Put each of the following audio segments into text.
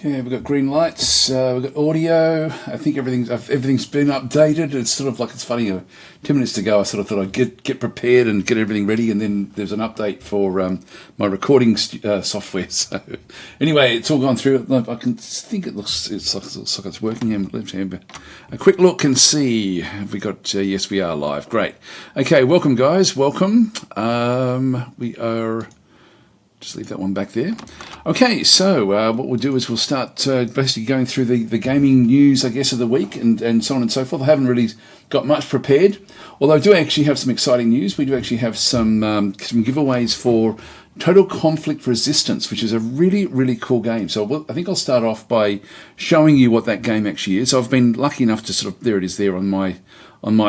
Yeah, we've got green lights, we've got audio. I think everything's been updated. It's sort of like, it's funny, 10 minutes to go I sort of thought I'd get prepared and get everything ready, and then there's an update for my recording software. So anyway, it's all gone through. I can think it looks like it's working. Let's have a quick look and see. Have we got, yes, we are live. Great. Okay, welcome guys, welcome. We are... Just leave that one back there. Okay, so what we'll do is we'll start basically going through the gaming news, I guess, of the week and so on and so forth. I haven't really got much prepared, although I do actually have some exciting news. We do actually have some giveaways for Total Conflict Resistance, which is a really, really cool game. So I think I'll start off by showing you what that game actually is. So I've been lucky enough to sort of, there it is there on my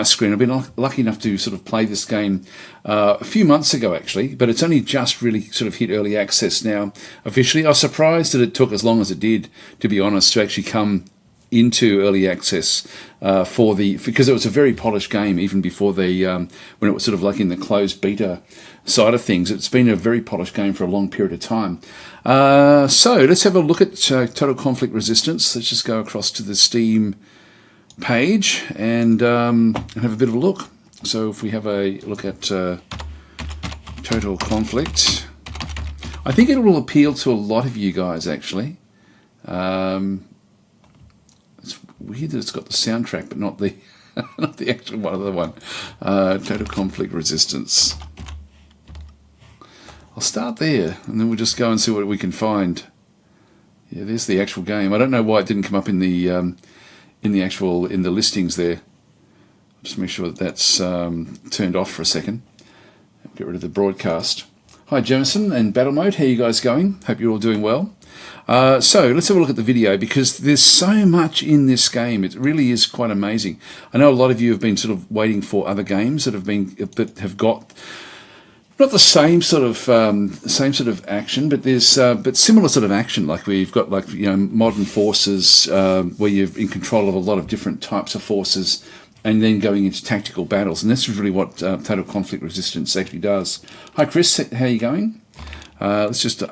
screen. I've been lucky enough to sort of play this game a few months ago, actually, but it's only just really sort of hit early access now officially. I was surprised that it took as long as it did, to be honest, to actually come into early access because it was a very polished game even before when it was sort of like in the closed beta side of things. It's been a very polished game for a long period of time. So let's have a look at Total Conflict Resistance. Let's just go across to the Steam page and have a bit of a look. So if we have a look at Total Conflict, I think it will appeal to a lot of you guys actually. It's weird that it's got the soundtrack but not the not the actual one, other one. Total Conflict Resistance. I'll start there and then we'll just go and see what we can find. Yeah, there's the actual game. I don't know why it didn't come up in the listings there. Just make sure that that's turned off for a second. Get rid of the broadcast. Hi Jemison and Battle Mode, how you guys going? Hope you're all doing well. So let's have a look at the video because there's so much in this game. It really is quite amazing. I know a lot of you have been sort of waiting for other games that have got not the same sort of action, but there's but similar sort of action. Like we've got modern forces where you're in control of a lot of different types of forces, and then going into tactical battles. And this is really what Total Conflict Resistance actually does. Hi Chris, how are you going? Let's just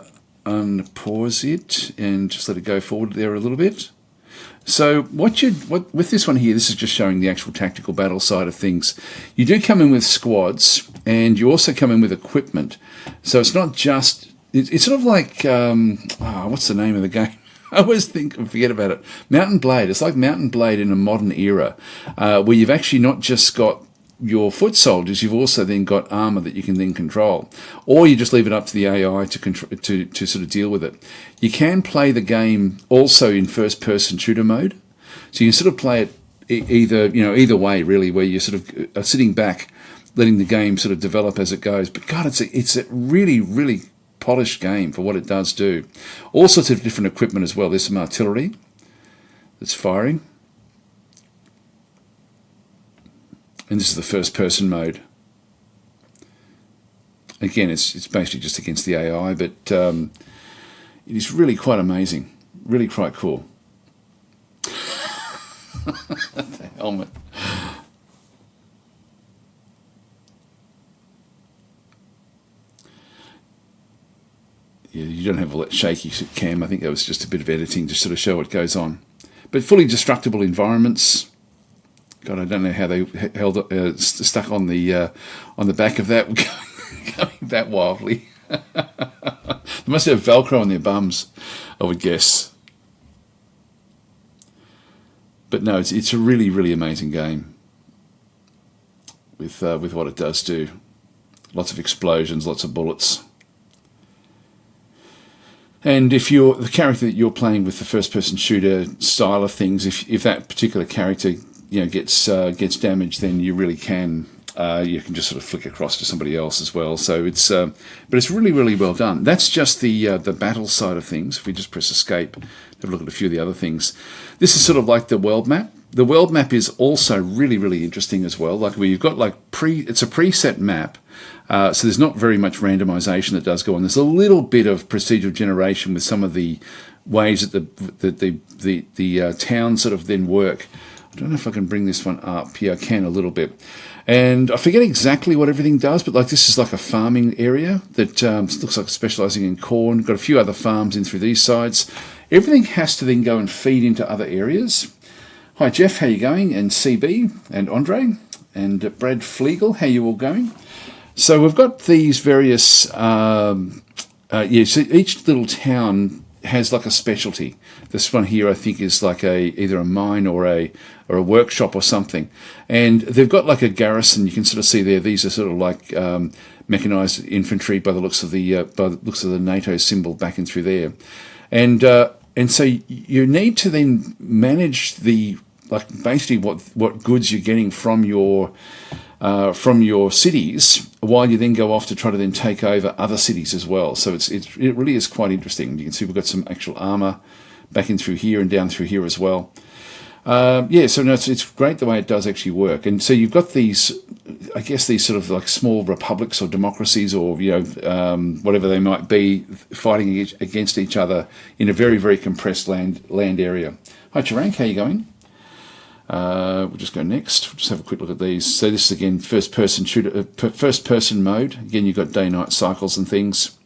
unpause it and just let it go forward there a little bit. So with this one here, this is just showing the actual tactical battle side of things. You do come in with squads, and you also come in with equipment. So it's not just, it's sort of like, what's the name of the game? I always forget about it. Mountain Blade. It's like Mountain Blade in a modern era, where you've actually not just got your foot soldiers, you've also then got armor that you can then control, or you just leave it up to the AI to sort of deal with it. You can play the game also in first-person shooter mode, so you can sort of play it either way really, where you sort of are sitting back, letting the game sort of develop as it goes. But God, it's a really, really polished game for what it does do. All sorts of different equipment as well. There's some artillery that's firing. And this is the first person mode. Again, it's basically just against the AI, but it is really quite amazing. Really quite cool. The helmet. Yeah, you don't have a shaky cam. I think that was just a bit of editing to sort of show what goes on. But fully destructible environments. God, I don't know how they stuck on the back of that, going that wildly. They must have Velcro on their bums, I would guess. But no, it's a really, really amazing game with what it does do. Lots of explosions, lots of bullets. And if you're the character that you're playing with the first-person shooter style of things, if that particular character gets damaged, then you really can just sort of flick across to somebody else as well. So it's but it's really, really well done. That's just the battle side of things. If we just press escape, have a look at a few of the other things. This is sort of like the world map. The world map is also really, really interesting as well. Like where you've got it's a preset map. So there's not very much randomization that does go on. There's a little bit of procedural generation with some of the ways that the towns sort of then work. I don't know if I can bring this one up. Yeah, I can a little bit. And I forget exactly what everything does, but like this is like a farming area that looks like specialising in corn. Got a few other farms in through these sides. Everything has to then go and feed into other areas. Hi Jeff, how you going? And CB and Andre and Brad Flegel, how you all going? So we've got these various, so each little town has like a specialty. This one here, I think, is like either a mine or a workshop or something. And they've got like a garrison. You can sort of see there. These are sort of like mechanized infantry by the looks of the NATO symbol back in through there. And so you need to then manage basically what goods you're getting from your cities, while you then go off to try to then take over other cities as well. So it really is quite interesting. You can see we've got some actual armor back in through here and down through here as well. It's great the way it does actually work. And so you've got these, I guess, these sort of like small republics or democracies or, whatever they might be, fighting against each other in a very, very compressed land area. Hi, Charank, how you going? We'll just go next. We'll just have a quick look at these. So this is again first person mode. Again, you've got day-night cycles and things.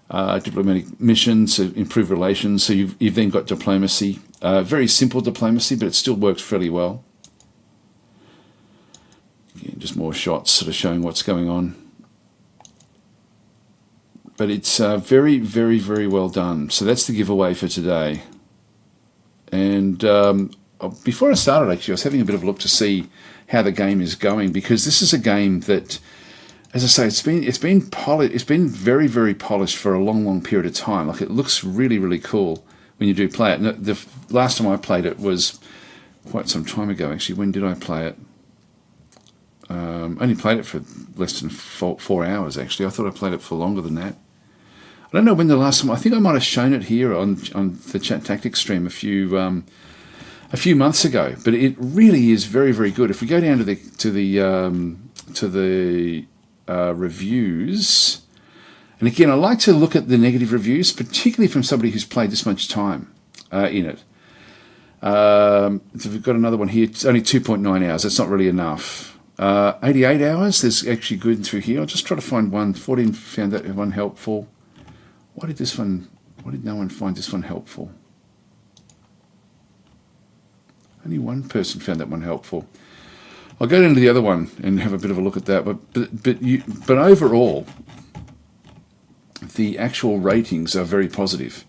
Diplomatic missions to improve relations. So you've then got diplomacy. Very simple diplomacy, but it still works fairly well. Again, just more shots sort of showing what's going on. But it's very, very, very well done. So that's the giveaway for today. And before I started, actually, I was having a bit of a look to see how the game is going, because this is a game that, as I say, it's been very, very polished for a long, long period of time. Like, it looks really, really cool when you do play it. And the last time I played it was quite some time ago, actually. When did I play it? Only played it for less than 4 hours, actually. I thought I played it for longer than that. I don't know when the last time. I think I might have shown it here on the ChatTactic stream a few months ago. But it really is very, very good. If we go down to the reviews, and again, I like to look at the negative reviews, particularly from somebody who's played this much time in it. So we've got another one here. It's only 2.9 hours. That's not really enough. 88 hours. There's actually good through here. I'll just try to find one. 14 found that one helpful. Why did no one find this one helpful? Only one person found that one helpful. I'll go into the other one and have a bit of a look at that. But overall, the actual ratings are very positive.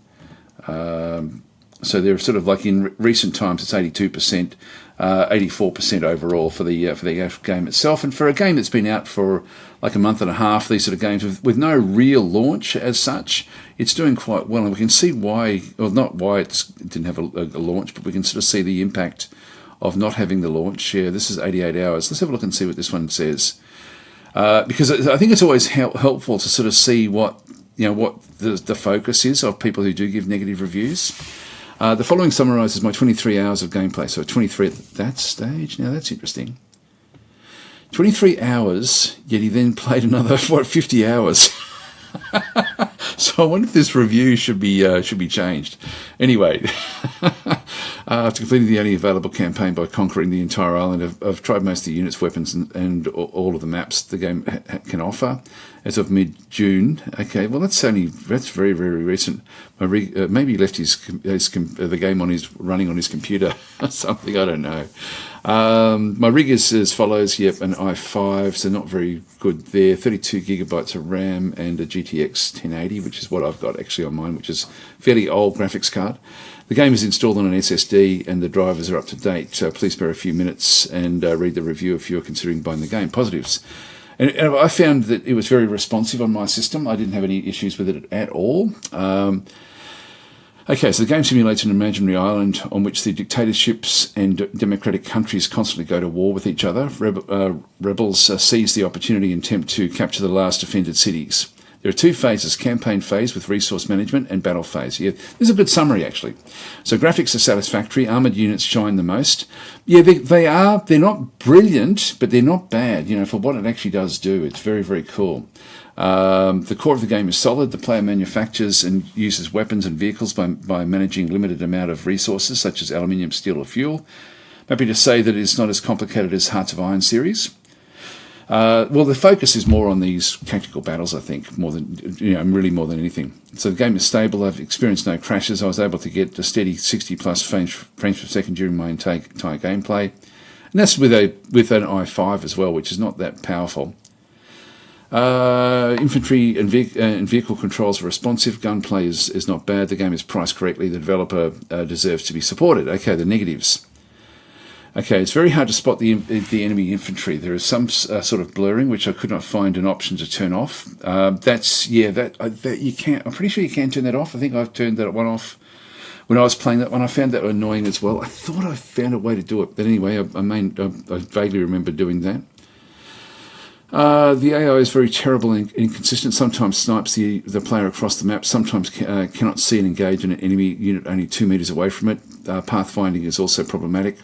So they're sort of like in recent times, it's 82%, 84% overall for the actual game itself. And for a game that's been out for like a month and a half, these sort of games with no real launch as such, it's doing quite well. And we can see why, or not why it didn't have a launch, but we can sort of see the impact of not having the launch. Yeah, this is 88 hours. Let's have a look and see what this one says. Because I think it's always helpful to sort of see what the focus is of people who do give negative reviews. The following summarises my 23 hours of gameplay. So 23 at that stage. Now that's interesting. 23 hours, yet he then played another 50 hours. So I wonder if this review should be changed. Anyway, after completing the only available campaign by conquering the entire island, I've tried most of the units, weapons, and all of the maps the game can offer as of mid-June. Okay, well that's very, very recent. My rig, maybe he left the game running on his computer or something. I don't know. My rig is as follows. Yep, an i5, so not very good there. 32 gigabytes of RAM and a GTX 1080, which is what I've got actually on mine, which is fairly old graphics card. The game is installed on an SSD and the drivers are up to date. Please spare a few minutes and read the review if you're considering buying the game. Positives. And I found that it was very responsive on my system. I didn't have any issues with it at all. Okay, so the game simulates an imaginary island on which the dictatorships and democratic countries constantly go to war with each other. Rebels seize the opportunity and attempt to capture the last offended cities. There are two phases, campaign phase with resource management and battle phase. Yeah, this is a good summary, actually. So graphics are satisfactory. Armoured units shine the most. Yeah, they are. They're not brilliant, but they're not bad. For what it actually does do, it's very, very cool. The core of the game is solid. The player manufactures and uses weapons and vehicles by managing limited amount of resources, such as aluminium, steel, or fuel. Happy to say that it's not as complicated as Hearts of Iron series. Well, the focus is more on these tactical battles, I think, more than really more than anything. So the game is stable. I've experienced no crashes. I was able to get a steady 60 plus frames per second during my entire gameplay, and that's with an i5 as well, which is not that powerful. Infantry and vehicle controls are responsive. Gunplay is not bad. The game is priced correctly. The developer deserves to be supported. Okay, the negatives. Okay, it's very hard to spot the enemy infantry. There is some sort of blurring, which I could not find an option to turn off. That you can't. I'm pretty sure you can turn that off. I think I've turned that one off when I was playing that one. I found that annoying as well. I thought I found a way to do it, but anyway, I vaguely remember doing that. The AI is very terrible and inconsistent. Sometimes snipes the player across the map. Sometimes cannot see and engage an enemy unit only 2 meters away from it. Pathfinding is also problematic.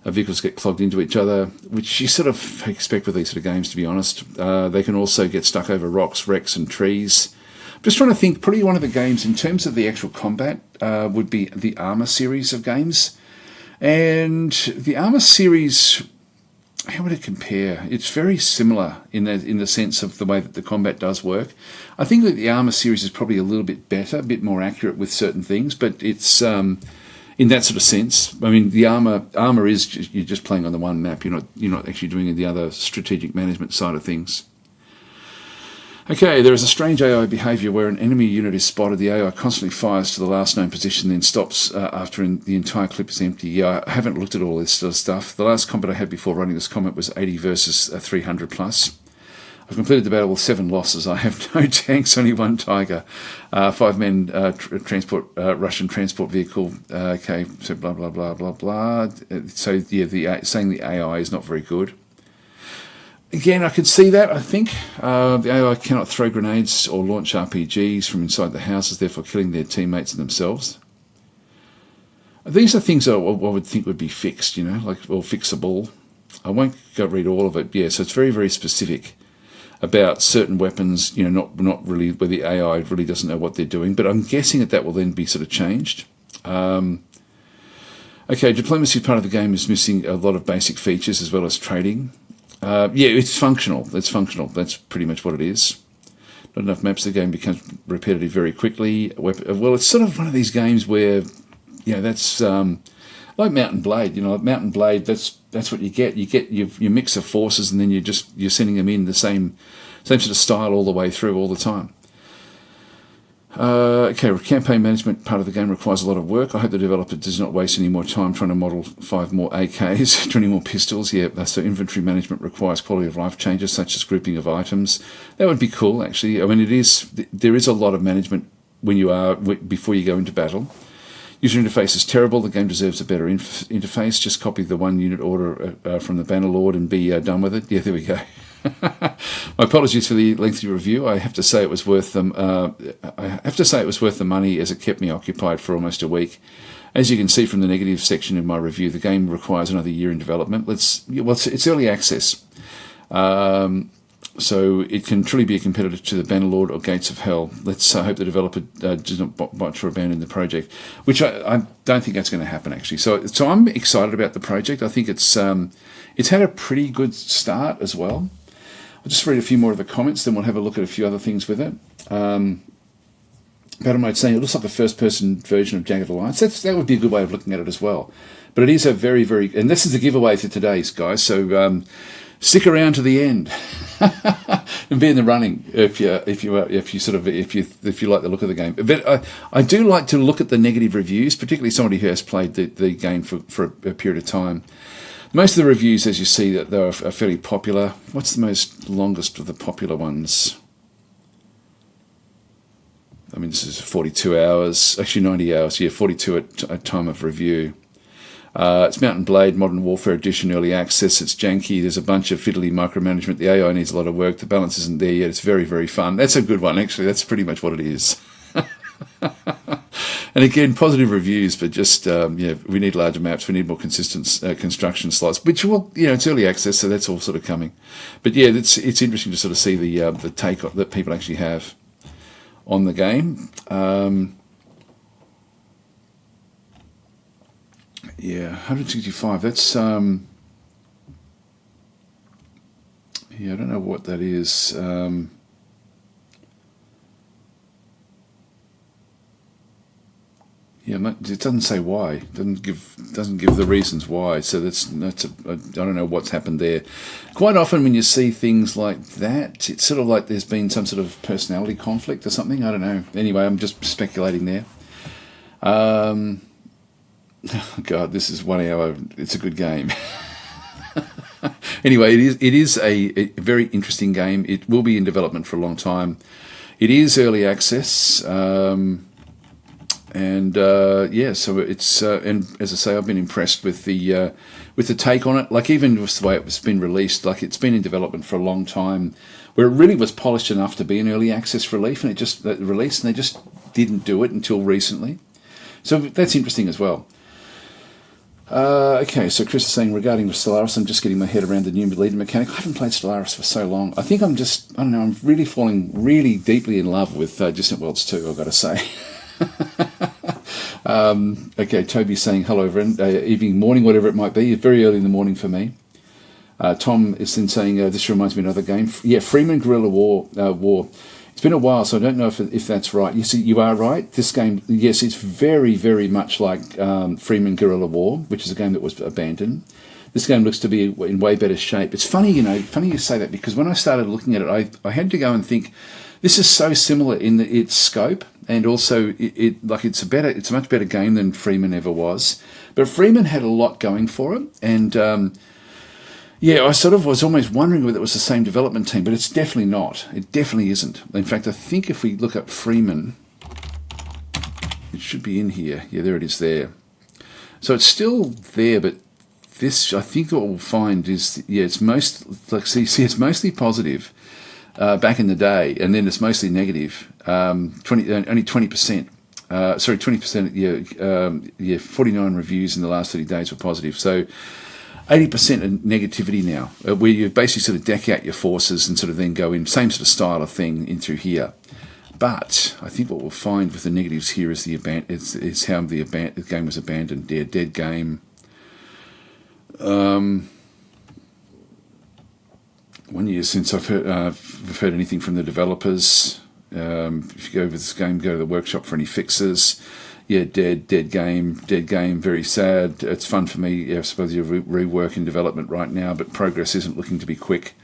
Vehicles get clogged into each other, which you sort of expect with these sort of games, to be honest. They can also get stuck over rocks, wrecks and trees. I'm just trying to think, probably one of the games in terms of the actual combat would be the Armour series of games. And the Armour series, how would it compare? It's very similar in the sense of the way that the combat does work. I think that the Armour series is probably a little bit better, a bit more accurate with certain things, but it's... in that sort of sense, I mean, the armor is you're just playing on the one map. You're not actually doing the other strategic management side of things. Okay, there is a strange AI behaviour where an enemy unit is spotted. The AI constantly fires to the last known position, then stops after the entire clip is empty. Yeah, I haven't looked at all this sort of stuff. The last combat I had before running this combat was 80 versus 300 plus. I've completed the battle with 7 losses. I have no tanks, only 1 Tiger, 5 men Russian transport vehicle. Okay, so blah blah blah blah blah. So yeah, saying the AI is not very good. Again, I could see that. I think the AI cannot throw grenades or launch RPGs from inside the houses, therefore killing their teammates and themselves. These are things I would think would be fixed, or fixable. I won't go read all of it. Yeah, so it's very very specific about certain weapons, not really where the AI really doesn't know what they're doing, but I'm guessing that will then be sort of changed. Okay, diplomacy part of the game is missing a lot of basic features as well as trading. Yeah, it's functional. It's functional. That's pretty much what it is. Not enough maps. The game becomes repetitive very quickly. Well, it's sort of one of these games where, that's like Mount and Blade. Mount and Blade. That's what you get. You get your mix of forces, and then you're sending them in the same sort of style all the way through all the time. Okay, campaign management part of the game requires a lot of work. I hope the developer does not waste any more time trying to model 5 more AKs, 20 more pistols. Yeah, so inventory management requires quality of life changes such as grouping of items. That would be cool, actually. I mean, there is a lot of management before you go into battle. User interface is terrible. The game deserves a better interface. Just copy the 1 unit order from the Bannerlord and be done with it. Yeah, there we go. My apologies for the lengthy review. I have to say it was worth them. I have to say it was worth the money, as it kept me occupied for almost a week. As you can see from the negative section in my review, the game requires another year in development. It's early access, so it can truly be a competitor to the Bannerlord or Gates of Hell. Let's hope the developer does not botch or abandon the project, which I don't think that's going to happen, actually. So I'm excited about the project. I think it's had a pretty good start as well. I'll just read a few more of the comments, then we'll have a look at a few other things with it. Battlemode saying it looks like a first-person version of Jagged Alliance. That would be a good way of looking at it as well. But it is a very, very... And this is the giveaway for today, guys, so stick around to the end and be in the running if you like the look of the game. But I do like to look at the negative reviews, particularly somebody who has played the game for a period of time. Most of the reviews, as you see, that they are fairly popular. What's the most longest of the popular ones? I mean, this is 42 hours, actually 90 hours. Yeah, 42 at time of review. It's Mount and Blade, Modern Warfare Edition, Early Access. It's janky. There's a bunch of fiddly micromanagement. The AI needs a lot of work. The balance isn't there yet. It's very, very fun. That's a good one, actually. That's pretty much what it is. And again, positive reviews, but just, we need larger maps. We need more consistent construction slots, which will, it's early access, so that's all sort of coming. But yeah, it's interesting to sort of see the take that people actually have on the game. Yeah, 165. That's yeah, I don't know what that is. Yeah, it doesn't say why. It doesn't give the reasons why. So I don't know what's happened there. Quite often when you see things like that, it's sort of like there's been some sort of personality conflict or something. I don't know. Anyway, I'm just speculating there. God, this is 1 hour. It's a good game. Anyway, it is a very interesting game. It will be in development for a long time. It is early access. Yeah, so it's and as I say, I've been impressed with the take on it. Like even with the way it's been released, like it's been in development for a long time, where it really was polished enough to be an early access release, and they just didn't do it until recently. So that's interesting as well. Okay, so Chris is saying regarding Stellaris, I'm just getting my head around the new leader mechanic. I haven't played Stellaris for so long. I think I don't know, I'm really falling really deeply in love with Distant Worlds 2, I've got to say. Okay, Toby's saying hello, everyone. Evening, morning, whatever it might be. It's very early in the morning for me. Tom is then saying this reminds me of another game. Yeah, Freeman Guerrilla War. It's been a while, so I don't know if that's right. You see, you are right. This game, yes, it's very, very much like Freeman Guerrilla War, which is a game that was abandoned. This game looks to be in way better shape. It's funny, funny you say that, because when I started looking at it, I had to go and think, this is so similar in its scope, and also it's a much better game than Freeman ever was. But Freeman had a lot going for it, and yeah, I sort of was almost wondering whether it was the same development team, but it's definitely not. It definitely isn't. In fact, I think if we look up Freeman, it should be in here. Yeah, there it is there. So it's still there, but this, I think what we'll find is, yeah, it's it's mostly positive back in the day, and then it's mostly negative. Only 20%. Sorry, 20%. Yeah, 49 reviews in the last 30 days were positive. So 80% of negativity now, where you basically sort of deck out your forces and sort of then go in, same sort of style of thing into here. But I think what we'll find with the negatives here is how the game was abandoned. Dead game. 1 year since I've heard anything from the developers. If you go over this game, go to the workshop for any fixes. Yeah, dead game, very sad. It's fun for me. Yeah, I suppose you're rework in development right now, but progress isn't looking to be quick.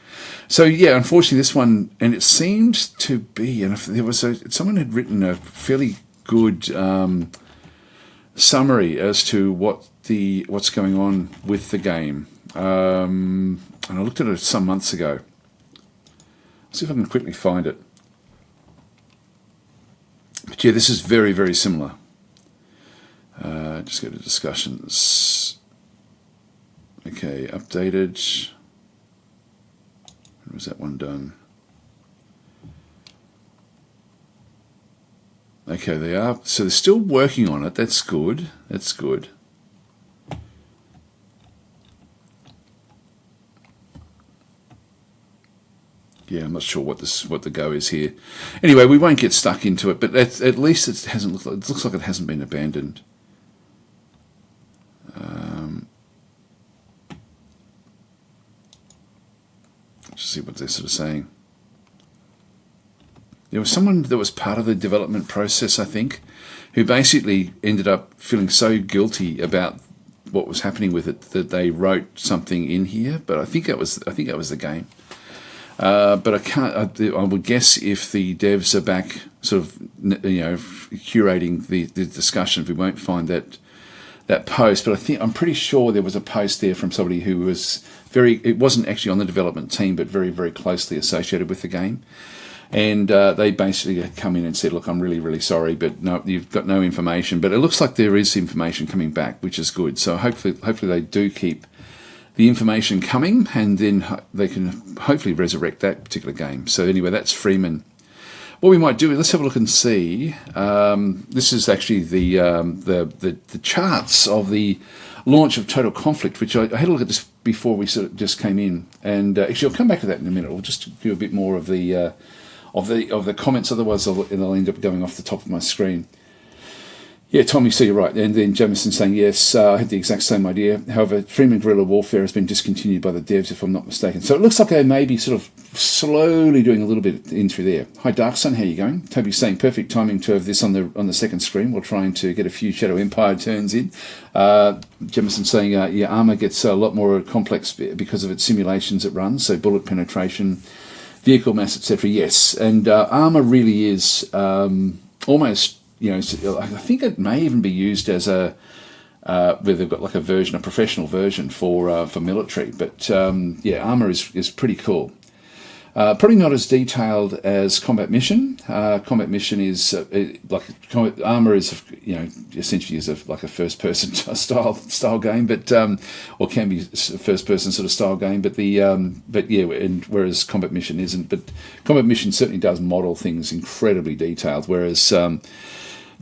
So yeah, unfortunately this one, and it seemed to be, and if there was someone had written a fairly good summary as to what's going on with the game. And I looked at it some months ago. Let's see if I can quickly find it. But yeah, this is very, very similar. Just go to discussions. Okay, updated. When was that one done? Okay, they are. So they're still working on it. That's good. That's good. Yeah, I'm not sure what the go is here. Anyway, we won't get stuck into it, but at least it looks like it hasn't been abandoned. Let's see what they're sort of saying. There was someone that was part of the development process, I think, who basically ended up feeling so guilty about what was happening with it that they wrote something in here. But I think that was the game. But I can't. I would guess if the devs are back, sort of, curating the discussions, we won't find that post. But I'm pretty sure there was a post there from somebody who was it wasn't actually on the development team, but very, very closely associated with the game. And they basically had come in and said, look, I'm really, really sorry, but no, you've got no information. But it looks like there is information coming back, which is good. So hopefully they do keep the information coming, and then they can hopefully resurrect that particular game. So anyway, that's Freeman. What we might do is let's have a look and see. This is actually the charts of the launch of Total Conflict, which I had a look at this before we sort of just came in, and actually I'll come back to that in a minute. I'll just do a bit more of the comments. Otherwise, they'll end up going off the top of my screen. Yeah, Tommy, so you're right. And then Jamison saying, yes, I had the exact same idea. However, Freeman Guerrilla Warfare has been discontinued by the devs, if I'm not mistaken. So it looks like they may be sort of slowly doing a little bit in through there. Hi, Darksun, how you going? Toby's saying, perfect timing to have this on the second screen while trying to get a few Shadow Empire turns in. Jamison saying, yeah, armor gets a lot more complex because of its simulations it runs, so bullet penetration, vehicle mass, etc. Yes, and armor really is almost... I think it may even be used as a where they've got like a professional version for military. But armor is pretty cool. Probably not as detailed as combat mission. Combat mission is armor is essentially is like a first person style game, but or can be a first person sort of style game. But and whereas combat mission isn't. But combat mission certainly does model things incredibly detailed, whereas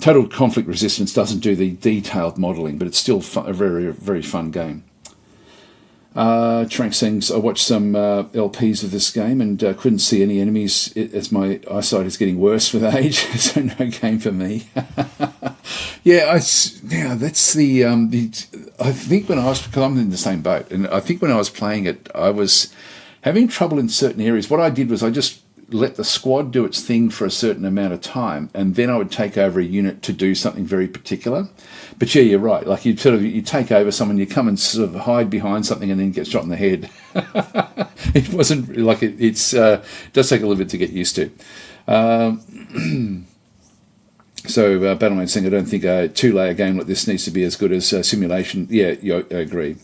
Total Conflict Resistance doesn't do the detailed modelling, but it's still a very, very fun game. Trank sings, I watched some LPs of this game and couldn't see any enemies as my eyesight is getting worse with age, so no game for me. That's the I think when I was, because I'm in the same boat, and I think when I was playing it, I was having trouble in certain areas. What I did was I just let the squad do its thing for a certain amount of time, and then I would take over a unit to do something very particular. But yeah, you're right. Like you take over someone, you come and sort of hide behind something, and then get shot in the head. It wasn't like it does take a little bit to get used to. So Battleman saying, I don't think a 2-layer game like this needs to be as good as simulation. Yeah, I agree.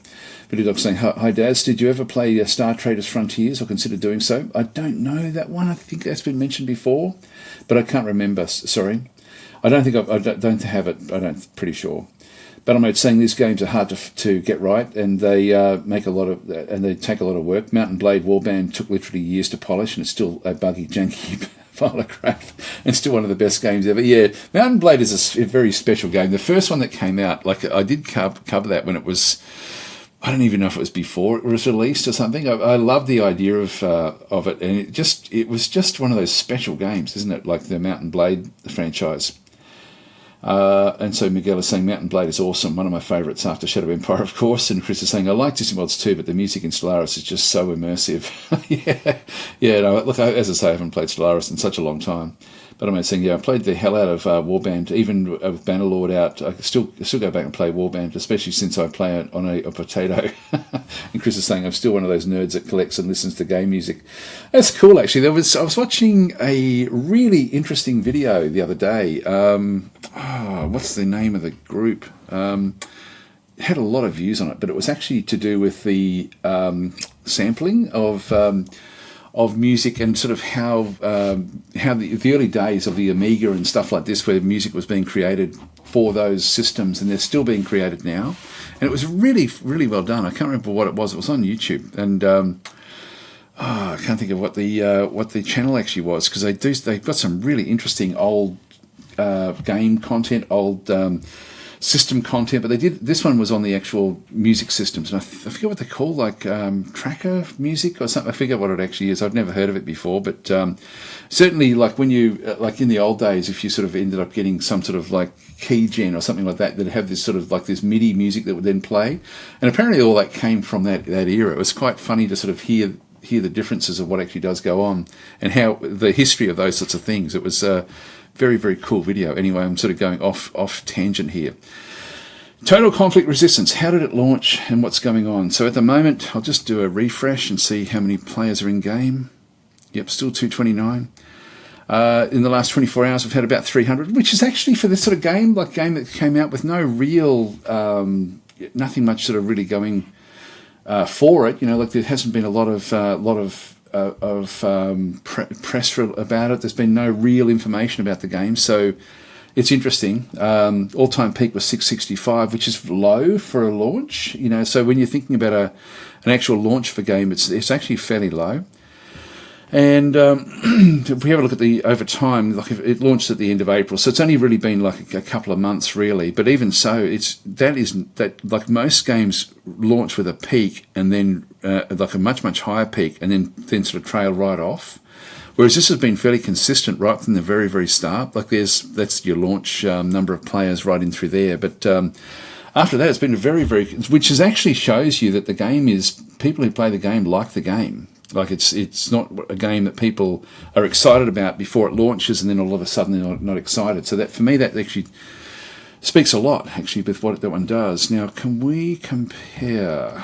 But Doc's saying, hi Daz, did you ever play Star Traders Frontiers or consider doing so? I don't know that one. I think that's been mentioned before, but I can't remember. Sorry. I don't think I don't have it. Pretty sure. But I'm saying these games are hard to get right, and they take a lot of work. Mountain Blade Warband took literally years to polish, and it's still a buggy, janky pile of crap, and still one of the best games ever. Yeah, Mountain Blade is a very special game. The first one that came out, like I did cover that when it was. I don't even know if it was before it was released or something. I love the idea of it, and it was just one of those special games, isn't it? Like the Mountain Blade franchise. And so Miguel is saying Mountain Blade is awesome, one of my favourites after Shadow Empire, of course. And Chris is saying I like Disneyworlds too, but the music in Stellaris is just so immersive. Look, as I say, I haven't played Stellaris in such a long time. But I'm saying, I played the hell out of Warband, even with Bannerlord out. I still go back and play Warband, especially since I play it on a potato. And Chris is saying I'm still one of those nerds that collects and listens to game music. That's cool, actually. I was watching a really interesting video the other day. What's the name of the group? It had a lot of views on it, but it was actually to do with the sampling of music and sort of how the early days of the Amiga and stuff like this, where music was being created for those systems, and they're still being created now. And it was really, really well done. I can't remember what it was. It was on YouTube, and I can't think of what the channel actually was, because they've got some really interesting old game content, old system content, but this one was on the actual music systems, and I forget what they're called, like tracker music or something. I forget what it actually is. I've never heard of it before, but certainly, like when you like in the old days, if you sort of ended up getting some sort of like key gen or something like that have this sort of like this MIDI music that would then play, and apparently all that came from that era. It was quite funny to sort of hear the differences of what actually does go on and how the history of those sorts of things. It was very, very cool video. Anyway, I'm sort of going off tangent here. Total Conflict Resistance, how did it launch and what's going on? So at the moment, I'll just do a refresh and see how many players are in game. Yep, still 229. In the last 24 hours, we've had about 300, which is actually for this sort of game that came out with no real, nothing much sort of really going for it. Like there hasn't been a lot of press about it. There's been no real information about the game, so it's interesting. All-time peak was 665, which is low for a launch. So when you're thinking about an actual launch for game, it's actually fairly low. And if we have a look at the over time, like it launched at the end of April, so it's only really been like a couple of months, really. But even so, that like most games launch with a peak and then like a much higher peak, and then sort of trail right off. Whereas this has been fairly consistent right from the very, very start. Like that's your launch number of players right in through there. But after that, it's been a very, very, which is actually shows you that the game is, people who play the game like the game. Like it's not a game that people are excited about before it launches and then all of a sudden they're not excited. So that, for me, that actually speaks a lot, actually, with what that one does. Now, can we compare?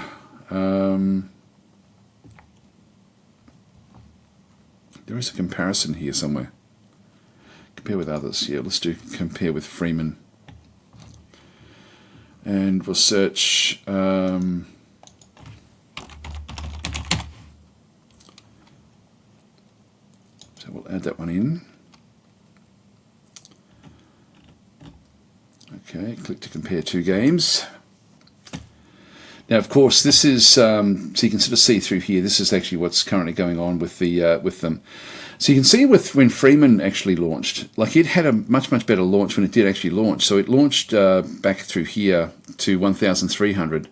There is a comparison here somewhere. Compare with others. Yeah, let's do compare with Freeman. And we'll search... so we'll add that one in. Okay, click to compare two games. Now, of course, this is so you can sort of see through here. This is actually what's currently going on with the with them. So you can see with when Freeman actually launched, like it had a much better launch when it did actually launch. So it launched back through here to 1,300.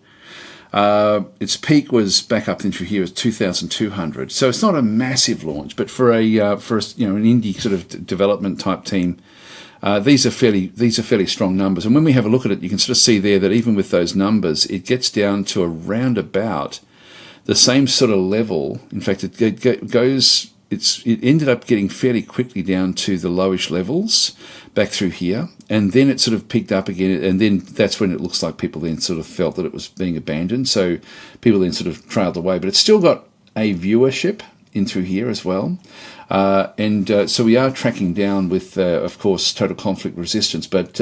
Its peak was back up into here at 2,200. So it's not a massive launch, but for a an indie sort of development type team. These are fairly strong numbers, and when we have a look at it, you can sort of see there that even with those numbers, it gets down to around about the same sort of level. In fact, it ended up getting fairly quickly down to the lowish levels back through here, and then it sort of picked up again, and then that's when it looks like people then sort of felt that it was being abandoned. So people then sort of trailed away, but it's still got a viewership in through here as well. So we are tracking down with, of course, total conflict resistance. But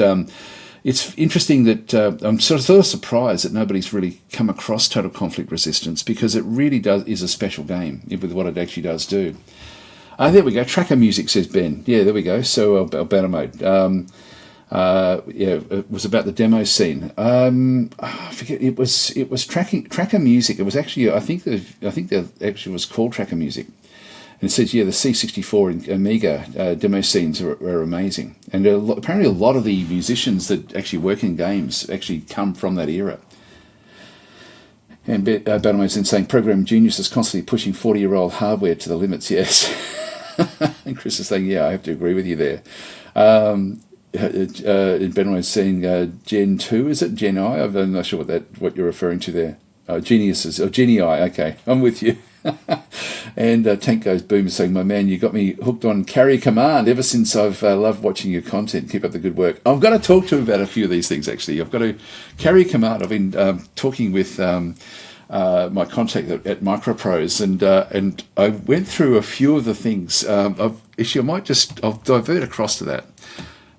it's interesting that I'm sort of surprised that nobody's really come across total conflict resistance, because it really is a special game with what it actually does do. There we go. Tracker music, says Ben. Yeah, there we go. So battle mode. It was about the demo scene. I forget. It was tracker music. It was actually I think that actually was called tracker music. And it says, yeah, the C64 and Amiga demo scenes are amazing. And apparently a lot of the musicians that actually work in games actually come from that era. And Battlemode is saying, program genius is constantly pushing 40-year-old hardware to the limits, yes. And Chris is saying, yeah, I have to agree with you there. And Battlemode is saying Gen 2, is it? Gen I? I'm not sure what you're referring to there. Geniuses, or Genie I, okay, I'm with you. And Tank Goes Boom is saying, my man, you got me hooked on Carry Command ever since I've loved watching your content. Keep up the good work. I've got to talk to him about a few of these things, actually. I've got to Carry Command. I've been talking with my contact at Microprose, and I went through a few of the things. I'll divert across to that.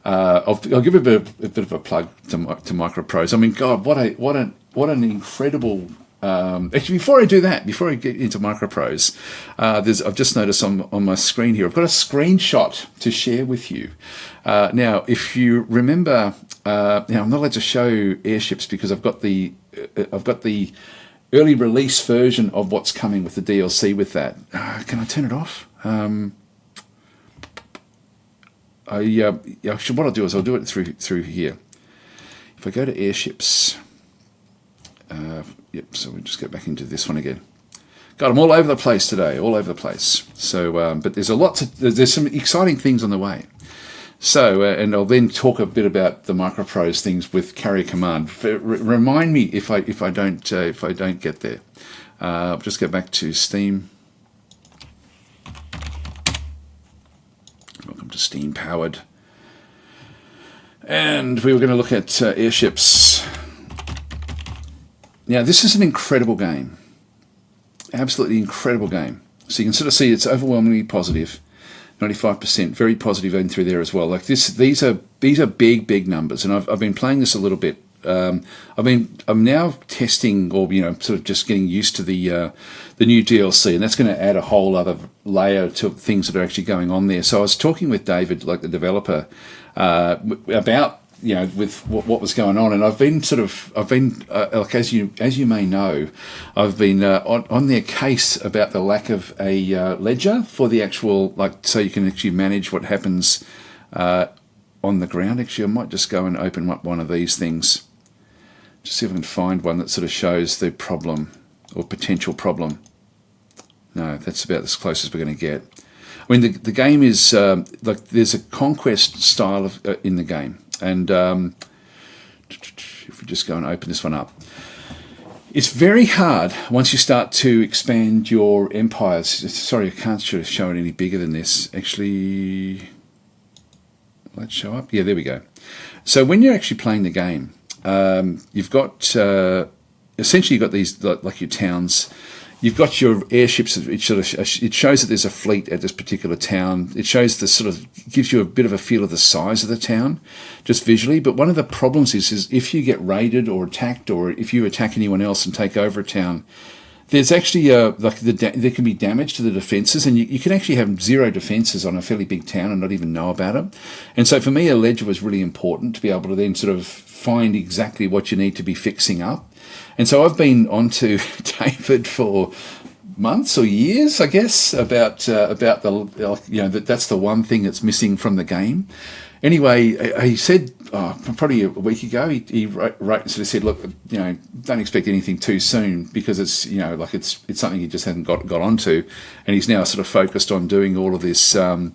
I'll give a bit of a plug to Microprose. I mean, God, what an incredible. Actually, before I do that, before I get into Microprose, I've just noticed on my screen here, I've got a screenshot to share with you. Now, if you remember, now I'm not allowed to show airships because I've got the early release version of what's coming with the DLC with that. Can I turn it off? Actually, what I'll do is I'll do it through here. If I go to airships. Yep, so we'll just go back into this one again. God, I'm all over the place today, all over the place. So, but there's there's some exciting things on the way. So, and I'll then talk a bit about the Microprose things with Carry Command. Remind me if I don't get there. I'll just go back to Steam. Welcome to Steam Powered. And we were going to look at airships. Now, this is an incredible game. Absolutely incredible game. So you can sort of see it's overwhelmingly positive. 95%, very positive in through there as well. Like these are big numbers, and I've been playing this a little bit. I'm now testing, or sort of just getting used to the new DLC, and that's going to add a whole other layer to things that are actually going on there. So I was talking with David, like the developer, about with what was going on, and I've been like as you may know, I've been on their case about the lack of a ledger for the actual, so you can actually manage what happens on the ground. Actually, I might just go and open up one of these things, just see if I can find one that sort of shows the problem or potential problem. No, that's about as close as we're going to get. I mean, the game is like there's a conquest style of, in the game, and if we just go and open this one up, it's very hard once you start to expand your empires. Sorry, I can't show it any bigger than this. Actually, let's show up. Yeah, there we go. So when you're actually playing the game, you've got essentially you've got these like your towns. You've got your airships. It shows that there's a fleet at this particular town. It shows the sort of gives you a bit of a feel of the size of the town, just visually. But one of the problems is if you get raided or attacked, or if you attack anyone else and take over a town, there's actually there can be damage to the defences, and you can actually have 0 defences on a fairly big town and not even know about it. And so for me, a ledger was really important to be able to then sort of find exactly what you need to be fixing up. And so I've been on to David for months or years, I guess, about the that's the one thing that's missing from the game. Anyway, he said probably a week ago, he wrote and sort of said, look, don't expect anything too soon, because it's it's something he just hasn't got onto, and he's now sort of focused on doing all of this other,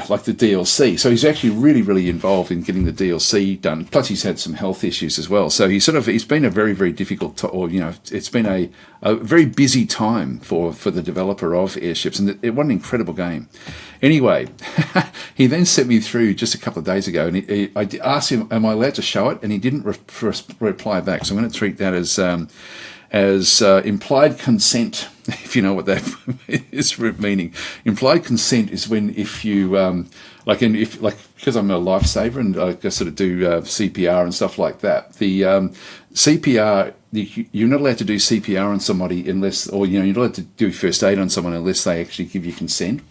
like the DLC. So he's actually really involved in getting the DLC done. Plus he's had some health issues as well. So he's been a very difficult, it's been a very busy time for the developer of Airships, and what an incredible game. Anyway, he then sent me through just a couple of days ago, and I asked him, am I allowed to show it? And he didn't reply back. So I'm going to treat that as implied consent, if you know what that is meaning. Implied consent is when if you because I'm a lifesaver and I sort of do CPR and stuff like that. The CPR, you're not allowed to do CPR on somebody unless, or you're not allowed to do first aid on someone unless they actually give you consent.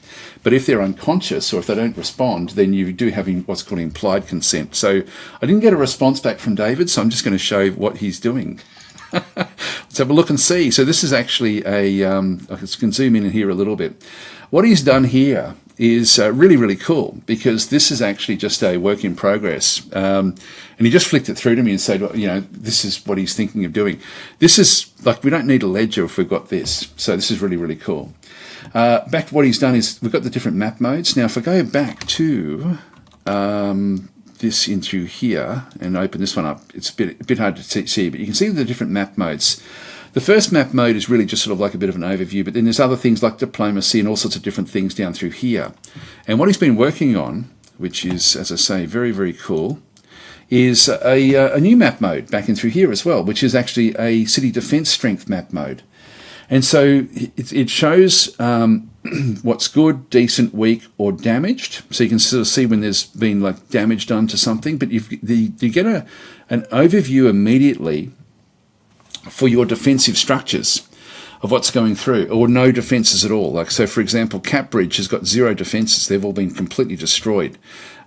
But if they're unconscious or if they don't respond, then you do have what's called implied consent. So I didn't get a response back from David, so I'm just going to show what he's doing. Let's have a look and see. So this is actually I can zoom in here a little bit. What he's done here is really cool, because this is actually just a work in progress. And he just flicked it through to me and said, well, this is what he's thinking of doing. This is we don't need a ledger if we've got this. So this is really cool. Back to what he's done is we've got the different map modes. Now, if I go back to this into here and open this one up, it's a bit hard to see, but you can see the different map modes. The first map mode is really just sort of like a bit of an overview, but then there's other things like diplomacy and all sorts of different things down through here. And what he's been working on, which is, as I say, very cool, is a new map mode back in through here as well, which is actually a city defense strength map mode. And so it shows what's good, decent, weak, or damaged. So you can sort of see when there's been damage done to something, but you get an overview immediately for your defensive structures of what's going through, or no defences at all. So, for example, Cap Bridge has got 0 defences; they've all been completely destroyed.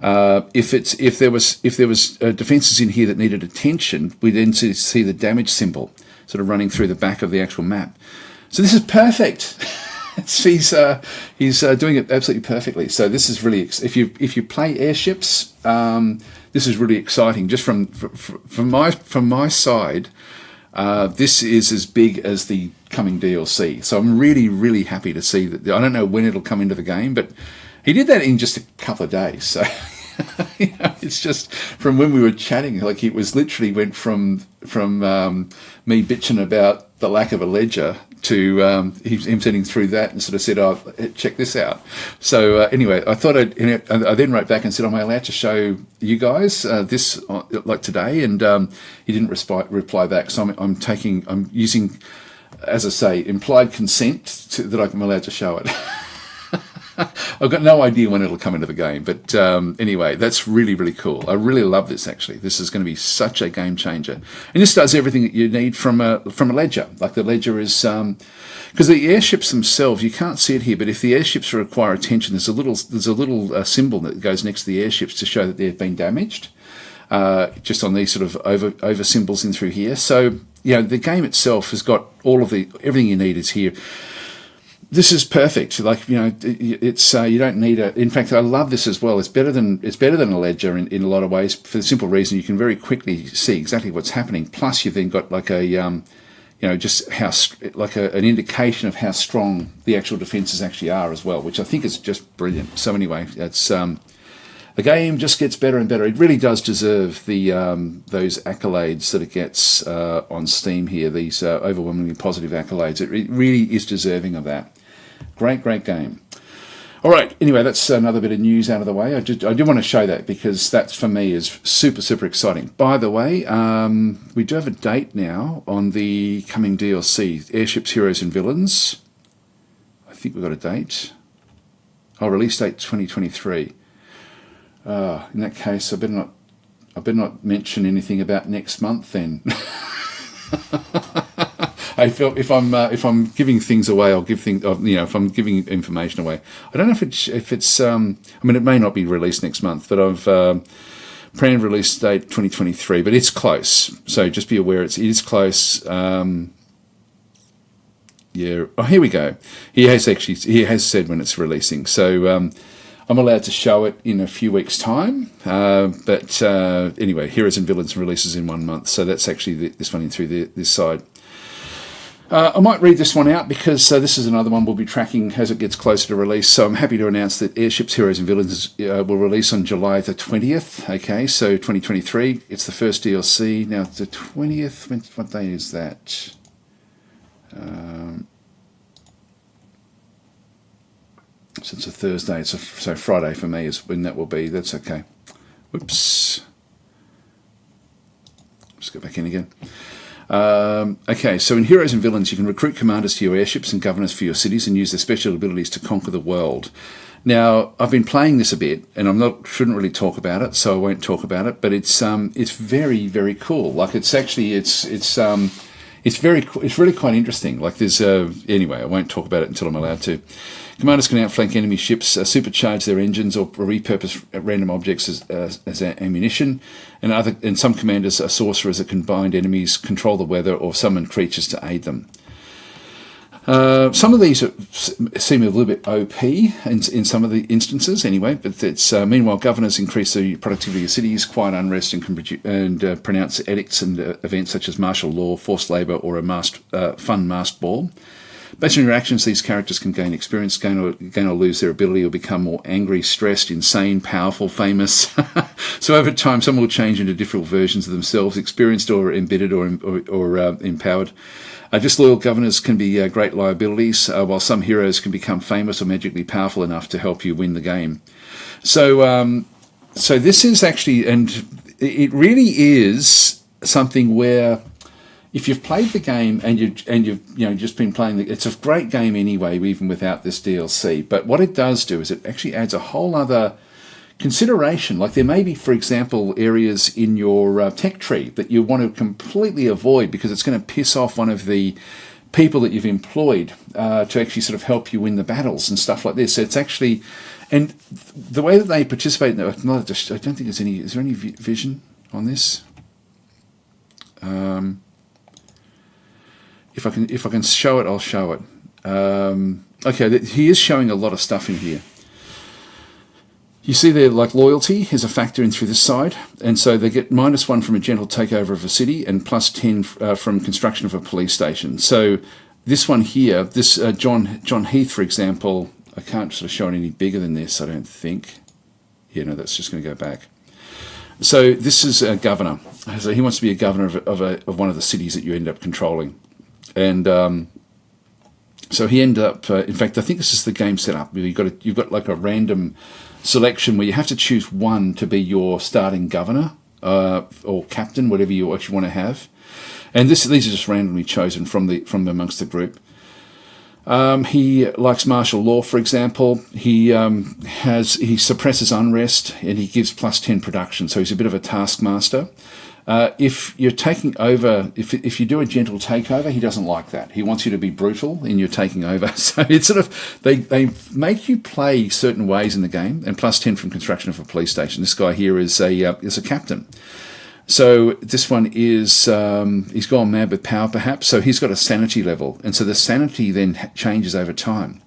If there was defences in here that needed attention, we then see the damage symbol sort of running through the back of the actual map. So this is perfect. He's doing it absolutely perfectly. So this is really, if you play Airships, this is really exciting. Just from my side, this is as big as the coming DLC. So I'm really happy to see that. I don't know when it'll come into the game, but he did that in just a couple of days. So it's just from when we were chatting, it was literally went from me bitching about the lack of a ledger to him sitting through that and sort of said, oh, check this out. So anyway, I thought I then wrote back and said, am I allowed to show you guys this today? And he didn't reply back. So I'm using, as I say, implied consent that I'm allowed to show it. I've got no idea when it'll come into the game, but anyway, that's really cool. I really love this, actually. This is going to be such a game changer. And this does everything that you need from a ledger. The ledger is, because the airships themselves, you can't see it here, but if the airships require attention, there's a little symbol that goes next to the airships to show that they've been damaged, just on these sort of over symbols in through here. So, the game itself has got everything you need is here. This is perfect. It's you don't need a. In fact, I love this as well. It's better than a ledger in a lot of ways, for the simple reason you can very quickly see exactly what's happening. Plus, you've then got just how, like an indication of how strong the actual defences actually are as well, which I think is just brilliant. So anyway, it's the game just gets better and better. It really does deserve the those accolades that it gets on Steam here, these overwhelmingly positive accolades. It really is deserving of that. Great game. All right, anyway, that's another bit of news out of the way. I do want to show that because that, for me, is super exciting. By the way, we do have a date now on the coming DLC, Airships, Heroes and Villains. I think we've got a date. Oh, release date 2023. In that case, I better not mention anything about next month then. I feel if I'm giving things away, I'll give things. If I'm giving information away, I don't know if it's. I mean, it may not be released next month, but I've planned release date 2023. But it's close, so just be aware it is close. Yeah. Oh, here we go. He has said when it's releasing. So I'm allowed to show it in a few weeks' time. But anyway, Heroes and Villains releases in 1 month, so that's actually this one in through this side. I might read this one out because this is another one we'll be tracking as it gets closer to release. So I'm happy to announce that Airships, Heroes and Villains will release on July the 20th. Okay, so 2023. It's the first DLC. Now, the 20th, what day is that? So it's a Thursday. So Friday for me is when that will be. That's okay. Whoops. Let's go back in again. Okay, so in Heroes and Villains, you can recruit commanders to your airships and governors for your cities and use their special abilities to conquer the world. Now, I've been playing this a bit, and shouldn't really talk about it, so I won't talk about it. But it's very cool. Like it's really quite interesting. Like there's anyway, I won't talk about it until I'm allowed to. Commanders can outflank enemy ships, supercharge their engines, or repurpose random objects as ammunition. And some commanders are sorcerers that can bind enemies, control the weather, or summon creatures to aid them. Some of these seem a little bit OP in some of the instances, anyway. But it's meanwhile, governors increase the productivity of cities, quiet unrest, and can pronounce edicts and events such as martial law, forced labour, or a fun masked ball. Based on your actions, these characters can gain experience, gain or lose their ability, or become more angry, stressed, insane, powerful, famous. So over time, some will change into different versions of themselves, experienced or embittered or empowered. Disloyal governors can be great liabilities, while some heroes can become famous or magically powerful enough to help you win the game. So this is actually, and it really is something where, if you've played the game and you've just been playing it's a great game anyway, even without this DLC. But what it does do is it actually adds a whole other consideration. Like there may be, for example, areas in your tech tree that you want to completely avoid because it's going to piss off one of the people that you've employed to actually sort of help you win the battles and stuff like this. So it's actually, and the way that they participate in that, I don't think there's any. Is there any vision on this? If I can show it, I'll show it. Okay, he is showing a lot of stuff in here. You see there, like loyalty is a factor in through this side, and so they get -1 from a gentle takeover of a city and +10 from construction of a police station. So this one here, this John Heath, for example, I can't sort of show it any bigger than this, I don't think. Yeah, no, that's just going to go back. So this is a governor. So he wants to be a governor of one of the cities that you end up controlling. And so he ended up. In fact, I think this is the game setup. You've got like a random selection where you have to choose one to be your starting governor or captain, whatever you actually want to have. And these are just randomly chosen from amongst the group. He likes martial law, for example. He suppresses unrest and he gives +10 production. So he's a bit of a taskmaster. If you're taking over, if you do a gentle takeover, he doesn't like that. He wants you to be brutal in your taking over. So it's sort of, they make you play certain ways in the game, and +10 from construction of a police station. This guy here is a captain. So this one is, he's gone mad with power perhaps, so he's got a sanity level, and so the sanity then changes over time.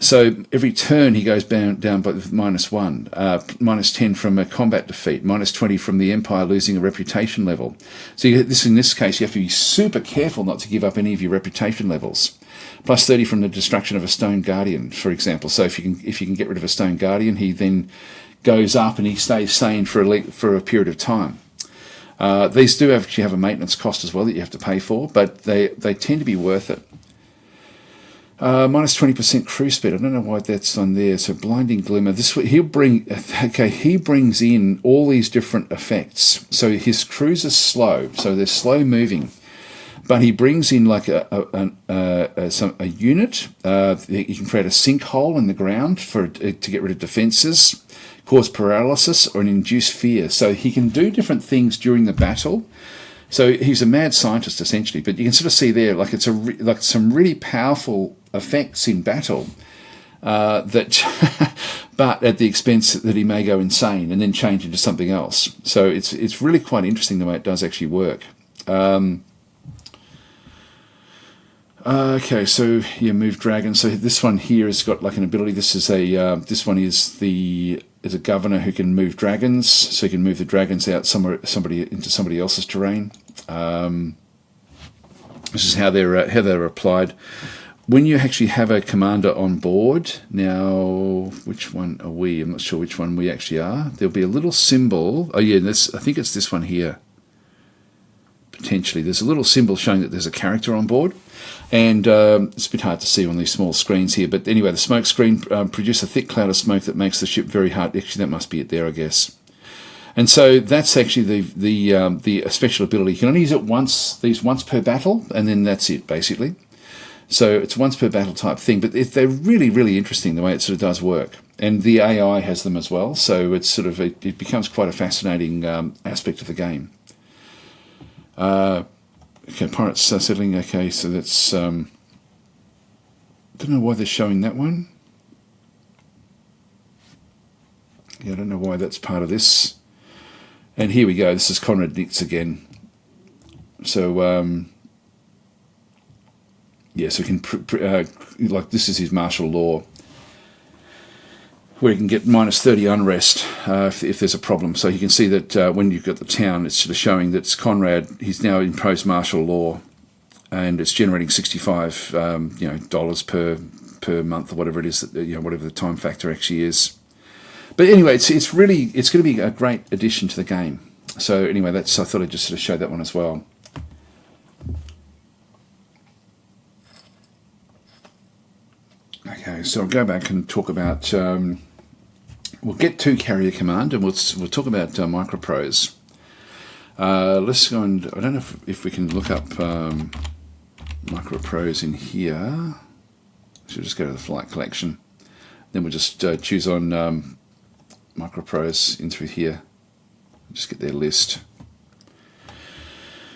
So every turn he goes down by -1, -10 from a combat defeat, -20 from the Empire losing a reputation level. So you get this, in this case, you have to be super careful not to give up any of your reputation levels. +30 from the destruction of a Stone Guardian, for example. So if you can get rid of a Stone Guardian, he then goes up and he stays sane for a period of time. These do actually have a maintenance cost as well that you have to pay for, but they tend to be worth it. -20% crew speed. I don't know why that's on there. So blinding glimmer. He brings in all these different effects. So his crews are slow, so they're slow moving, but he brings in like a unit. He can create a sinkhole in the ground to get rid of defenses, cause paralysis, or induce fear. So he can do different things during the battle. So he's a mad scientist essentially, but you can sort of see there, like it's like some really powerful effects in battle, that, but at the expense that he may go insane and then change into something else. So it's really quite interesting the way it does actually work. Okay, so you move dragons. So this one here has got like an ability. This is this one is a governor who can move dragons, so he can move the dragons out into somebody else's terrain. This is how they're applied. When you actually have a commander on board, now which one are we? I'm not sure which one we actually are. There'll be a little symbol. Oh yeah, I think it's this one here. Potentially, there's a little symbol showing that there's a character on board, and it's a bit hard to see on these small screens here. But anyway, the smoke screen produces a thick cloud of smoke that makes the ship very hard. Actually, that must be it there, I guess. And so that's actually the special ability. You can only use it once per battle, and then that's it basically. So it's once per battle type thing, but they're really, really interesting the way it sort of does work. And the AI has them as well, so it's sort of it becomes quite a fascinating aspect of the game. Okay, pirates settling. Okay, so that's don't know why they're showing that one. Yeah, I don't know why that's part of this. And here we go. This is Conrad Nix again. So yeah, so we can like this is his martial law, where you can get -30 unrest if there's a problem. So you can see that when you've got the town, it's sort of showing that it's Conrad. He's now imposed martial law, and it's generating $65 dollars per month or whatever it is that whatever the time factor actually is. But anyway, it's going to be a great addition to the game. So anyway, I thought I'd just sort of show that one as well. Okay, so I'll go back and talk about. We'll get to carrier command, and we'll talk about microprose. Let's go and I don't know if we can look up microprose in here. So just go to the flight collection. Then we'll just choose on microprose in through here. Just get their list.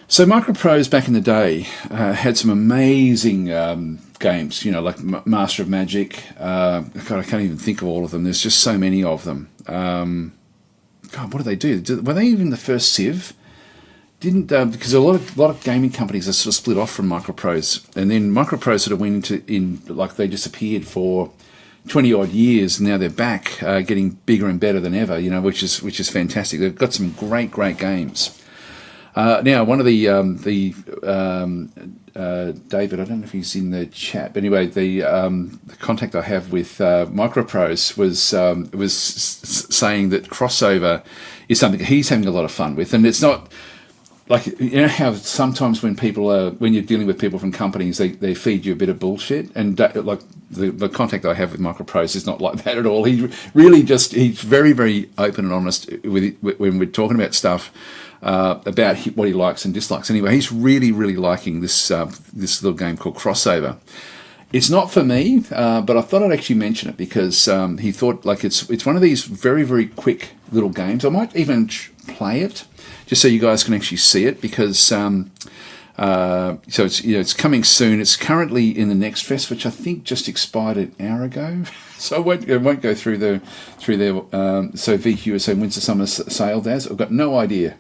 So microprose back in the day had some amazing games, like Master of Magic. God, I can't even think of all of them. There's just so many of them. God, what did they do? Were they even the first Civ? Because a lot of gaming companies are sort of split off from microprose, and then microprose sort of went like they disappeared for 20 odd years, and now they're back, getting bigger and better than ever. Which is fantastic. They've got some great games. Now, one of the David, I don't know if he's in the chat, but anyway, the contact I have with microprose was saying that crossover is something he's having a lot of fun with, and it's not like how sometimes when you're dealing with people from companies, they feed you a bit of bullshit, and like the contact I have with microprose is not like that at all. He really he's very, very open and honest when we're talking about stuff. About what he likes and dislikes. Anyway, he's really, really liking this little game called Crossover. It's not for me, but I thought I'd actually mention it because he thought like it's one of these very, very quick little games. I might even play it just so you guys can actually see it because so it's coming soon. It's currently in the Next Fest, which I think just expired an hour ago. So I won't go through there. So VQSA Winter Summer Sale, Daz. I've got no idea.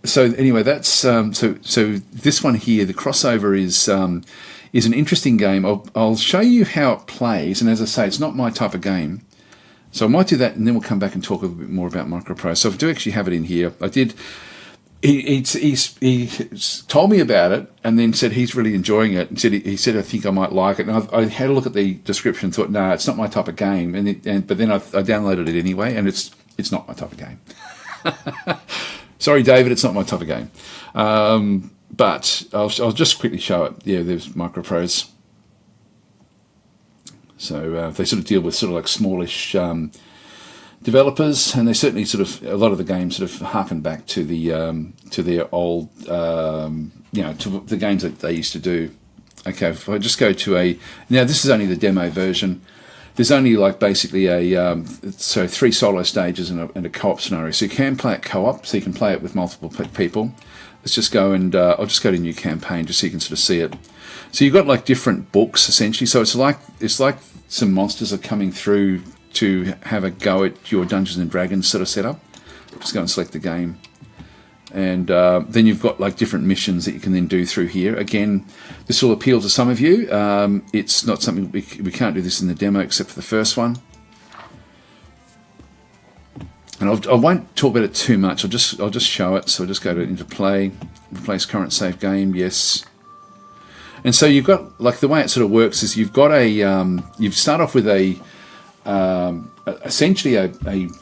So anyway, that's so this one here. The crossover is an interesting game. I'll show you how it plays, and as I say, it's not my type of game. So I might do that, and then we'll come back and talk a little bit more about MicroProse. So I do actually have it in here. I did. He told me about it, and then said he's really enjoying it. And he said I think I might like it. And I had a look at the description and thought, no, it's not my type of game. But then I downloaded it anyway, and it's not my type of game. Sorry, David, it's not my type of game. But I'll just quickly show it. Yeah, there's MicroProse. So they sort of deal with sort of like smallish developers, and they certainly sort of, a lot of the games sort of harken back to their old, to the games that they used to do. Okay, if I just go to now this is only the demo version. There's only like basically so 3 solo stages and a co-op scenario. So you can play it co-op, so you can play it with multiple people. Let's just go and I'll just go to new campaign just so you can sort of see it. So you've got like different books essentially. So it's like some monsters are coming through to have a go at your Dungeons and Dragons sort of setup. Just go and select the game, and then you've got like different missions that you can then do through here. Again, this will appeal to some of you. It's not something we can't do this in the demo except for the first one. And I won't talk about it too much. I'll just show it. So I'll just go to into play, replace current save game. Yes. And so you've got, like, the way it sort of works is you've got you start off with essentially a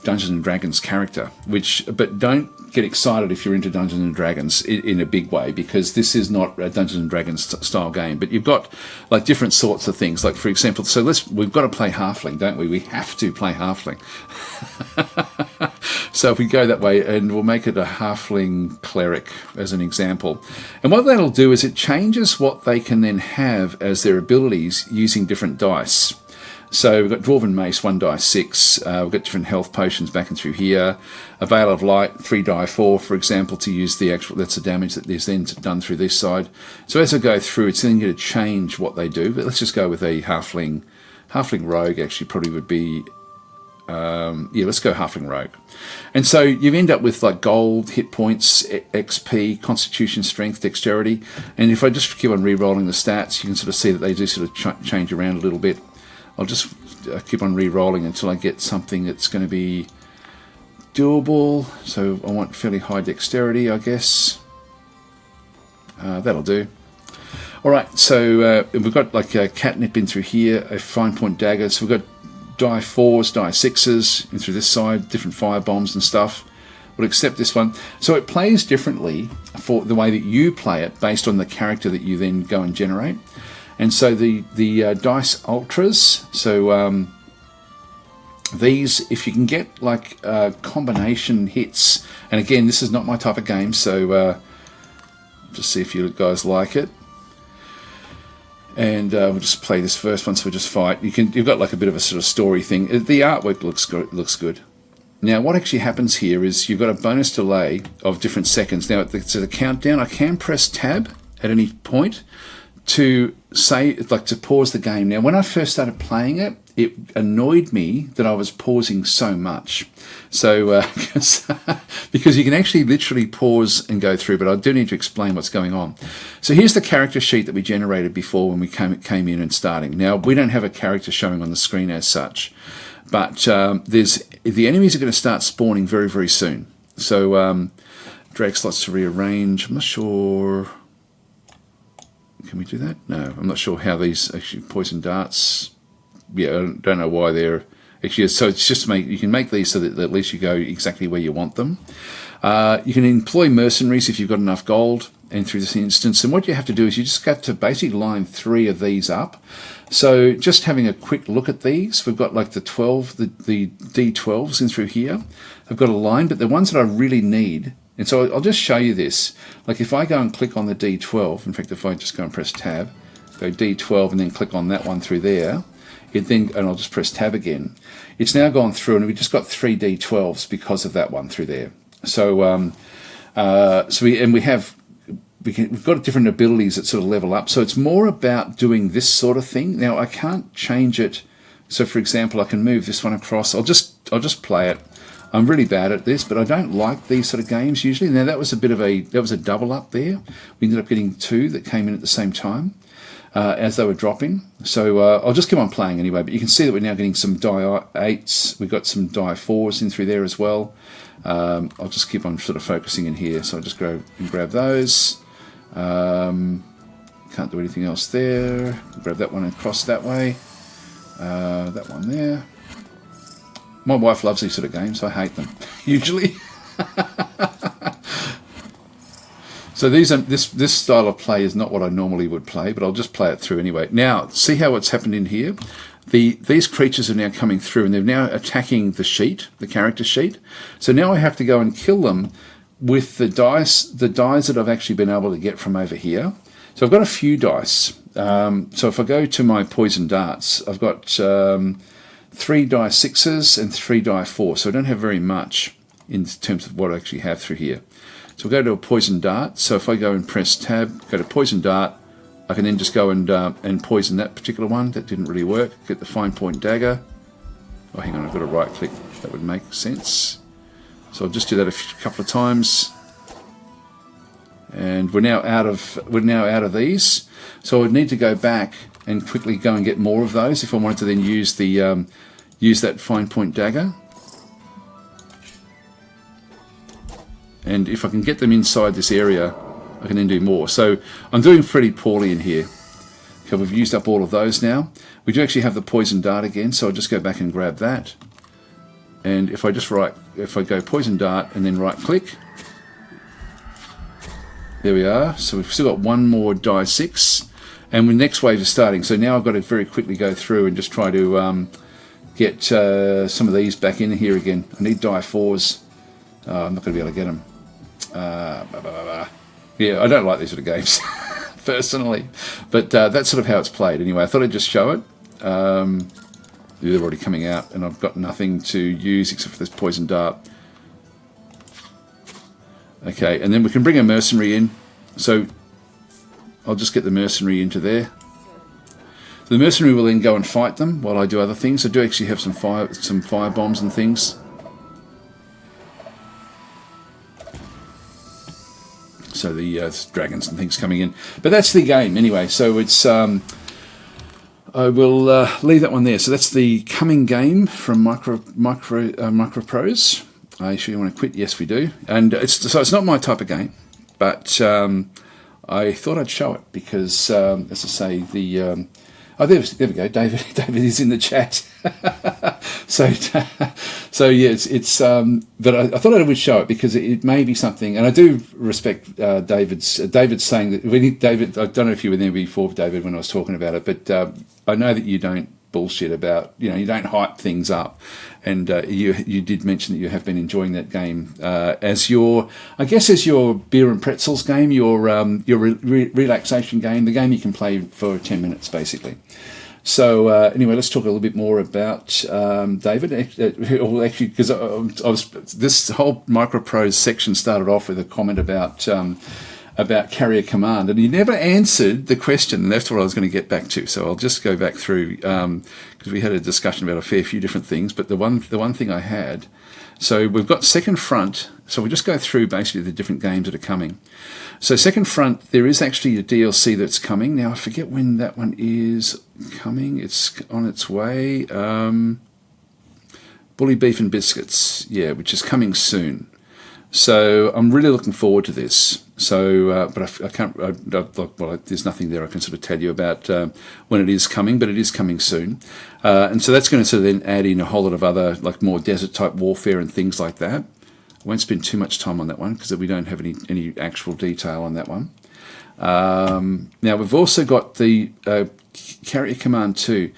Dungeons and Dragons character, but don't get excited if you're into Dungeons and Dragons in a big way, because this is not a Dungeons and Dragons style game. But you've got like different sorts of things. Like, for example, so we've got to play Halfling, don't we? We have to play Halfling. So if we go that way, and we'll make it a Halfling cleric as an example. And what that'll do is it changes what they can then have as their abilities using different dice. So we've got Dwarven Mace, 1 die 6. We've got different health potions back and through here. A Veil of Light, 3 die 4, for example, to use that's the damage that is then done through this side. So as I go through, it's then going to change what they do. But let's just go with a Halfling. Halfling Rogue actually probably would be... let's go Halfling Rogue. And so you end up with like gold, hit points, XP, Constitution, Strength, Dexterity. And if I just keep on re-rolling the stats, you can sort of see that they do sort of change around a little bit. I'll just keep on re-rolling until I get something that's going to be doable. So I want fairly high dexterity, I guess. That'll do. Alright, so we've got like a catnip in through here, a fine point dagger. So we've got die 4s, die 6s in through this side, different fire bombs and stuff. We'll accept this one. So it plays differently for the way that you play it based on the character that you then go and generate. And so the dice ultras, so these, if you can get like combination hits, and again, this is not my type of game, so just see if you guys like it. And we'll just play this first one, so we'll just fight. You've got like a bit of a sort of story thing. The artwork looks good. Now, what actually happens here is you've got a bonus delay of different seconds. Now, at the countdown, I can press tab at any point to say, like, to pause the game. Now, when I first started playing it, it annoyed me that I was pausing so much. So, because you can actually literally pause and go through, but I do need to explain what's going on. So here's the character sheet that we generated before when we came in and starting. Now, we don't have a character showing on the screen as such, but the enemies are going to start spawning very, very soon. So, drag slots to rearrange. I'm not sure... Can we do that? No, I'm not sure how these actually poison darts. Yeah, I don't know why they're actually. So it's just you can make these so that at least you go exactly where you want them. You can employ mercenaries if you've got enough gold, and through this instance. And what you have to do is you just got to basically line 3 of these up. So just having a quick look at these, we've got like the D12s in through here. I've got a line, but the ones that I really need. And so I'll just show you this. Like if I go and click on the D12, in fact, if I just go and press tab, go D12 and then click on that one through there, and I'll just press tab again. It's now gone through, and we've just got 3 D12s because of that one through there. So, we've got different abilities that sort of level up. So it's more about doing this sort of thing. Now I can't change it. So for example, I can move this one across. I'll just play it. I'm really bad at this, but I don't like these sort of games usually. Now that was a double up there. We ended up getting 2 that came in at the same time. as they were dropping. So I'll just keep on playing anyway, but you can see that we're now getting some die 8s. We've got some die 4s in through there as well. I'll just keep on sort of focusing in here. So I'll just go and grab those. Can't do anything else there. Grab that one and cross that way. That one there. My wife loves these sort of games. I hate them, usually. So this style of play is not what I normally would play, but I'll just play it through anyway. Now, see how it's happened in here? These creatures are now coming through, and they're now attacking the sheet, the character sheet. So now I have to go and kill them with the dice that I've actually been able to get from over here. So I've got a few dice. So if I go to my poison darts, I've got 3 die 6s and 3 die 4. So I don't have very much in terms of what I actually have through here. So we'll go to a poison dart. So if I go and press tab, go to poison dart, I can then just go and poison that particular one. That didn't really work. Get the fine point dagger. Oh, hang on, I've got to right click. That would make sense. So I'll just do that a couple of times. And we're now out of these. So I would need to go back and quickly go and get more of those if I wanted to then use the use that fine point dagger. And if I can get them inside this area, I can then do more. So I'm doing pretty poorly in here. Okay, we've used up all of those now. We do actually have the poison dart again, so I'll just go back and grab that. And if I go poison dart and then right click, there we are. So we've still got one more die 6, and the next wave is starting. So now I've got to very quickly go through and just try to get some of these back in here again. I need die 4s. I'm not going to be able to get them. Yeah, I don't like these sort of games personally, but that's sort of how it's played anyway. I thought I'd just show it. They're already coming out, and I've got nothing to use except for this poison dart. Okay, and then we can bring a mercenary in. So I'll just get the mercenary into there. So the mercenary will then go and fight them while I do other things. I do actually have some fire bombs and things. So the dragons and things coming in, but that's the game anyway. So it's I will leave that one there. So that's the coming game from Microprose. Are you sure you want to quit? Yes, we do. And it's not my type of game, but I thought I'd show it because, as I say, there we go. David is in the chat. So yeah, it's but I thought I would show it because it may be something, and I do respect David's saying that David. I don't know if you were there before, David, when I was talking about it, but I know that you don't bullshit about, you don't hype things up, and you did mention that you have been enjoying that game as your beer and pretzels game, your relaxation game, the game you can play for 10 minutes basically. So anyway, let's talk a little bit more about David. Actually, because this whole Microprose section started off with a comment about carrier command, and he never answered the question, and that's what I was going to get back to. So I'll just go back through because we had a discussion about a fair few different things, but the one thing I had. So we've got Second Front. So we'll just go through basically the different games that are coming. So Second Front, there is actually a DLC that's coming. Now I forget when that one is coming. It's on its way. Bully Beef and Biscuits, yeah, which is coming soon. So I'm really looking forward to this. So, but I can't. There's nothing there I can sort of tell you about when it is coming, but it is coming soon. And so that's going to sort of then add in a whole lot of other, like more desert type warfare and things like that. I won't spend too much time on that one because we don't have any actual detail on that one. Now we've also got the Carrier Command 2.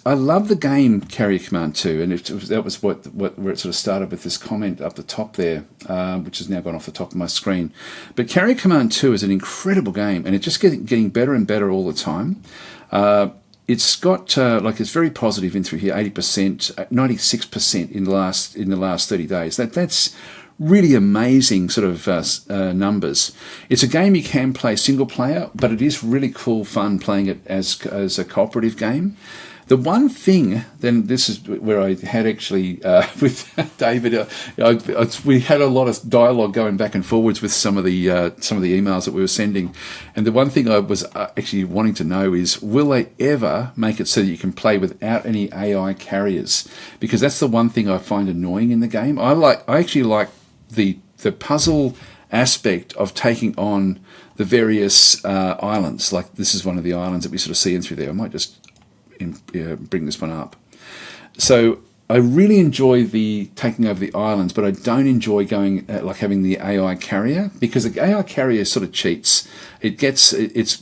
I love the game Carrier Command 2, and that was where it sort of started with this comment up the top there, which has now gone off the top of my screen. But Carrier Command 2 is an incredible game, and it's just getting better and better all the time. It's got it's very positive in through here, 80%, 96% in the last 30 days. That's really amazing sort of numbers. It's a game you can play single player, but it is really cool fun playing it as a cooperative game. The one thing, then this is where I had actually, with David, we had a lot of dialogue going back and forwards with some of the emails that we were sending. And the one thing I was actually wanting to know is, will they ever make it so that you can play without any AI carriers? Because that's the one thing I find annoying in the game. I actually like the puzzle aspect of taking on the various islands. Like this is one of the islands that we sort of see in through there. I might just bring this one up. So I really enjoy the taking over the islands, but I don't enjoy going like having the AI carrier, because the AI carrier sort of cheats. It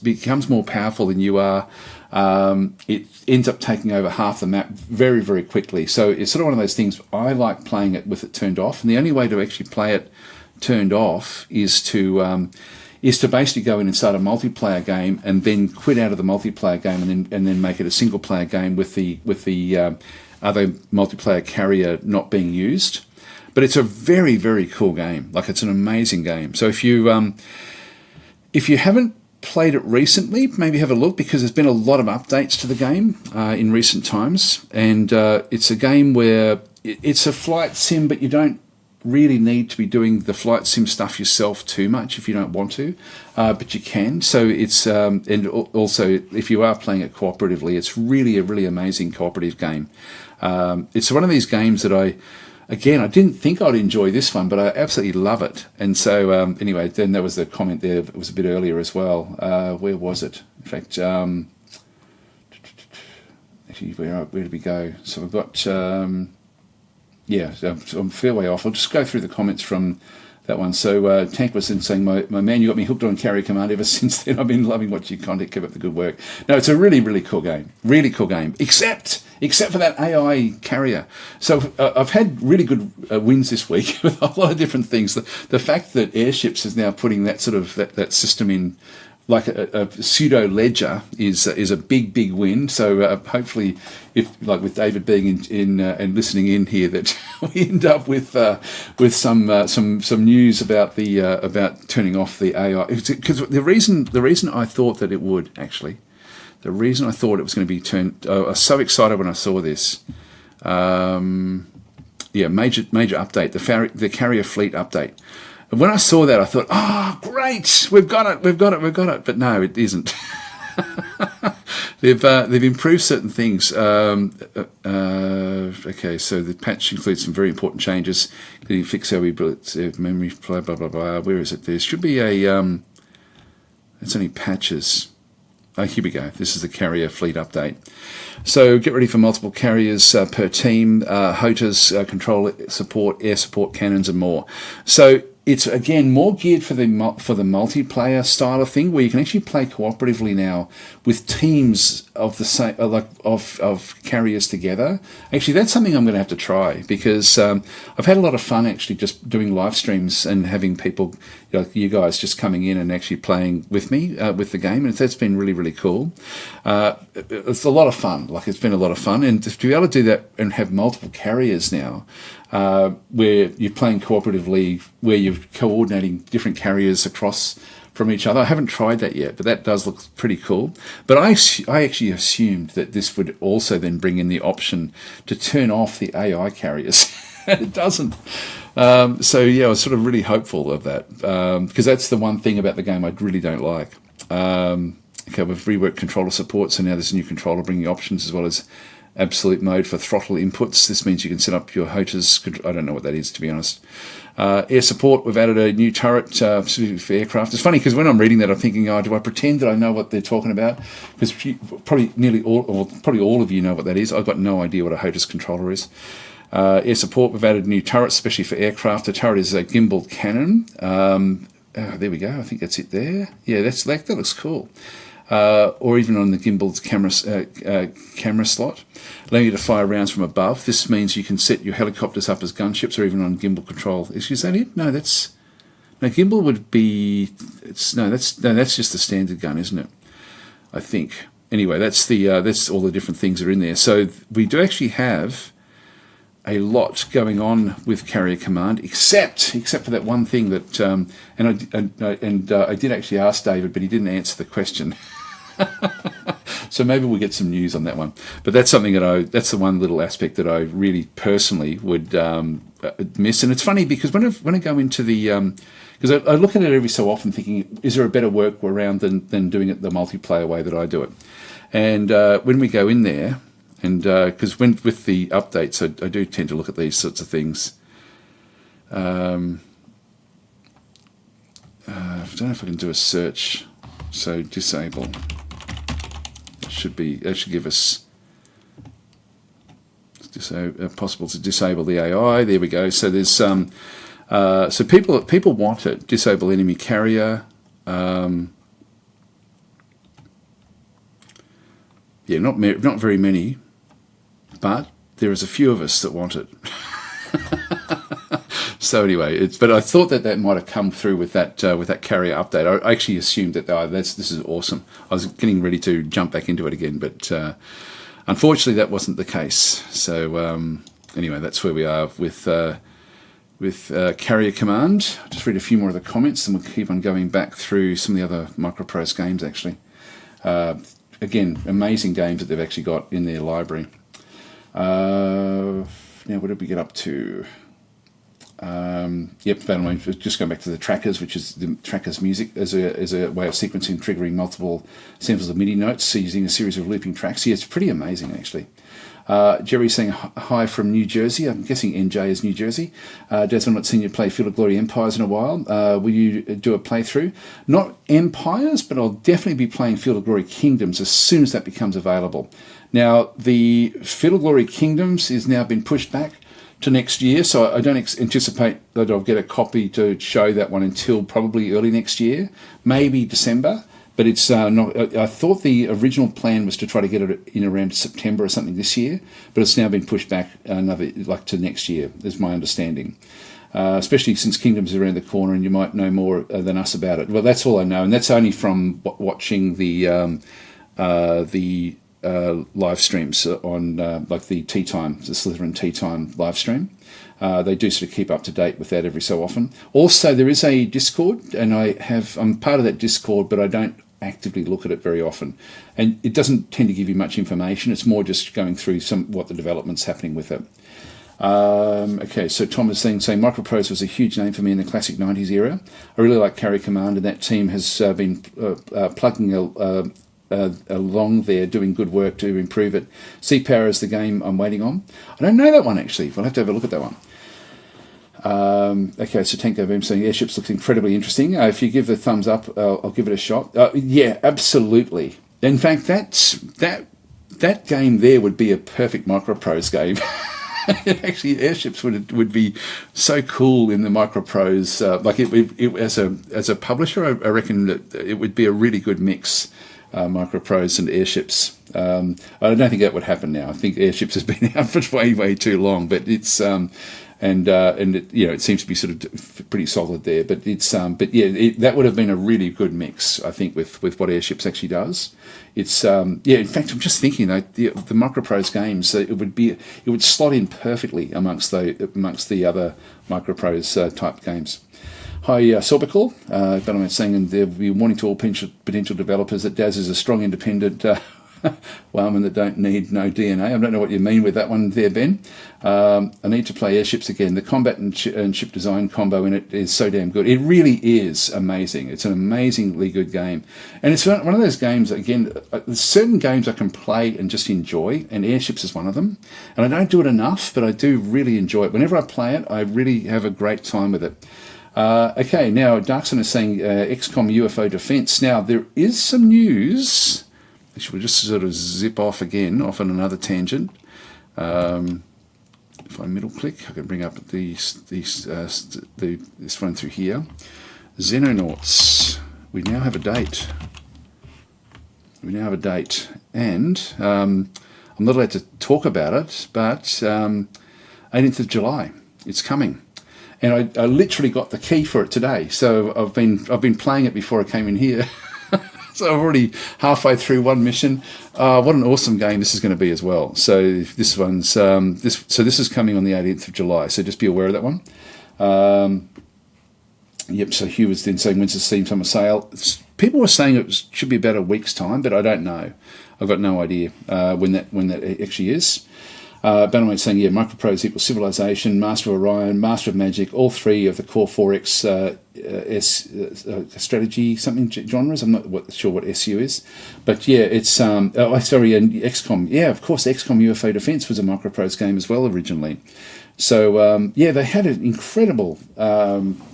becomes more powerful than you are. It ends up taking over half the map very, very quickly. So it's sort of one of those things. I like playing it with it turned off, and the only way to actually play it turned off is to basically go in and start a multiplayer game and then quit out of the multiplayer game and then make it a single player game with the other multiplayer carrier not being used. But it's a very, very cool game. Like, it's an amazing game. So if you haven't played it recently, maybe have a look, because there's been a lot of updates to the game in recent times, and it's a game where it's a flight sim, but you don't really need to be doing the flight sim stuff yourself too much if you don't want to, but you can. So it's and also if you are playing it cooperatively, it's really a really amazing cooperative game. It's one of these games that I didn't think I'd enjoy this one, but I absolutely love it. And so anyway, then there was the comment there that was a bit earlier as well. Where was it? In fact, actually, where did we go? So we've got yeah, so I'm a fair way off. I'll just go through the comments from that one. So Tank was in saying, my man, you got me hooked on Carrier Command ever since then. I've been loving watching your content. Keep up the good work. No, it's a really, really cool game. Really cool game. Except for that AI carrier. So I've had really good wins this week with a lot of different things. The fact that Airships is now putting that sort of that system in, like a pseudo ledger, is a big win. So hopefully, if like with David being in and listening in here, that we end up with some news about the about turning off the AI. Because the reason I thought that it would actually, the reason I thought it was going to be turned. I was so excited when I saw this. Yeah, major update. The carrier fleet update. And when I saw that, I thought, oh, great, we've got it. But no, it isn't. They've improved certain things. Okay, so the patch includes some very important changes, including fix how we build memory, blah, blah, blah, blah. Where is it? There should be a, it's only patches. Oh, here we go. This is the carrier fleet update. So get ready for multiple carriers per team, HOTAs, control support, air support, cannons, and more. So it's, again, more geared for the multiplayer style of thing, where you can actually play cooperatively now with teams of the same, of carriers together. Actually, that's something I'm going to have to try, because I've had a lot of fun actually just doing live streams and having people, like you guys, just coming in and actually playing with me with the game, and that's been really, really cool. It's a lot of fun. Like, it's been a lot of fun, and to be able to do that and have multiple carriers now, where you're playing cooperatively, where you're coordinating different carriers across from each other. I haven't tried that yet, but that does look pretty cool. But I actually assumed that this would also then bring in the option to turn off the AI carriers. And it doesn't. So yeah, I was sort of really hopeful of that, because that's the one thing about the game I really don't like. Okay, we've reworked controller support, so now there's a new controller bringing options as well as absolute mode for throttle inputs. This means you can set up your HOTAs. I don't know what that is, to be honest. Air support, we've added a new turret specifically for aircraft. It's funny, because when I'm reading that, I'm thinking, oh, do I pretend that I know what they're talking about? Because probably all of you know what that is. I've got no idea what a HOTAS controller is. Air support, we've added new turrets, especially for aircraft. The turret is a gimbal cannon. There we go. I think that's it there. Yeah, that looks cool. Or even on the gimbal's camera slot, allowing you to fire rounds from above. This means you can set your helicopters up as gunships, or even on gimbal control. Is that it? No, gimbal would be. That's just the standard gun, isn't it? I think. Anyway, that's all the different things that are in there. So we do actually have a lot going on with Carrier Command, except for that one thing that, and I did actually ask David, but he didn't answer the question. So maybe we'll get some news on that one. But that's something that's the one little aspect that I really personally would miss. And it's funny because when I go into the, because I look at it every so often thinking, is there a better workaround than doing it the multiplayer way that I do it? And when we go in there, and because with the updates, I do tend to look at these sorts of things. I don't know if I can do a search. So disable. That should give us possible to disable the AI. There we go. So there's so people want it. Disable enemy carrier. Yeah, not very many, but there is a few of us that want it. So anyway, but I thought that might have come through with that carrier update. I actually assumed that this is awesome. I was getting ready to jump back into it again, but unfortunately that wasn't the case. So anyway, that's where we are with carrier command. I'll just read a few more of the comments, and we'll keep on going back through some of the other Microprose games. Actually, again, amazing games that they've actually got in their library. Now, what did we get up to? Just going back to the trackers, which is the trackers music as a way of sequencing, triggering multiple samples of MIDI notes using a series of looping tracks. Yeah, it's pretty amazing actually. Jerry saying hi from New Jersey. I'm guessing NJ is New Jersey. Des, I've not seen you play Field of Glory Empires in a while. Will you do a playthrough? Not Empires, but I'll definitely be playing Field of Glory Kingdoms as soon as that becomes available. Now, the Field of Glory Kingdoms is now been pushed back to next year, so I don't anticipate that I'll get a copy to show that one until probably early next year, maybe December. But it's not. I thought the original plan was to try to get it in around September or something this year, but it's now been pushed back to next year, is my understanding. Especially since Kingdoms is around the corner, and you might know more than us about it. Well, that's all I know, and that's only from watching the live streams on like the Tea Time, the Slytherin Tea Time live stream. They do sort of keep up to date with that every so often. Also, there is a Discord, and I'm part of that Discord, but I don't actively look at it very often, and it doesn't tend to give you much information. It's more just going through what the development's happening with it. Okay, so Tom is saying Microprose was a huge name for me in the classic 90s era. I really like Carrier Command, and that team has been plugging along there, doing good work to improve it. Sea Power is the game I'm waiting on. I don't know that one actually. We'll have to have a look at that one. Okay, so Tanko Boom saying airships looks incredibly interesting. If you give the thumbs up, I'll give it a shot. Yeah, absolutely. In fact, that game there would be a perfect Microprose game. Actually, airships would be so cool in the Microprose. As a publisher, I reckon that it would be a really good mix. Microprose and airships. I don't think that would happen now. I think airships has been out for way too long, but it's it seems to be sort of pretty solid there. But that would have been a really good mix, I think, with what airships actually does. It's in fact, I'm just thinking that the Microprose games, it would slot in perfectly amongst the other Microprose type games. Hi, Sorbical. But I'm saying, and they'll be warning to all potential developers that DAS is a strong, independent wildman that don't need no DNA. I don't know what you mean with that one there, Ben. I need to play airships again. The combat and ship design combo in it is so damn good. It really is amazing. It's an amazingly good game. And it's one of those games, again, there's certain games I can play and just enjoy, and airships is one of them. And I don't do it enough, but I do really enjoy it. Whenever I play it, I really have a great time with it. Okay, now Darkson is saying XCOM UFO defense. Now, there is some news. Actually, we'll just sort of zip off again, off on another tangent. If I middle click, I can bring up this one through here. Xenonauts. We now have a date. And I'm not allowed to talk about it, but 18th of July, it's coming. And I literally got the key for it today. So I've been playing it before I came in here. So I'm already halfway through one mission. What an awesome game this is going to be as well. So this one's this is coming on the 18th of July. So just be aware of that one. Yep. So Hugh was then saying, when's the Steam Summer Sale? People were saying it should be about a week's time, but I don't know. I've got no idea when that actually is. Bannermate saying, yeah, Microprose equals Civilization, Master of Orion, Master of Magic, all three of the core 4X strategy something genres. I'm not sure what SU is, but yeah, it's and XCOM. Yeah, of course, XCOM UFO Defense was a Microprose game as well originally. So yeah, they had an incredible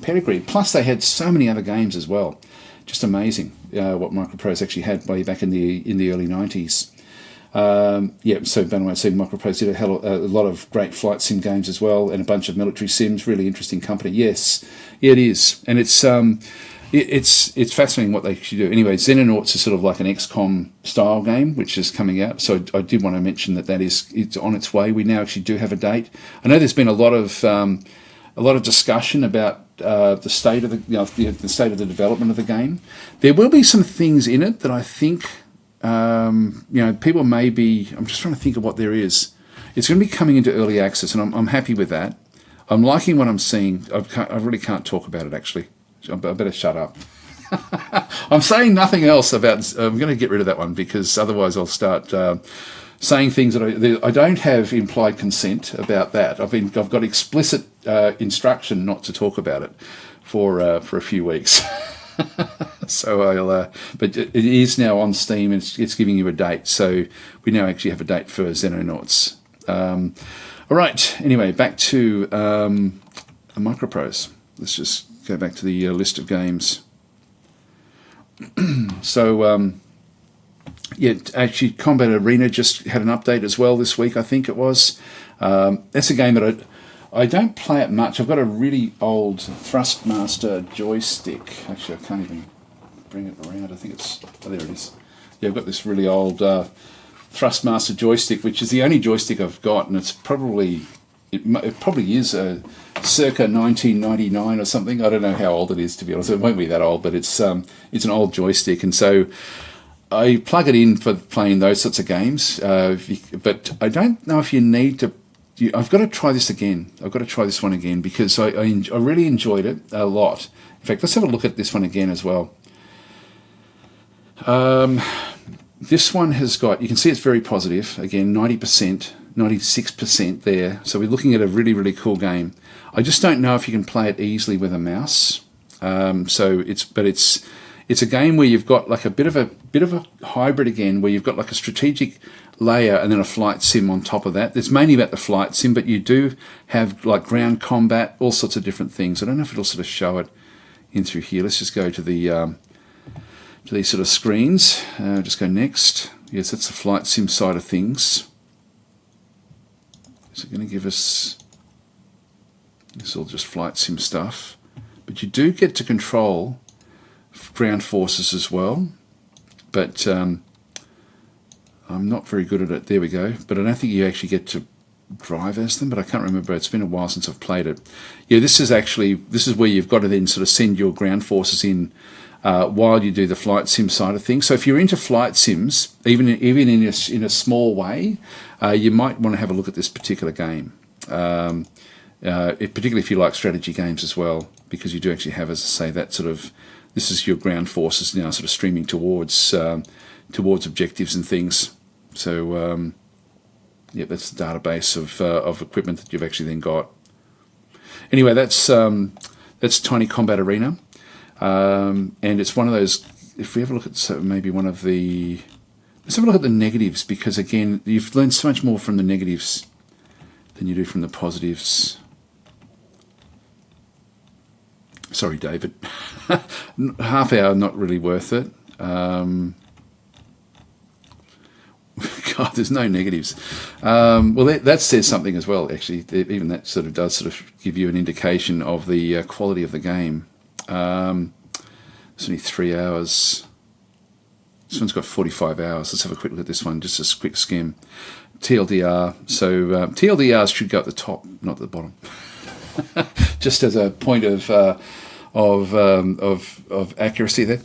pedigree. Plus, they had so many other games as well. Just amazing what Microprose actually had way back in the early 90s. Yeah, so Bannermate saying Microprose did a lot of great flight sim games as well, and a bunch of military sims. Really interesting company. Yes, yeah, it is, and it's fascinating what they actually do. Anyway, Xenonauts is sort of like an XCOM style game, which is coming out. So I did want to mention it's on its way. We now actually do have a date. I know there's been a lot of discussion about the state of the state of the development of the game. There will be some things in it that I think. People may be. I'm just trying to think of what there is. It's going to be coming into early access, and I'm happy with that. I'm liking what I'm seeing. I really can't talk about it, actually. I better shut up. I'm saying nothing else about. I'm going to get rid of that one because otherwise I'll start saying things that I don't have implied consent about that. I've got explicit instruction not to talk about it for a few weeks. So but it is now on Steam, and it's giving you a date. So we now actually have a date for Xenonauts. All right. Anyway, back to Microprose. Let's just go back to the list of games. So yeah, actually, Combat Arena just had an update as well this week. I think it was. That's a game that I don't play it much. I've got a really old Thrustmaster joystick. Actually, I can't even bring it around. I think it's... Oh, there it is. Yeah, I've got this really old Thrustmaster joystick, which is the only joystick I've got, and it's probably... It probably is a circa 1999 or something. I don't know how old it is, to be honest. It won't be that old, but it's an old joystick, and so I plug it in for playing those sorts of games. But I don't know if you need to... I've got to try this again. I've got to try this one again because I really enjoyed it a lot. In fact, let's have a look at this one again as well. This one has got, you can see it's very positive. Again, 90%, 96% there. So we're looking at a really, really cool game. I just don't know if you can play it easily with a mouse. So it's a game where you've got like a bit of a hybrid again, where you've got like a strategic layer and then a flight sim on top of that. It's mainly about the flight sim, but you do have like ground combat, all sorts of different things. I don't know if it'll sort of show it in through here. Let's just go to these sort of screens. Just go next. Yes, that's the flight sim side of things. Is it going to give us... This is all just flight sim stuff. But you do get to control ground forces as well. But I'm not very good at it. There we go. But I don't think you actually get to drive as them, but I can't remember. It's been a while since I've played it. Yeah, this is where you've got to then sort of send your ground forces in while you do the flight sim side of things. So if you're into flight sims, even in a small way, you might want to have a look at this particular game. Particularly if you like strategy games as well, because you do actually have, as I say, that sort of... This is your ground forces now sort of streaming towards objectives and things. So, yeah, that's the database of equipment that you've actually then got. Anyway, that's Tiny Combat Arena, and it's one of those. If we have a look at maybe one of the, let's have a look at the negatives, because again, you've learned so much more from the negatives than you do from the positives. Sorry, David. Half hour, not really worth it. God, there's no negatives. Well, that says something as well, actually. Even that sort of does sort of give you an indication of the quality of the game. It's only 3 hours. This one's got 45 hours. Let's have a quick look at this one, just a quick skim. TLDR. So TLDRs should go at the top, not at the bottom. Just as a point of accuracy there.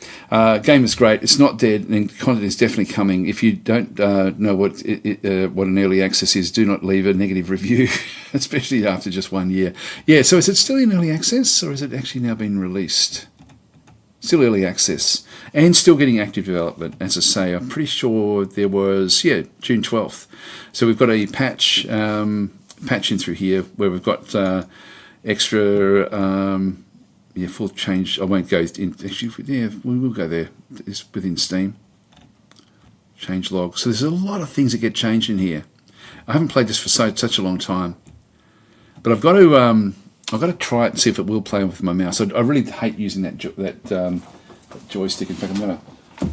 Game is great. It's not dead, and content is definitely coming. If you don't know what an early access is, do not leave a negative review, especially after just 1 year. Yeah, so is it still in early access, or has it actually now been released? Still early access and still getting active development. As I say, I'm pretty sure there was, yeah, June 12th. So we've got a patch in through here where we've got extra, yeah, full change. I won't go in, actually, yeah, we will go there. It's within Steam. Change log. So there's a lot of things that get changed in here. I haven't played this for such a long time. But I've got to try it and see if it will play with my mouse. I really hate using that joystick. In fact,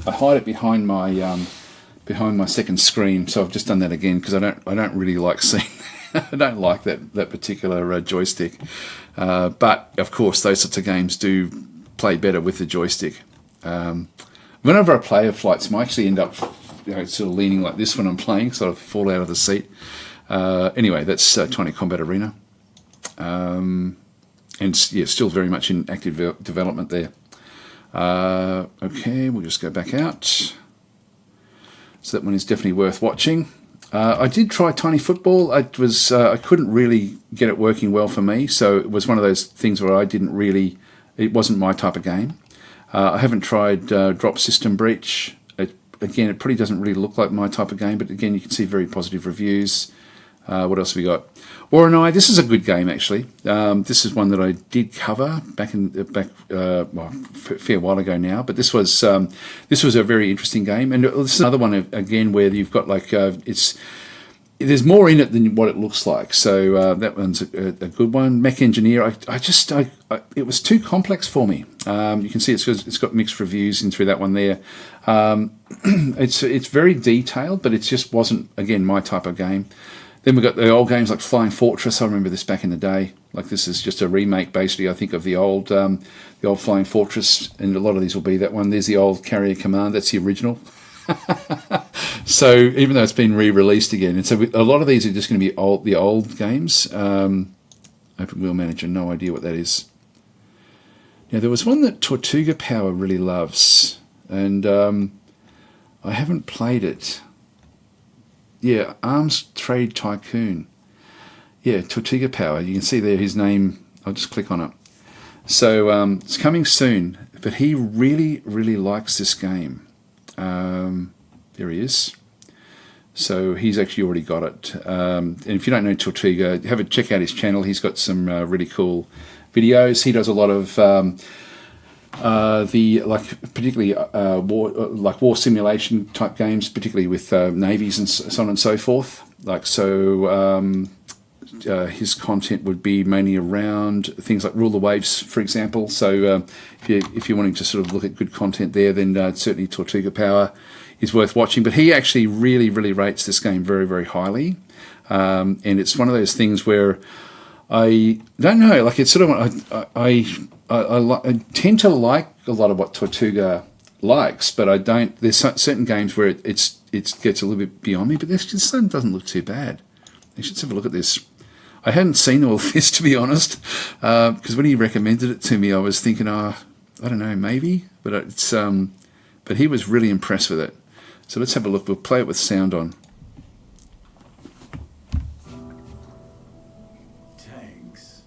I hide it behind my second screen. So I've just done that again because I don't really like seeing. I don't like that particular joystick. But of course, those sorts of games do play better with the joystick. Whenever I play a flight sim, I actually end up sort of leaning like this when I'm playing, sort of fall out of the seat. Anyway, that's Tiny Combat Arena. And yeah, still very much in active development there. Okay, we'll just go back out. So that one is definitely worth watching. I did try Tiny Football. I couldn't really get it working well for me, so it was one of those things where it wasn't my type of game. I haven't tried Drop System Breach. Again, it probably doesn't really look like my type of game, but again, you can see very positive reviews. What else have we got? War and I. This is a good game actually. This is one that I did cover back a fair while ago now. But this was a very interesting game, and this is another one again where you've got like there's more in it than what it looks like. So that one's a good one. Mech Engineer. It was too complex for me. You can see it's got mixed reviews in through that one there. It's very detailed, but it just wasn't again my type of game. Then we've got the old games like Flying Fortress. I remember this back in the day. Like this is just a remake, basically, I think, of the old Flying Fortress, and a lot of these will be that one. There's the old Carrier Command. That's the original. So even though it's been re-released again, and so a lot of these are just going to be the old games. Open Wheel Manager, no idea what that is. Now there was one that Tortuga Power really loves, and I haven't played it. Yeah, Arms Trade Tycoon. Yeah, Tortuga Power. You can see there his name. I'll just click on it. So it's coming soon, but he really, really likes this game. There he is. So he's actually already got it. And if you don't know Tortuga, check out his channel. He's got some really cool videos. He does a lot of particularly war simulation type games, particularly with navies and so on and so forth. His content would be mainly around things like Rule the Waves, for example. So if you're wanting to sort of look at good content there, then certainly Tortuga Power is worth watching. But he actually really, really rates this game very, very highly, and it's one of those things where I don't know, like it's sort of I tend to like a lot of what Tortuga likes, but I don't. There's certain games where it gets a little bit beyond me. But this one doesn't look too bad. Let's have a look at this. I hadn't seen all of this, to be honest, because when he recommended it to me, I was thinking, I don't know, maybe. But but he was really impressed with it. So let's have a look. We'll play it with sound on. Tanks.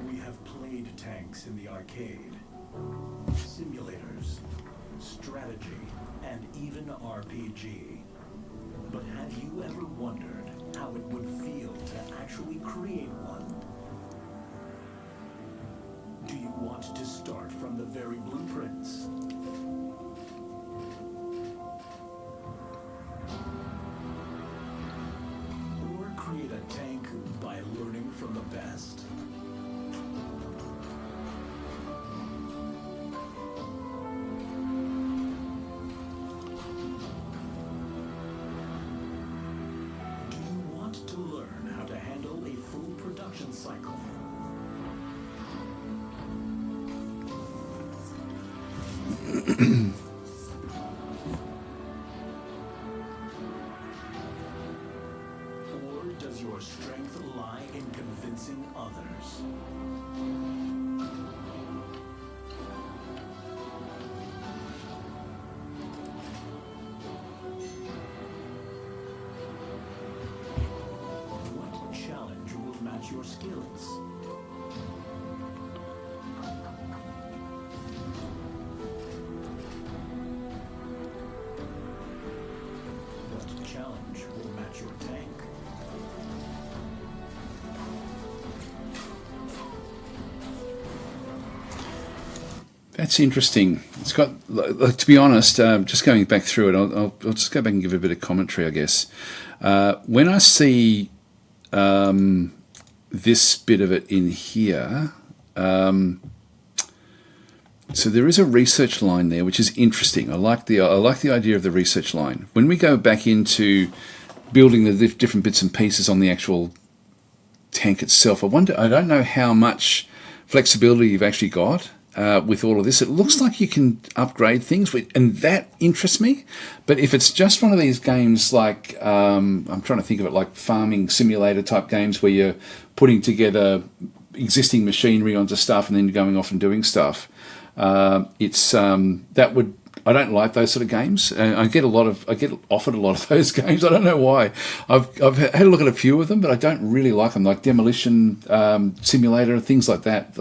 We have played tanks in the arcade. Simulators, strategy, and even RPG. But have you ever wondered how it would feel to actually create one? Do you want to start from the very blueprints? Or create a tank by learning from the best? Do you want to learn how to handle a full production cycle? Or does your strength lie in convincing others? What challenge will match your skills? at your tank. That's interesting. It's got, to be honest, just going back through it, I'll just go back and give it a bit of commentary, I guess. When I see this bit of it in here, so there is a research line there, which is interesting. I like the idea of the research line. When we go back into building the different bits and pieces on the actual tank itself, I don't know how much flexibility you've actually got. With all of this, it looks like you can upgrade things, and that interests me. But if it's just one of these games like, I'm trying to think of it like farming simulator type games where you're putting together existing machinery onto stuff and then going off and doing stuff, I don't like those sort of games. I get offered a lot of those games. I don't know why. I've had a look at a few of them, but I don't really like them, like Demolition Simulator, things like that.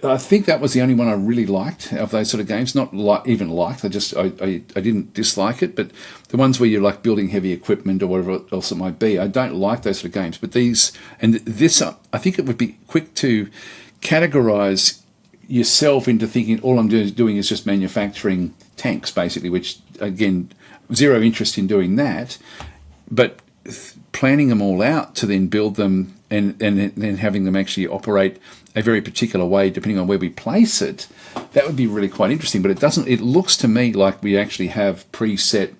I think that was the only one I really liked of those sort of games. Not even liked. I didn't dislike it. But the ones where you're like building heavy equipment or whatever else it might be, I don't like those sort of games. But this, I think it would be quick to categorize yourself into thinking all I'm doing is just manufacturing tanks, basically. Which again, zero interest in doing that. But planning them all out to then build them and then having them actually operate a very particular way depending on where we place it, that would be really quite interesting. But it looks to me like we actually have preset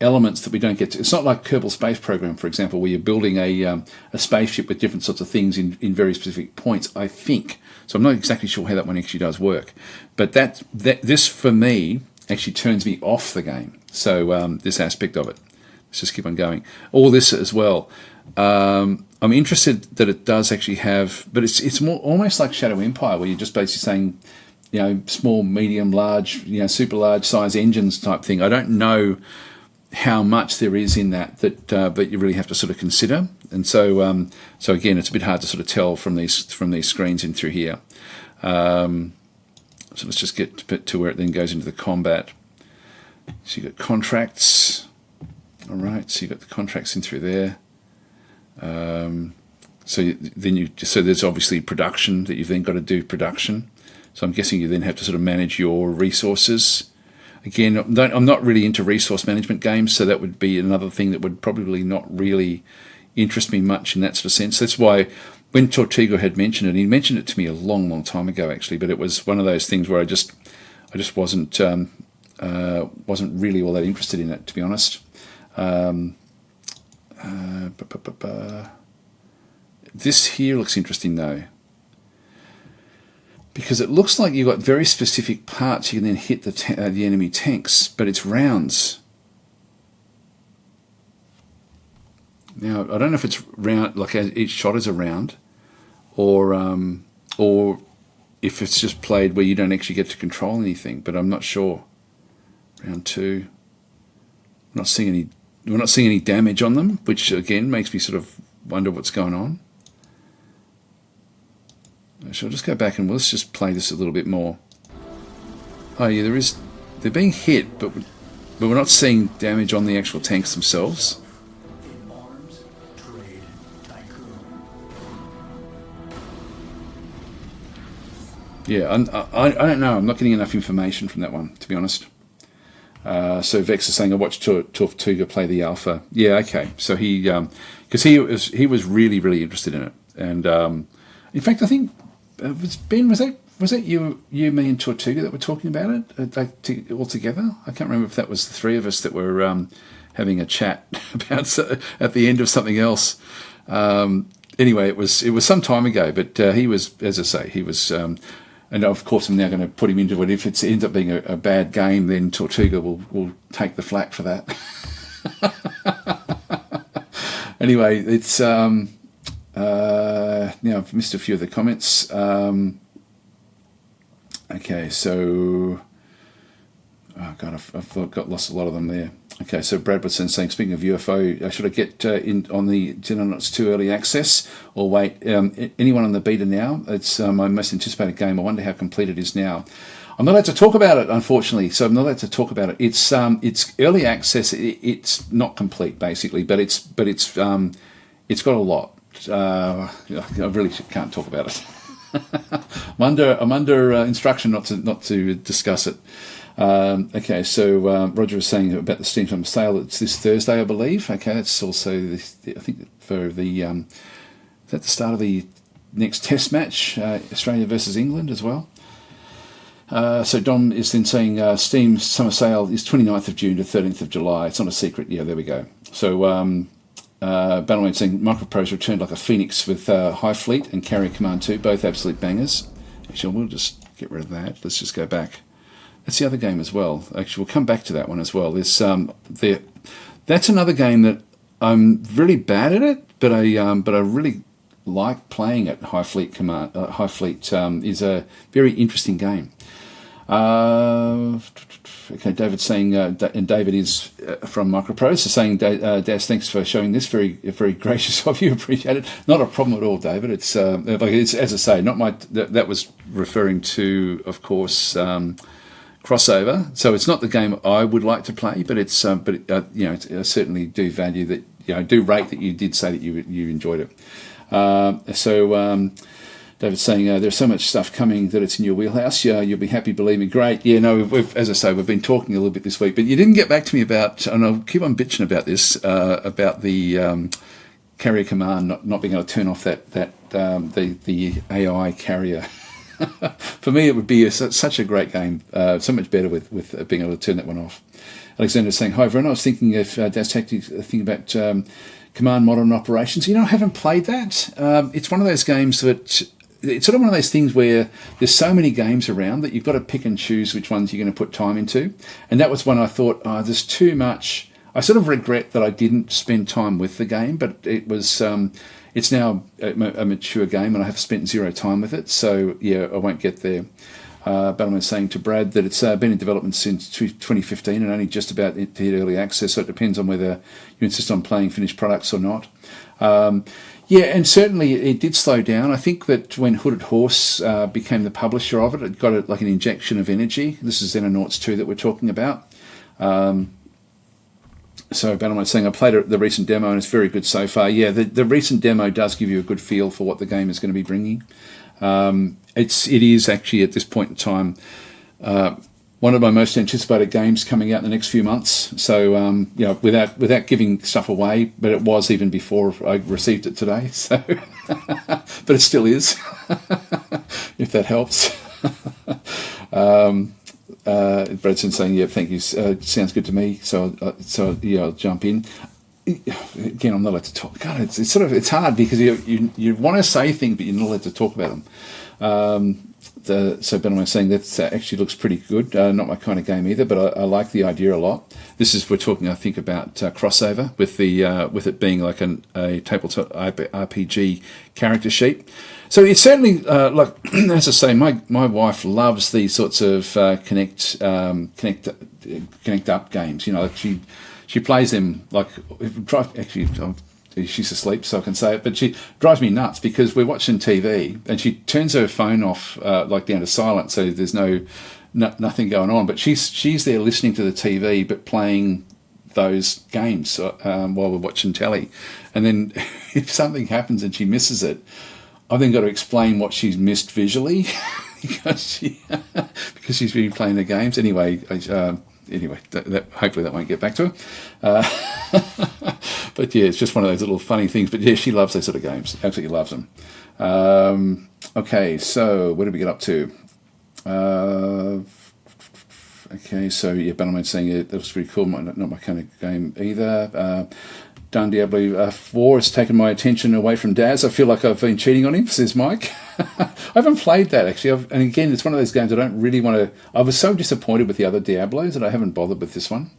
elements that we don't get to. It's not like Kerbal Space Program, for example, where you're building a spaceship with different sorts of things in very specific points, I think. So I'm not exactly sure how that one actually does work. But this, for me, actually turns me off the game. So this aspect of it. Let's just keep on going. All this as well. I'm interested that it does actually have, but it's more almost like Shadow Empire, where you're just basically saying, small, medium, large, super large size engines type thing. I don't know how much there is in that you really have to sort of consider, and so again, it's a bit hard to sort of tell from these screens in through here. So let's just get to where it then goes into the combat. So you've got contracts. All right, so you've got the contracts in through there. So there's obviously production that you've then got to do production. So I'm guessing you then have to sort of manage your resources. Again, I'm not really into resource management games, so that would be another thing that would probably not really interest me much in that sort of sense. That's why when Tortigo had mentioned it, he mentioned it to me a long, long time ago actually, but it was one of those things where I just wasn't really all that interested in it, to be honest. This here looks interesting though, because it looks like you've got very specific parts you can then hit the enemy tanks, but it's rounds. Now I don't know if it's round, like each shot is a round, or if it's just played where you don't actually get to control anything. But I'm not sure. Round two. We're not seeing any damage on them, which again makes me sort of wonder what's going on. So I'll just go back and let's just play this a little bit more. Oh yeah, they're being hit, but we're not seeing damage on the actual tanks themselves. In arms, trade, tycoon. Yeah, I don't know. I'm not getting enough information from that one, to be honest. So Vex is saying, I watched Tortuga play the alpha. Yeah, okay. So because he was really, really interested in it. And in fact, I think, Ben, was that you, me and Tortuga that were talking about it all together? I can't remember if that was the three of us that were having a chat about at the end of something else. Anyway, it was some time ago, but he was, as I say, he was... and of course, I'm now going to put him into it. If it ends up being a bad game, then Tortuga will take the flak for that. Anyway, it's now I've missed a few of the comments. Okay, so oh god, I've got lost a lot of them there. Okay, so Brad was saying, speaking of UFO, should I get in on the Xenonauts 2 early access or wait? Anyone on the beta now? It's my most anticipated game. I wonder how complete it is now. I'm not allowed to talk about it, unfortunately. So I'm not allowed to talk about it. It's early access. It's not complete, basically, but it's got a lot. I really can't talk about it. I'm under instruction not to discuss it. Okay, so Roger was saying about the Steam Summer Sale. It's this Thursday, I believe. Okay, that's also I think for the is that the start of the next Test match, Australia versus England as well. So Dom is then saying Steam Summer Sale is 29th of June to 13th of July. It's not a secret. Yeah, there we go. So Battleman saying Microprose returned like a phoenix with High Fleet and Carrier Command 2, both absolute bangers. Actually, we'll just get rid of that. Let's just go back. That's the other game as well. Actually, we'll come back to that one as well. There's that's another game that I'm really bad at it, but I really like playing it. High Fleet Command. High Fleet is a very interesting game. Okay, David's saying, and David is from Microprose, so saying, Daz, thanks for showing this. Very, very gracious of you. Appreciate it. Not a problem at all, David. It's as I say, not my. That was referring to, of course, Crossover. So it's not the game I would like to play, but it's I certainly do value that. Do rate that you did say that you enjoyed it. David's saying there's so much stuff coming that it's in your wheelhouse. Yeah, you'll be happy, believe me. Great. Yeah, no, as I say, we've been talking a little bit this week, but you didn't get back to me about, and I'll keep on bitching about this, about the carrier command not being able to turn off the AI carrier. For me, it would be such a great game, so much better with being able to turn that one off. Alexander's saying, hi everyone, I was thinking if ChatTactic thinking about Command Modern Operations. I haven't played that. It's one of those games that it's sort of one of those things where there's so many games around that you've got to pick and choose which ones you're going to put time into. And that was when I thought, there's too much. I sort of regret that I didn't spend time with the game, but it was it's now a mature game and I have spent zero time with it. So yeah, I won't get there. Battleman's saying to Brad that it's been in development since 2015 and only just about to hit early access, so it depends on whether you insist on playing finished products or not. Yeah, and certainly it did slow down. I think that when Hooded Horse became the publisher of it, it got like an injection of energy. This is Xenonauts 2 that we're talking about. So Battleman's saying, I played the recent demo and it's very good so far. Yeah, the recent demo does give you a good feel for what the game is going to be bringing. It is actually at this point in time one of my most anticipated games coming out in the next few months. So without giving stuff away, but it was even before I received it today. So, but it still is, if that helps. Bradson saying, yeah, thank you. Sounds good to me. So I'll jump in. Again, I'm not allowed to talk. God, it's hard because you want to say things, but you're not allowed to talk about them. So Ben was saying that actually looks pretty good. Not my kind of game either, but I like the idea a lot. We're talking, I think, about Crossover with it being like a tabletop RPG character sheet. So it's certainly as I say, my wife loves these sorts of connect up games. She plays them actually. She's asleep, so I can say it, but she drives me nuts because we're watching TV and she turns her phone off down to silent, so there's nothing going on. But she's there listening to the TV, but playing those games while we're watching telly. And then if something happens and she misses it, I've then got to explain what she's missed visually because she's been playing the games. Anyway, hopefully that won't get back to her. But yeah, it's just one of those little funny things. But yeah, she loves those sort of games. Absolutely loves them. Okay, so where did we get up to? Okay, so yeah, Bannerman's saying that was pretty cool. Not my kind of game either. Dun Diablo 4 has taken my attention away from Daz. I feel like I've been cheating on him, says Mike. I haven't played that actually. And again, it's one of those games I don't really want to. I was so disappointed with the other Diablos that I haven't bothered with this one.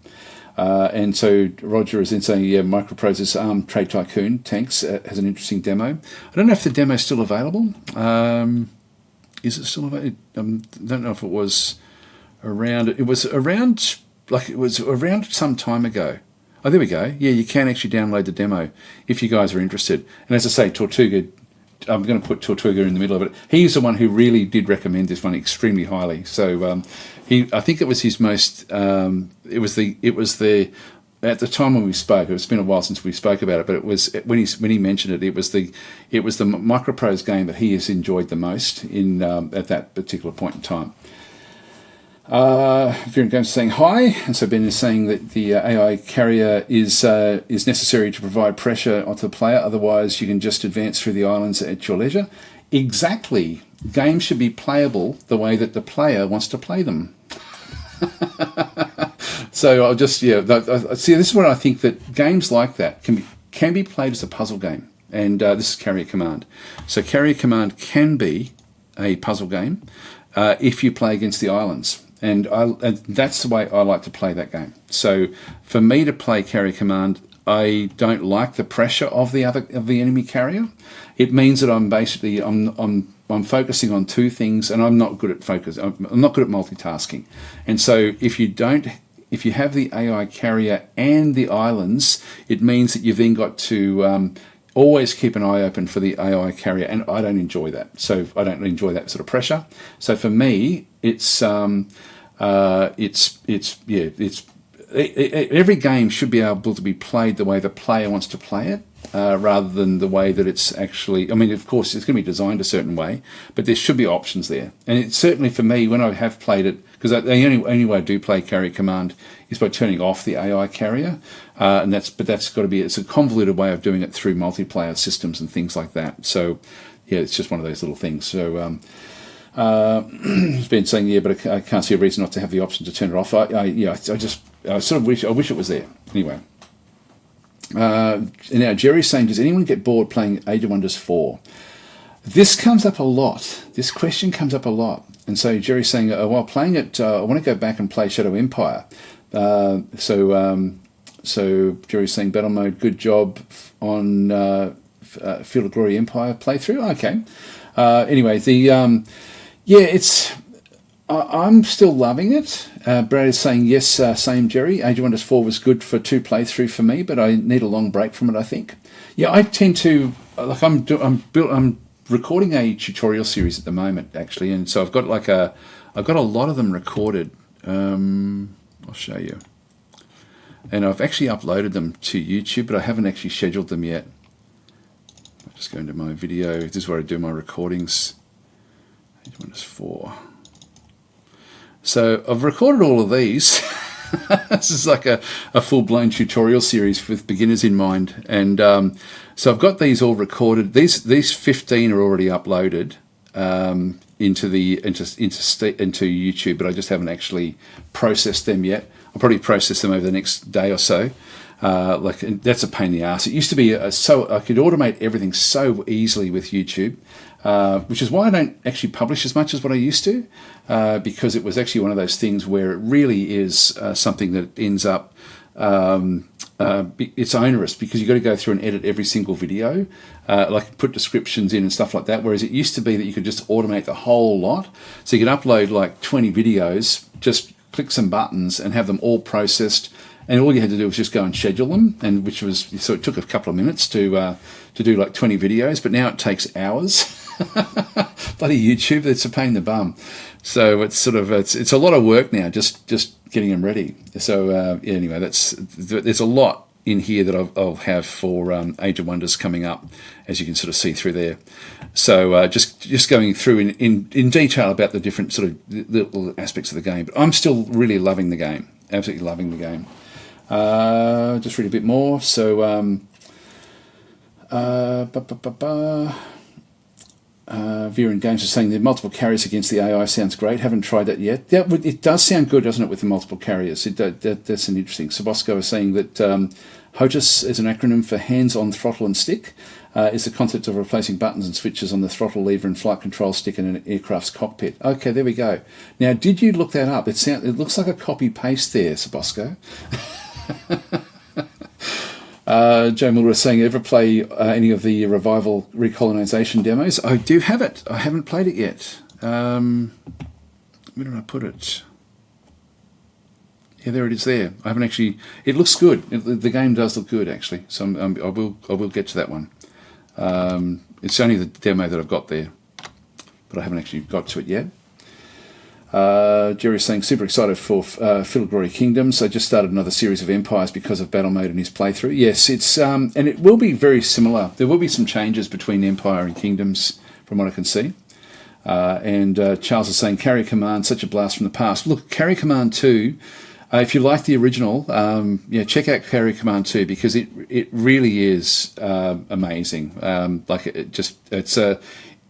And so Roger is then saying, yeah, Microprose's Trade Tycoon Tanks has an interesting demo. I don't know if the demo is still available. Is it still available? I don't know if it was around. It was around some time ago. Oh, there we go. Yeah, you can actually download the demo if you guys are interested. And as I say, Tortuga going to put Tortuga in the middle of it. He's the one who really did recommend this one extremely highly. So I think it was his most. It was the at the time when we spoke. It's been a while since we spoke about it, but it was when he mentioned it. It was the Microprose game that he has enjoyed the most in at that particular point in time. Viren Games is saying hi, and so Ben is saying that the AI carrier is necessary to provide pressure onto the player, otherwise you can just advance through the islands at your leisure. Exactly. Games should be playable the way that the player wants to play them. So I'll just, see, this is where I think that games like that can be played as a puzzle game, and this is Carrier Command. So Carrier Command can be a puzzle game if you play against the islands. And that's the way I like to play that game. So for me to play Carrier Command, I don't like the pressure of the enemy carrier. It means that I'm basically I'm focusing on two things, and I'm not good at focus. I'm not good at multitasking. And so if you have the AI carrier and the islands, it means that you've then got to always keep an eye open for the AI carrier, and I don't enjoy that. So I don't enjoy that sort of pressure. So for me, every game should be able to be played the way the player wants to play it, rather than the way that it's actually. I mean, of course, it's going to be designed a certain way, but there should be options there. And it's certainly for me when I have played it, because the only way I do play Carrier Command is by turning off the AI carrier, and that's got to be. It's a convoluted way of doing it through multiplayer systems and things like that. So yeah, it's just one of those little things. So. It's been saying, yeah, but I can't see a reason not to have the option to turn it off. I sort of wish it was there. Anyway. Now, Jerry's saying, does anyone get bored playing Age of Wonders 4? This comes up a lot. This question comes up a lot. And so Jerry's saying, while playing it, I want to go back and play Shadow Empire. So Jerry's saying, battle mode, good job on Field of Glory Empire playthrough. Okay. Anyway, I'm still loving it. Brad is saying, yes, same Jerry. Age of Wonders 4 was good for 2 playthrough for me, but I need a long break from it, I think. Yeah, I tend to, like I'm recording a tutorial series at the moment, actually, and so I've got a lot of them recorded. I'll show you. And I've actually uploaded them to YouTube, but I haven't actually scheduled them yet. I'll just go into my video. This is where I do my recordings. Age of Wonders 4. So I've recorded all of these. This is like a full-blown tutorial series with beginners in mind, and so I've got these all recorded. These 15 are already uploaded into YouTube, but I just haven't actually processed them yet. I'll probably process them over the next day or so. That's a pain in the ass. It used to be so I could automate everything so easily with YouTube. Which is why I don't actually publish as much as what I used to, because it was actually one of those things where it really is something that ends up, it's onerous because you've got to go through and edit every single video, like put descriptions in and stuff like that, whereas it used to be that you could just automate the whole lot. So you could upload like 20 videos, just click some buttons and have them all processed, and all you had to do was just go and schedule them, and so it took a couple of minutes to do like 20 videos, but now it takes hours. Bloody YouTube, it's a pain in the bum. So it's sort of it's a lot of work now, just getting them ready. So anyway, there's a lot in here that I'll have for Age of Wonders coming up, as you can sort of see through there. So just going through in detail about the different sort of little aspects of the game. But I'm still really loving the game, absolutely loving the game. Just read a bit more. So Viren Games is saying the multiple carriers against the AI sounds great. Haven't tried that yet. Yeah, it does sound good, doesn't it, with the multiple carriers? That's an interesting. Sabosco is saying that HOTUS is an acronym for hands-on throttle and stick. Is the concept of replacing buttons and switches on the throttle lever and flight control stick in an aircraft's cockpit. Okay, there we go. Now, did you look that up? It looks like a copy-paste there, Sabosco. Joe Miller is saying, ever play any of the Revival Recolonization demos? I do have it. I haven't played it yet. Where did I put it? Yeah, there it is there. I haven't actually... It looks good. The game does look good, actually. So I will get to that one. It's only the demo that I've got there, but I haven't actually got to it yet. Jerry's saying, super excited for Fiddle Glory Kingdoms. I just started another series of Empires because of battle mode in his playthrough. Yes, it's and it will be very similar. There will be some changes between Empire and Kingdoms from what I can see. And Charles is saying, Carrier Command, such a blast from the past. Look, Carrier Command 2, if you like the original, check out Carrier Command 2 because it really is amazing.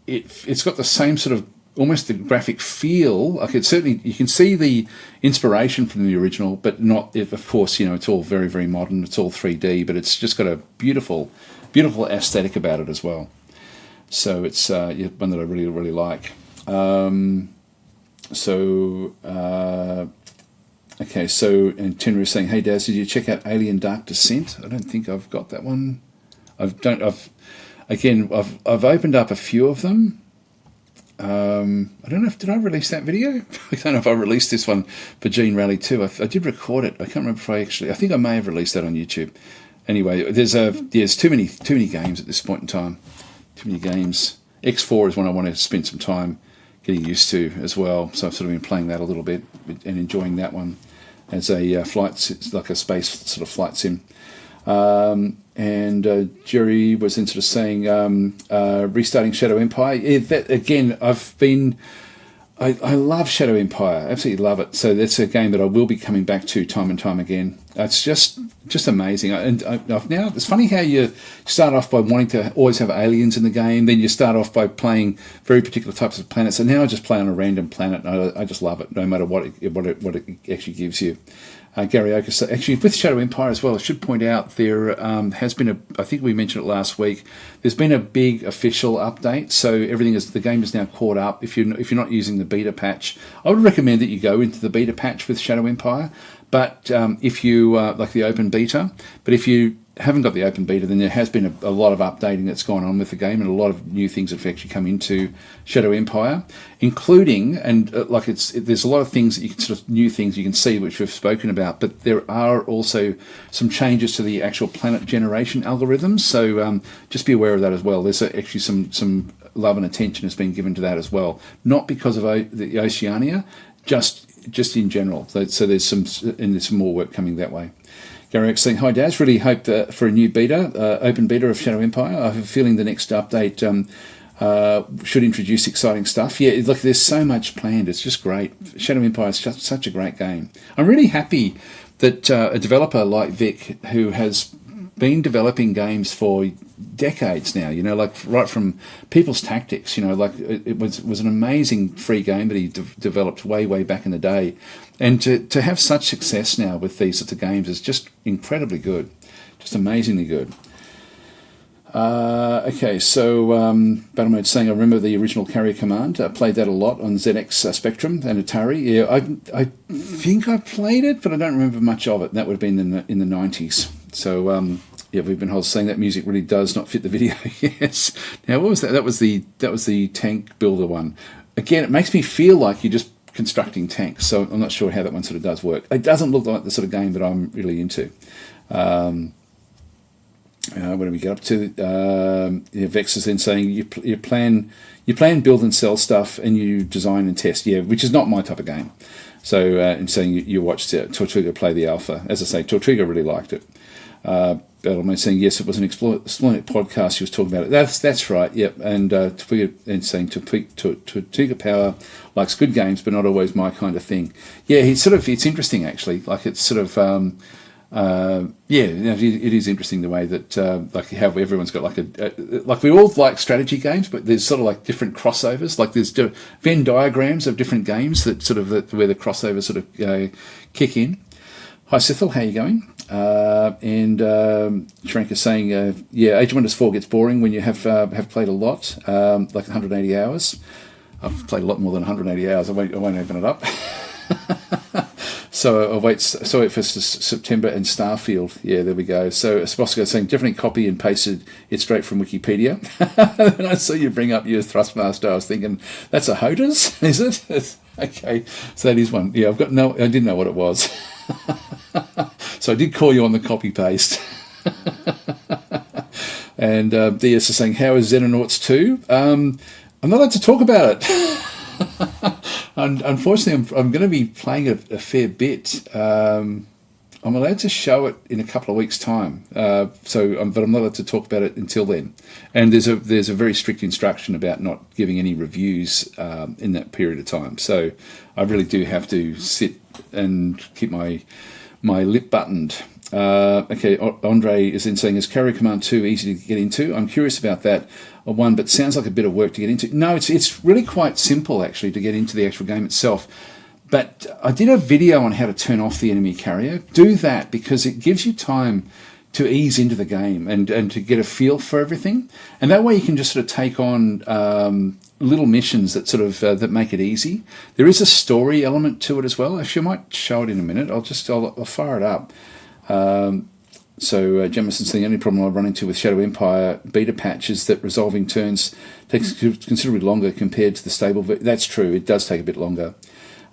It's got the same sort of almost the graphic feel. Like it certainly, you can see the inspiration from the original, but not. Of course, it's all very, very modern. It's all 3D, but it's just got a beautiful, beautiful aesthetic about it as well. So it's one that I really, really like. Okay, so and Tenru is saying, "Hey Daz, did you check out Alien Dark Descent?" I don't think I've got that one. I've opened up a few of them. I don't know did I release that video? I don't know if I released this one for Gene Rally 2. I did record it. I can't remember if I think I may have released that on YouTube. Anyway, there's too many games at this point in time. Too many games. X4 is one I want to spend some time getting used to as well. So I've sort of been playing that a little bit and enjoying that one as a like a space sort of flight sim. And Jerry was then sort of saying restarting Shadow Empire. Yeah, that again, I love Shadow Empire. Absolutely love it. So that's a game that I will be coming back to time and time again. It's just amazing. Now it's funny how you start off by wanting to always have aliens in the game, then you start off by playing very particular types of planets, and now I just play on a random planet, and I just love it, no matter what it actually gives you. Gary Oakes, actually with Shadow Empire as well, I should point out there has been I think we mentioned it last week, there's been a big official update, so the game is now caught up. If you're not using the beta patch, I would recommend that you go into the beta patch with Shadow Empire, but if you like the open beta, but if you haven't got the open beta, then there has been a lot of updating that's gone on with the game, and a lot of new things that have actually come into Shadow Empire, including there's a lot of things that you can new things you can see which we've spoken about, but there are also some changes to the actual planet generation algorithms. So just be aware of that as well. There's actually some love and attention has been given to that as well, not because of the Oceania, just in general. So there's some more work coming that way. Gary X saying, hi Daz, really hope for a new beta, open beta of Shadow Empire. I have a feeling the next update should introduce exciting stuff. Yeah, look, there's so much planned. It's just great. Shadow Empire is just such a great game. I'm really happy that a developer like Vic, who has been developing games for decades now, like right from People's Tactics, it was an amazing free game that he developed way back in the day, and to have such success now with these sorts of games is just incredibly good, just amazingly good. Okay, so Battle Mode saying, I remember the original Carrier Command. I played that a lot on ZX Spectrum and Atari. Yeah, I think I played it, but I don't remember much of it. That would have been in the 90s. So yeah, we've been saying that music really does not fit the video. Yes. Now, what was that? That was the tank builder one. Again, it makes me feel like you're just constructing tanks. So I'm not sure how that one sort of does work. It doesn't look like the sort of game that I'm really into. What do we get up to? Vex is then saying you plan, build and sell stuff, and you design and test. Yeah, which is not my type of game. So in saying you watched Tortuga play the alpha. As I say, Tortuga really liked it. Battlemate saying yes, it was an Exploit podcast. She was talking about it. That's right. Yep. And saying Tortuga Power likes good games, but not always my kind of thing. Yeah, it's interesting actually. Like it's sort of. It is interesting the way that like how everyone's got like we all like strategy games, but there's sort of like different crossovers. Like there's Venn diagrams of different games that sort of where the crossovers sort of kick in. Hi Sithil, how you going? And Shrank is saying, Age of Wonders 4 gets boring when you have played a lot, like 180 hours. I've played a lot more than 180 hours. I won't open it up. So I'll wait for September and Starfield. Yeah, there we go. So Sposko saying, definitely copy and pasted it straight from Wikipedia. And I saw you bring up your Thrustmaster. I was thinking, that's a HOTAS, is it? Okay, so that is one. Yeah, I didn't know what it was. So I did call you on the copy paste. And DS is saying, how is Xenonauts 2? I'm not allowed to talk about it. Unfortunately, I'm going to be playing a fair bit. I'm allowed to show it in a couple of weeks' time, but I'm not allowed to talk about it until then. And there's a very strict instruction about not giving any reviews in that period of time. So I really do have to sit and keep my lip buttoned. Okay, Andre is then saying, is Carrier Command 2 easy to get into? I'm curious about that one, but sounds like a bit of work to get into. No, it's really quite simple actually to get into the actual game itself. But I did a video on how to turn off the enemy carrier. Do that because it gives you time to ease into the game and to get a feel for everything. And that way you can just sort of take on little missions that sort of that make it easy. There is a story element to it as well. Actually, I might show it in a minute. I'll fire it up. So Jemison's saying the only problem I run into with Shadow Empire beta patch is that resolving turns takes considerably longer compared to the stable. That's true. It does take a bit longer.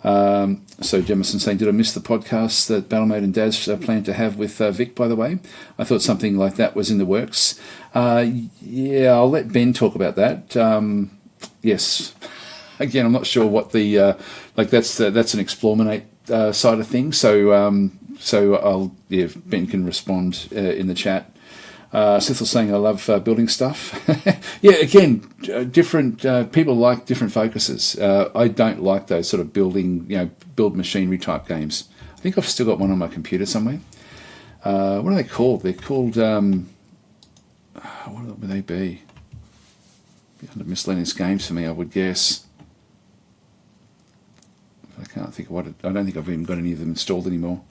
So Jemison saying, did I miss the podcast that Battlemate and Daz planned to have with Vic, by the way? I thought something like that was in the works. Yeah, I'll let Ben talk about that. Yes. Again, I'm not sure what the, that's an Explorminate side of things. So Ben can respond in the chat. Sithel's saying, I love building stuff. Yeah, again, different people like different focuses. I don't like those sort of build machinery type games. I think I've still got one on my computer somewhere. What are they called? They're called, what would they be? Under miscellaneous games for me, I would guess. I can't think of I don't think I've even got any of them installed anymore.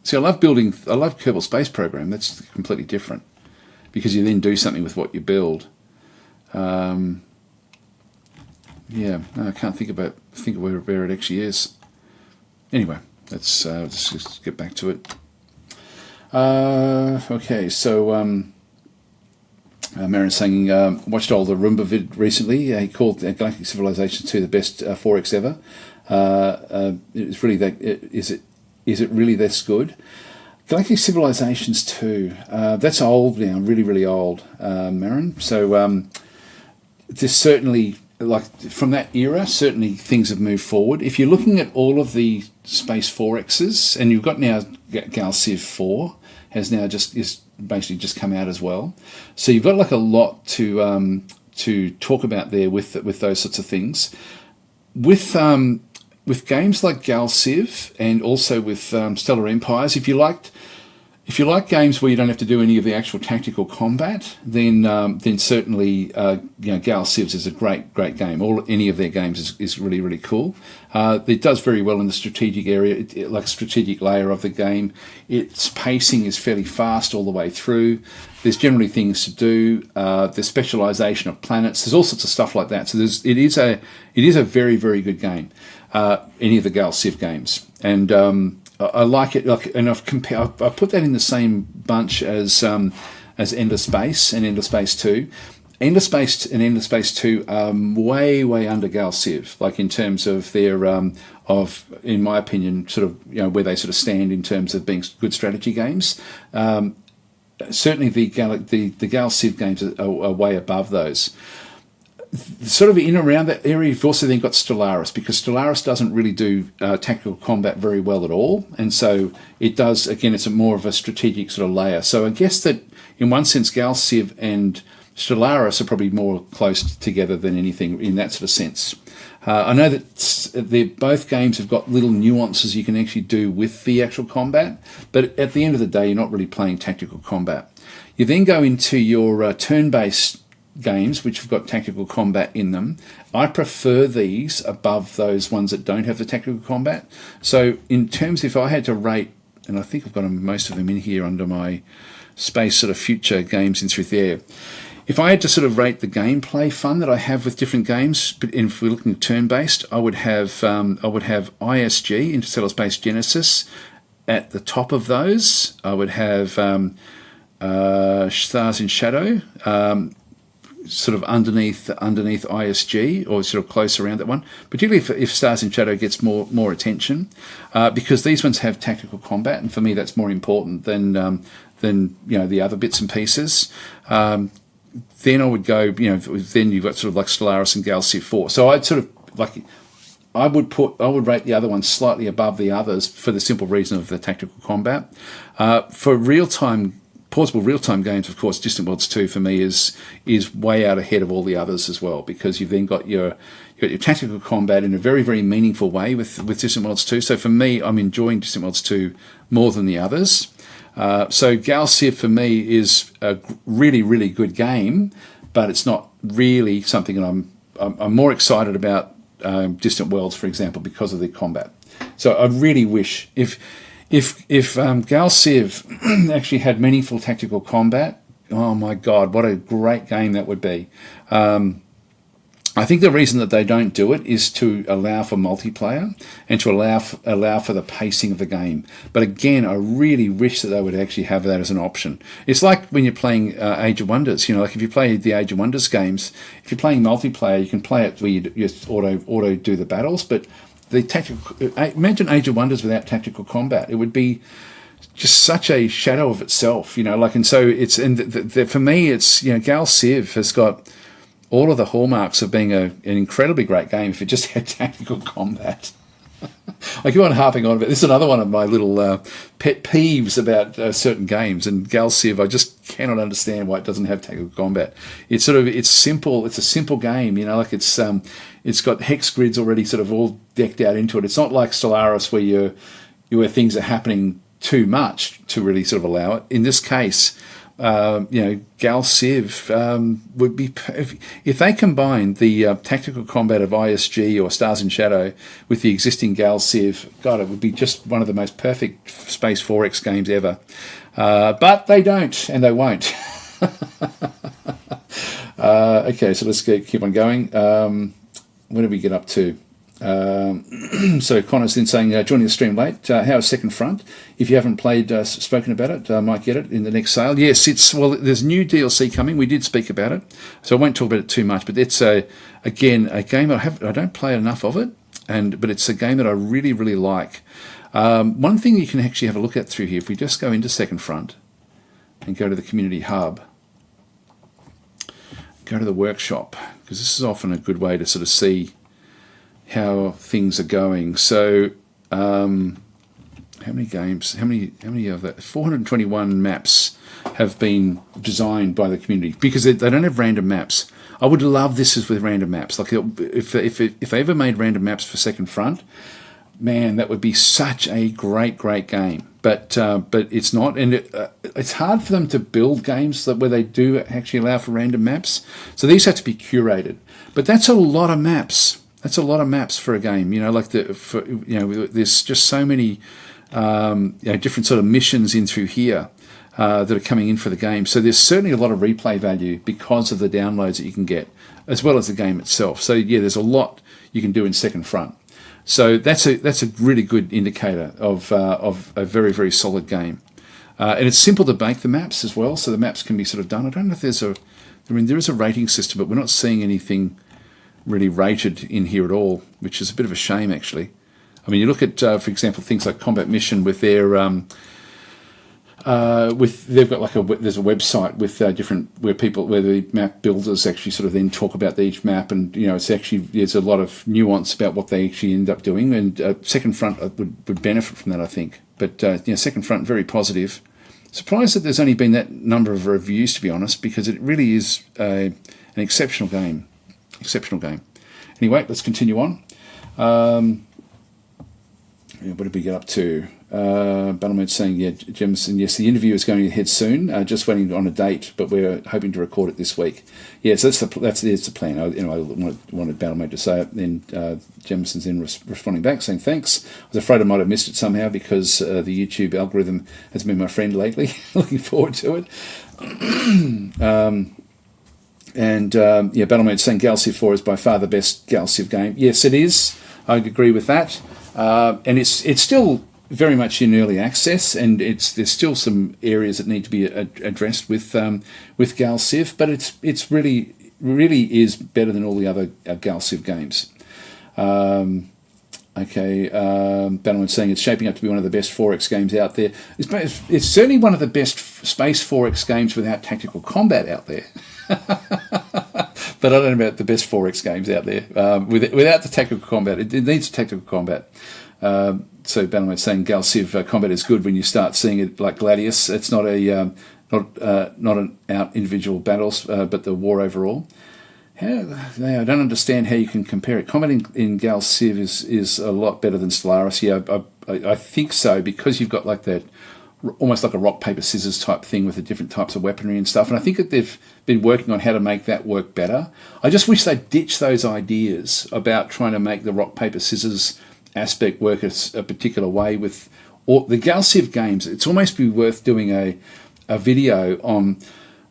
See, I love Kerbal Space Program. That's completely different because you then do something with what you build. Yeah, no, I can't think of where it actually is. Anyway, let's just get back to it. Okay, so Marin's saying watched all the Roomba vid recently. He called Galactic Civilization 2 the best 4X ever. It's really that. Is it really this good? Galactic Civilizations 2, that's old now, really, really old, Marin. So there's certainly, from that era, certainly things have moved forward. If you're looking at all of the Space 4Xs, and you've got now Gal Civ 4 has now is basically just come out as well. So you've got a lot to talk about there with those sorts of things. With games like Gal Civ and also with Stellar Empires, if you like games where you don't have to do any of the actual tactical combat, then certainly Gal Civs is a great game. Any of their games is really, really cool. It does very well in the strategic area, strategic layer of the game. Its pacing is fairly fast all the way through. There's generally things to do. There's specialization of planets. There's all sorts of stuff like that. So it is a very, very good game. Any of the Gal Civ games, and I like it. And I've put that in the same bunch as Endless Space and Endless Space 2. Endless Space and Endless Space 2 are way under Gal Civ, in terms of their in my opinion, sort of where they sort of stand in terms of being good strategy games. Certainly the Gal Civ games are way above those. Sort of in and around that area, you've also then got Stellaris, because Stellaris doesn't really do tactical combat very well at all, and so it does. Again, it's more of a strategic sort of layer. So I guess that in one sense, Gal Civ and Stellaris are probably more close together than anything in that sort of sense. I know that both games have got little nuances you can actually do with the actual combat, but at the end of the day, you're not really playing tactical combat. You then go into your turn-based games which have got tactical combat in them. I prefer these above those ones that don't have the tactical combat. So in terms, if I had to rate, and I think I've got most of them in here under my space sort of future games in through there. If I had to sort of rate the gameplay fun that I have with different games, but if we're looking at turn-based, I would have ISG, Interstellar Space Genesis, at the top of those. I would have Stars in Shadow, sort of underneath ISG, or sort of close around that one, particularly if Stars in Shadow gets more attention, because these ones have tactical combat, and for me that's more important than the other bits and pieces. Then I would go, then you've got sort of like Stellaris and Gal Civ 4. So I'd sort of like, I would rate the other ones slightly above the others for the simple reason of the tactical combat. For portable real-time games, of course, Distant Worlds 2 for me is way out ahead of all the others as well, because you've then got your tactical combat in a very, very meaningful way with Distant Worlds 2. So for me, I'm enjoying Distant Worlds 2 more than the others. So Gal Civ for me is a really, really good game, but it's not really something that I'm more excited about Distant Worlds, for example, because of the combat. So I really wish if Gal Civ actually had meaningful tactical combat, oh my God, what a great game that would be. I think the reason that they don't do it is to allow for multiplayer and to allow for the pacing of the game. But again, I really wish that they would actually have that as an option. It's like when you're playing Age of Wonders. Like if you play the Age of Wonders games, if you're playing multiplayer, you can play it where you just auto do the battles. But the imagine Age of Wonders without tactical combat. It would be just such a shadow of itself. And so it's for me, it's Gal Civ has got all of the hallmarks of being an incredibly great game if it just had tactical combat. I keep on harping on about this. Is another one of my little pet peeves about certain games. And Gal Civ, I just cannot understand why it doesn't have tactical combat. It's simple. It's a simple game. It's got hex grids already sort of all decked out into it. It's not like Stellaris where things are happening too much to really sort of allow it. In this case, Gal Civ would be, if they combined the tactical combat of ISG or Stars in Shadow with the existing Gal Civ, God, it would be just one of the most perfect Space 4X games ever. But they don't, and they won't. Okay, so let's keep on going. Where did we get up to? So Connor's then saying, joining the stream late, how is Second Front? If you haven't spoken about it, might get it in the next sale. Yes, there's new DLC coming. We did speak about it, so I won't talk about it too much, but it's again a game I don't play enough of it, but it's a game that I really, really like. One thing you can actually have a look at through here, if we just go into Second Front and go to the community hub, go to the workshop, because this is often a good way to sort of see how things are going. So how many games, how many of that, 421 maps have been designed by the community, because they don't have random maps. I would love this as with random maps. Like if they ever made random maps for Second Front, man, that would be such a great game. But it's not, and it's hard for them to build games where they do actually allow for random maps. So these have to be curated. But that's a lot of maps. That's a lot of maps for a game. There's just so many different sort of missions in through here that are coming in for the game. So there's certainly a lot of replay value because of the downloads that you can get, as well as the game itself. So yeah, there's a lot you can do in Second Front. So that's a really good indicator of a very, very solid game. And it's simple to make the maps as well, so the maps can be sort of done. I don't know if there is a rating system, but we're not seeing anything really rated in here at all, which is a bit of a shame, actually. I mean, you look at, for example, things like Combat Mission with their they've got there's a website with where the map builders actually sort of then talk about each map, and it's actually, there's a lot of nuance about what they actually end up doing, and Second Front would benefit from that, I think. But Second Front, very positive. Surprised that there's only been that number of reviews, to be honest, because it really is an exceptional game. Anyway, let's continue on. What did we get up to? Battlemode's saying, yeah, Jemison, yes, the interview is going ahead soon. Just waiting on a date, but we're hoping to record it this week. Yeah, so that's the plan. I wanted Battlemode to say it. Then Jemison's then responding back saying thanks. I was afraid I might have missed it somehow because the YouTube algorithm has been my friend lately. Looking forward to it. Battlemode saying Gal Civ 4 is by far the best Gal Civ game. Yes, it is. I'd agree with that. And it's still very much in early access, and there's still some areas that need to be addressed with Gal Civ, but it's really really is better than all the other Gal Civ games. Okay, Battleman's saying it's shaping up to be one of the best 4X games out there. It's certainly one of the best space 4X games without tactical combat out there. But I don't know about the best 4X games out there. Without the tactical combat, it needs tactical combat. So Battleman's saying Gal Civ combat is good when you start seeing it like Gladius. It's not not an out individual battles, but the war overall. I don't understand how you can compare it. Combat in Gal Civ is a lot better than Stellaris. Yeah, I think so, because you've got like that, almost like a rock, paper, scissors type thing with the different types of weaponry and stuff. And I think that they've been working on how to make that work better. I just wish they'd ditch those ideas about trying to make the rock, paper, scissors aspect work a particular way with the Gal Civ games. It's almost be worth doing a video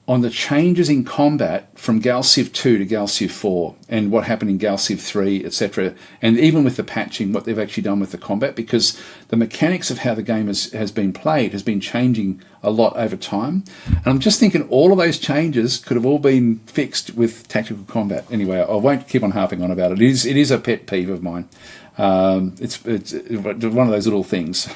on the changes in combat from Gal Civ 2 to Gal Civ 4 and what happened in Gal Civ 3, etc. And even with the patching, what they've actually done with the combat, because the mechanics of how the game has been played has been changing a lot over time. And I'm just thinking all of those changes could have all been fixed with tactical combat. Anyway, I won't keep on harping on about it. It is a pet peeve of mine. It's one of those little things.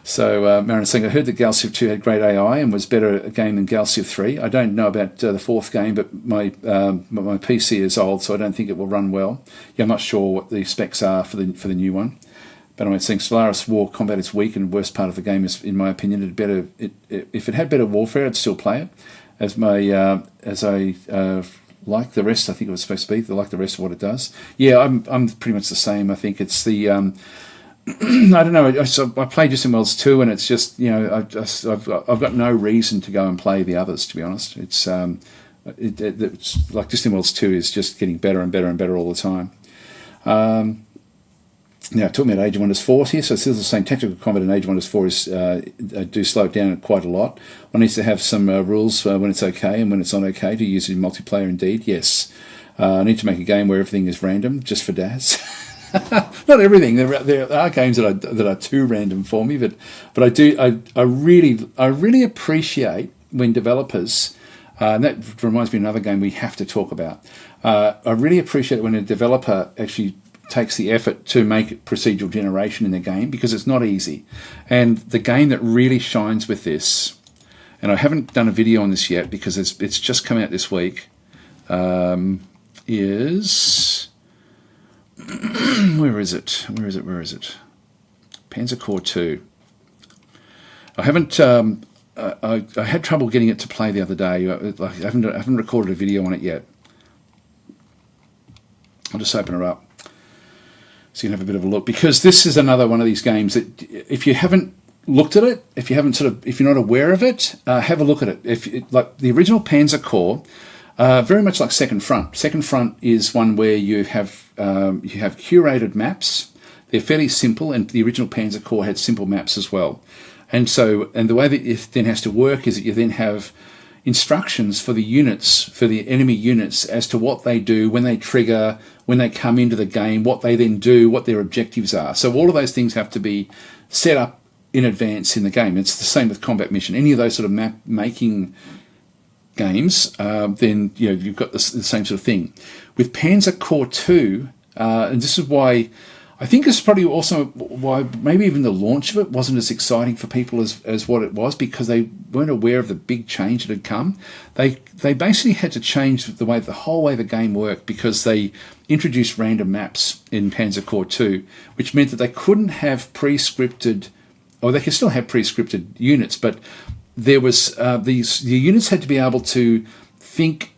So Marin's saying, I heard that Gal Civ 2 had great AI and was better a game than Gal Civ 3. I don't know about the fourth game, but my PC is old, so I don't think it will run well. Yeah, I'm not sure what the specs are for the new one. But I'm saying Stellaris War combat is weak, and the worst part of the game is, in my opinion, if it had better warfare, I'd still play it. As I like the rest, I think it was supposed to be like the rest of what it does. Yeah, I'm pretty much the same. I think it's the I don't know. I played Distant Worlds 2, and it's just, I've got no reason to go and play the others, to be honest. It's like Distant Worlds 2 is just getting better and better and better all the time. Now, talking about Age of Wonders 4 here, so it's still the same. Tactical combat in Age of Wonders 4 do slow it down quite a lot. One needs to have some rules when it's okay and when it's not okay to use it in multiplayer. Indeed, yes. I need to make a game where everything is random, just for Daz. Not everything. There are games that are too random for me, but I really appreciate when developers, and that reminds me of another game we have to talk about. I really appreciate when a developer actually takes the effort to make procedural generation in their game, because it's not easy. And the game that really shines with this, and I haven't done a video on this yet because it's just come out this week, is where is it? Panzer Corps 2. I haven't. I had trouble getting it to play the other day. I haven't recorded a video on it yet. I'll just open it up so you can have a bit of a look, because this is another one of these games that if you haven't looked at it, if you're not aware of it, have a look at it. Like the original Panzer Corps, very much like Second Front. Second Front is one where you have curated maps. They're fairly simple, and the original Panzer Corps had simple maps as well. And the way that it then has to work is that you then have instructions for the units, for the enemy units, as to what they do, when they trigger, when they come into the game, what they then do, what their objectives are. So all of those things have to be set up in advance in the game. It's the same with Combat Mission. Any of those sort of map making games, then you've got the same sort of thing. With Panzer Corps 2, and this is why I think it's probably also why maybe even the launch of it wasn't as exciting for people as what it was, because they weren't aware of the big change that had come. They basically had to change the whole way the game worked, because they introduced random maps in Panzer Corps 2, which meant that they couldn't have pre-scripted, or they could still have pre-scripted units, but there was the units had to be able to think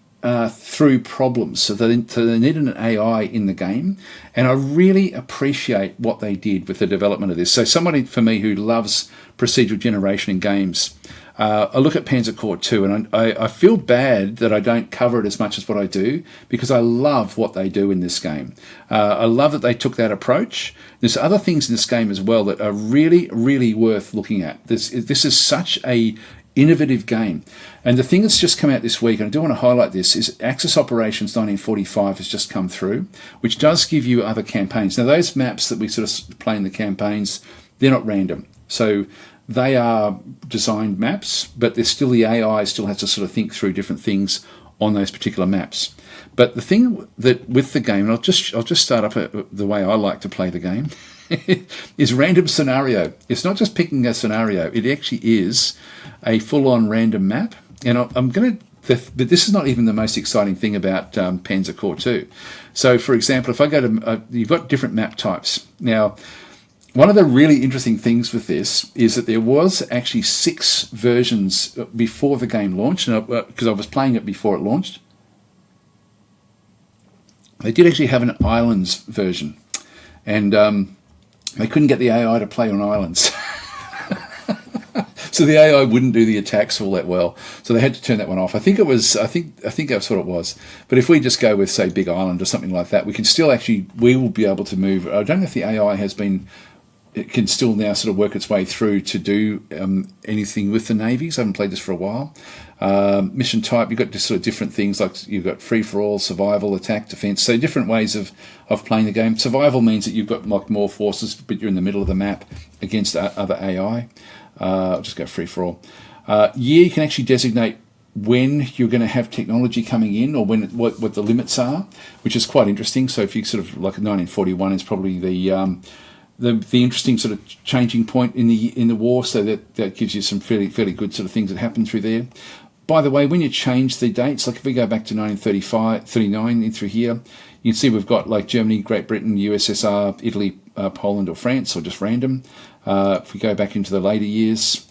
through problems, so they needed an AI in the game, and I really appreciate what they did with the development of this. So somebody for me who loves procedural generation in games, I look at Panzer Corps 2 and I feel bad that I don't cover it as much as what I do, because I love what they do in this game. I love that they took that approach. There's other things in this game as well that are really, really worth looking at. This is such a innovative game. And the thing that's just come out this week, and I do want to highlight this, is Axis Operations 1945 has just come through, which does give you other campaigns. Now, those maps that we sort of play in the campaigns, they're not random. So they are designed maps, but there's still the AI still has to sort of think through different things on those particular maps. But the thing that with the game, and I'll just start up the way I like to play the game, is random scenario. It's not just picking a scenario; it actually is a full-on random map. And I'm going to. But this is not even the most exciting thing about Panzer Core 2. So, for example, if I go to, you've got different map types. Now, one of the really interesting things with this is that there was actually 6 versions before the game launched, because I was playing it before it launched. They did actually have an islands version, and they couldn't get the AI to play on islands. So the AI wouldn't do the attacks all that well, so they had to turn that one off. I think that's what it was. But if we just go with, say, Big Island or something like that, we will be able to move. I don't know if the AI it can still now sort of work its way through to do anything with the navies. I haven't played this for a while. Mission type, you've got just sort of different things, like you've got free-for-all, survival, attack, defense, so different ways of playing the game. Survival means that you've got like more forces, but you're in the middle of the map against other AI. I'll just go free-for-all. Year, you can actually designate when you're going to have technology coming in, or what the limits are, which is quite interesting. So if you sort of, like 1941 is probably the interesting sort of changing point in the war, so that gives you some fairly good sort of things that happen through there. By the way, when you change the dates, like if we go back to 1939 in through here, you can see we've got like Germany, Great Britain, USSR, Italy, Poland or France, or just random. If we go back into the later years,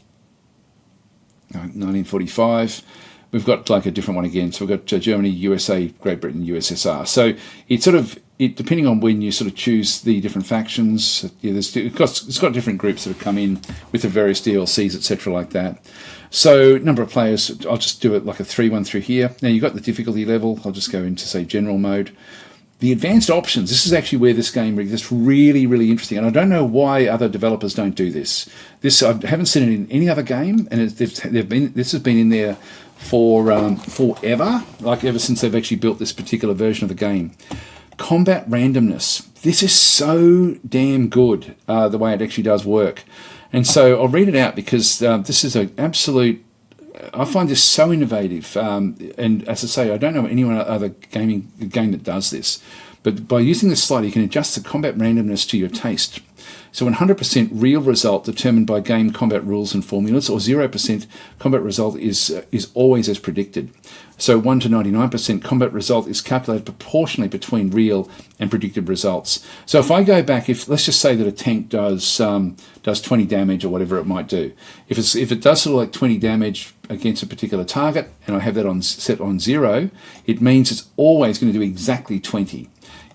1945, we've got like a different one again. So we've got Germany, USA, Great Britain, USSR. So it's sort of, depending on when you sort of choose the different factions, it's got different groups that have come in with the various DLCs, etc. like that. So number of players, I'll just do it like a 3-1 through here. Now you've got the difficulty level. I'll just go into, say, general mode. The advanced options, this is actually where this game gets really, really interesting. And I don't know why other developers don't do this. I haven't seen it in any other game, and this has been in there for forever, like ever since they've actually built this particular version of the game. Combat randomness. This is so damn good, the way it actually does work. And so I'll read it out because this is an absolute... I find this so innovative, and as I say, I don't know any other game that does this. But by using this slider, you can adjust the combat randomness to your taste. So 100% real result determined by game combat rules and formulas, or 0% combat result is always as predicted. So 1 to 99% combat result is calculated proportionally between real and predicted results. So if I go back, let's just say that a tank does 20 damage or whatever it might do. If it does sort of like 20 damage against a particular target, and I have that set on 0, it means it's always going to do exactly 20.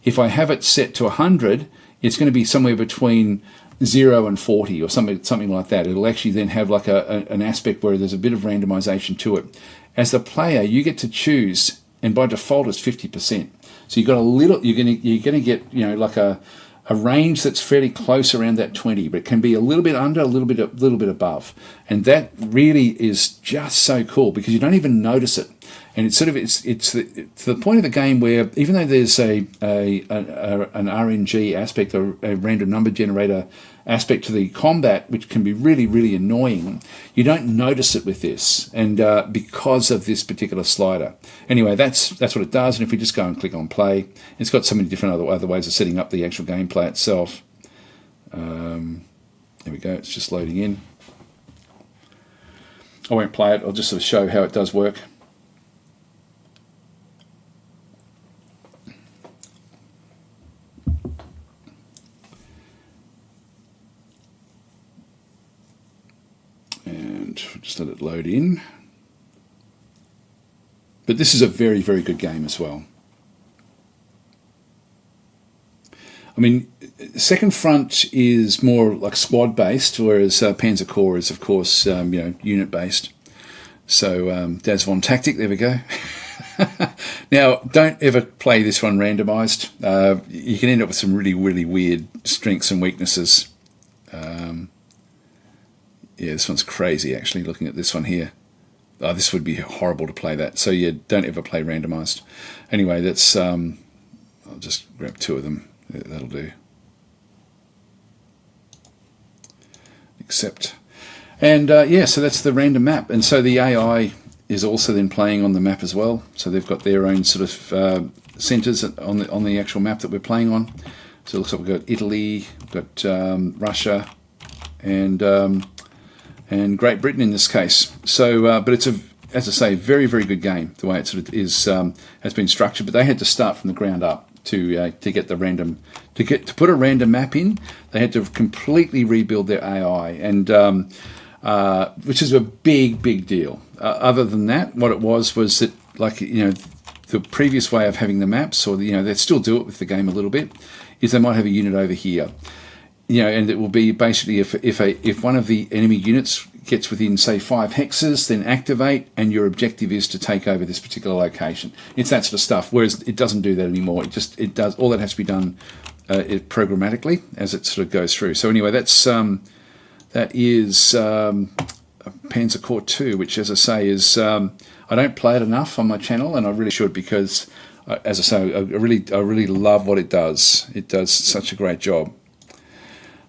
If I have it set to 100, it's going to be somewhere between 0 and 40 or something like that. It'll actually then have like an aspect where there's a bit of randomization to it. As the player, you get to choose, and by default it's 50%. So you've got you're going to get like a range that's fairly close around that 20, but it can be a little bit under, a little bit above, and that really is just so cool because you don't even notice it. And it's to the point of the game where even though there's an RNG aspect, or a random number generator aspect to the combat, which can be really, really annoying, you don't notice it with this, and because of this particular slider. Anyway, that's what it does. And if we just go and click on play, it's got so many different other ways of setting up the actual gameplay itself. There we go. It's just loading in. I won't play it. I'll just sort of show how it does work. Just let it load in. But this is a very, very good game as well. I mean, Second Front is more like squad based, whereas Panzer Core is, of course, unit based. So Das von Tactic, there we go. Now, don't ever play this one randomized. You can end up with some really, really weird strengths and weaknesses. Yeah, this one's crazy, actually, looking at this one here. Oh, this would be horrible to play that. So, yeah, don't ever play randomized. Anyway, that's... I'll just grab 2 of them. Yeah, that'll do. Accept. And, yeah, so that's the random map. And so the AI is also then playing on the map as well. So they've got their own sort of centres on the actual map that we're playing on. So it looks like we've got Italy, we've got Russia, and Great Britain in this case. So, but it's as I say, very, very good game. The way it sort of is has been structured, but they had to start from the ground up to get the random to put a random map in. They had to completely rebuild their AI, and which is a big deal. Other than that, what it was that, like, the previous way of having the maps, or they still do it with the game a little bit, is they might have a unit over here, and it will be basically if one of the enemy units gets within, say, 5 hexes, then activate, and your objective is to take over this particular location. It's that sort of stuff. Whereas it doesn't do that anymore. It does all that has to be done programmatically as it sort of goes through. So anyway, that is Panzer Corps 2, which, as I say, is I don't play it enough on my channel, and I really should, because, as I say, I really love what it does. It does such a great job.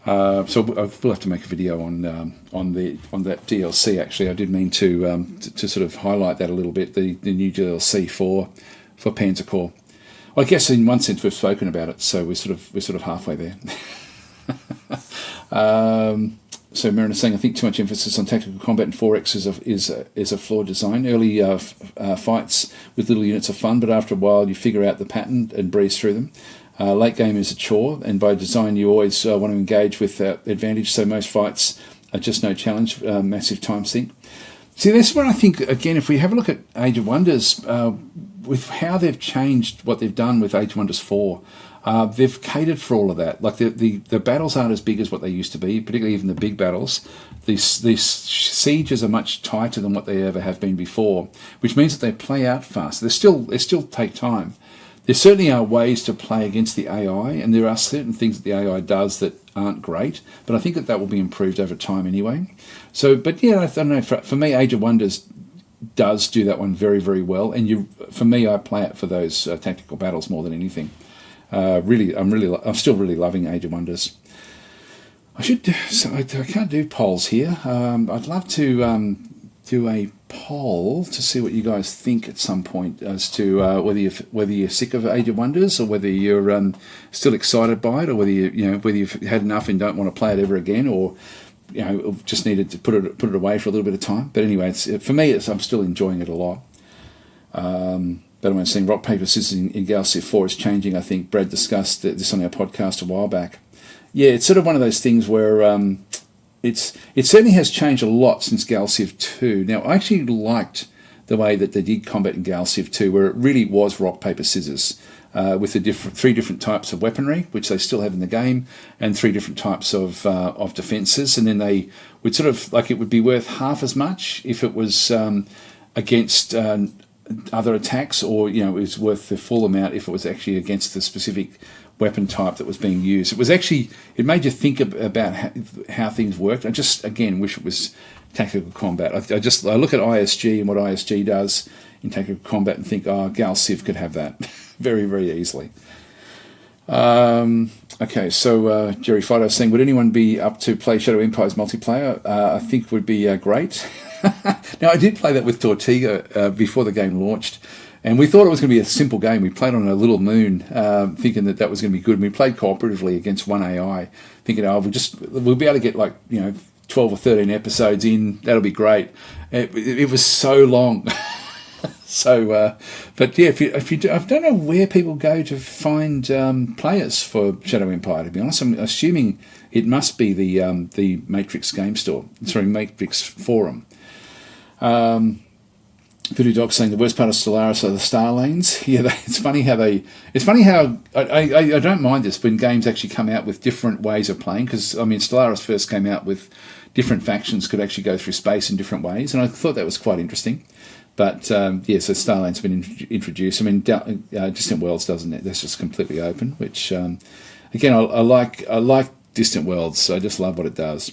So we'll have to make a video on that DLC. Actually, I did mean to sort of highlight that a little bit. The new DLC for Panzer Corps. Well, I guess in one sense we've spoken about it, so we're sort of halfway there. So Marina's saying, I think too much emphasis on tactical combat in 4X is a flawed design. Early fights with little units are fun, but after a while you figure out the pattern and breeze through them. Late game is a chore, and by design you always want to engage with advantage, so most fights are just no challenge, massive time sink. See, that's where I think, again, if we have a look at Age of Wonders, with how they've changed what they've done with Age of Wonders 4, they've catered for all of that. Like the battles aren't as big as what they used to be, particularly even the big battles. These sieges are much tighter than what they ever have been before, which means that they play out fast. They still take time. There certainly are ways to play against the AI, and there are certain things that the AI does that aren't great, but I think that will be improved over time anyway. So, but yeah, I don't know, for me, Age of Wonders does do that one very, very well, and for me, I play it for those tactical battles more than anything. I'm still really loving Age of Wonders. I can't do polls here. I'd love to do a poll to see what you guys think at some point as to whether you're sick of Age of Wonders, or whether you're still excited by it, or whether you've had enough and don't want to play it ever again, or just needed to put it away for a little bit of time. But anyway, for me, I'm still enjoying it a lot. But I'm saying rock paper scissors in Galaxy 4 is changing. I think Brad discussed this on our podcast a while back. Yeah, it's sort of one of those things where it certainly has changed a lot since Galaxy 2. Now, I actually liked the way that they did combat in Galaxy 2, where it really was rock paper scissors, with the 3 different types of weaponry, which they still have in the game, and 3 different types of defences, and then they would sort of, like, it would be worth half as much if it was against other attacks, or it was worth the full amount if it was actually against the specific weapon type that was being used. It made you think about how things worked. I just, again, wish it was tactical combat. I look at ISG and what ISG does in tactical combat and think, Gal Civ could have that very, very easily. Okay, so Jerry Fido saying, would anyone be up to play Shadow Empires multiplayer? I think would be great. Now, I did play that with Tortiga before the game launched, and we thought it was going to be a simple game. We played on a little moon, thinking that was going to be good. And we played cooperatively against one AI, thinking, we'll be able to get 12 or 13 episodes in. That'll be great. It was so long. So, but yeah, if you do, I don't know where people go to find players for Shadow Empire. To be honest, I'm assuming it must be the Matrix game store. Sorry, Matrix forum. Voodoo Dog saying the worst part of Stellaris are the star lanes. Yeah, it's funny how I don't mind this when games actually come out with different ways of playing, because Stellaris first came out with different factions could actually go through space in different ways, and I thought that was quite interesting. But so star lanes have been introduced. Distant Worlds doesn't it? That's just completely open, which again I like Distant Worlds. I just love what it does.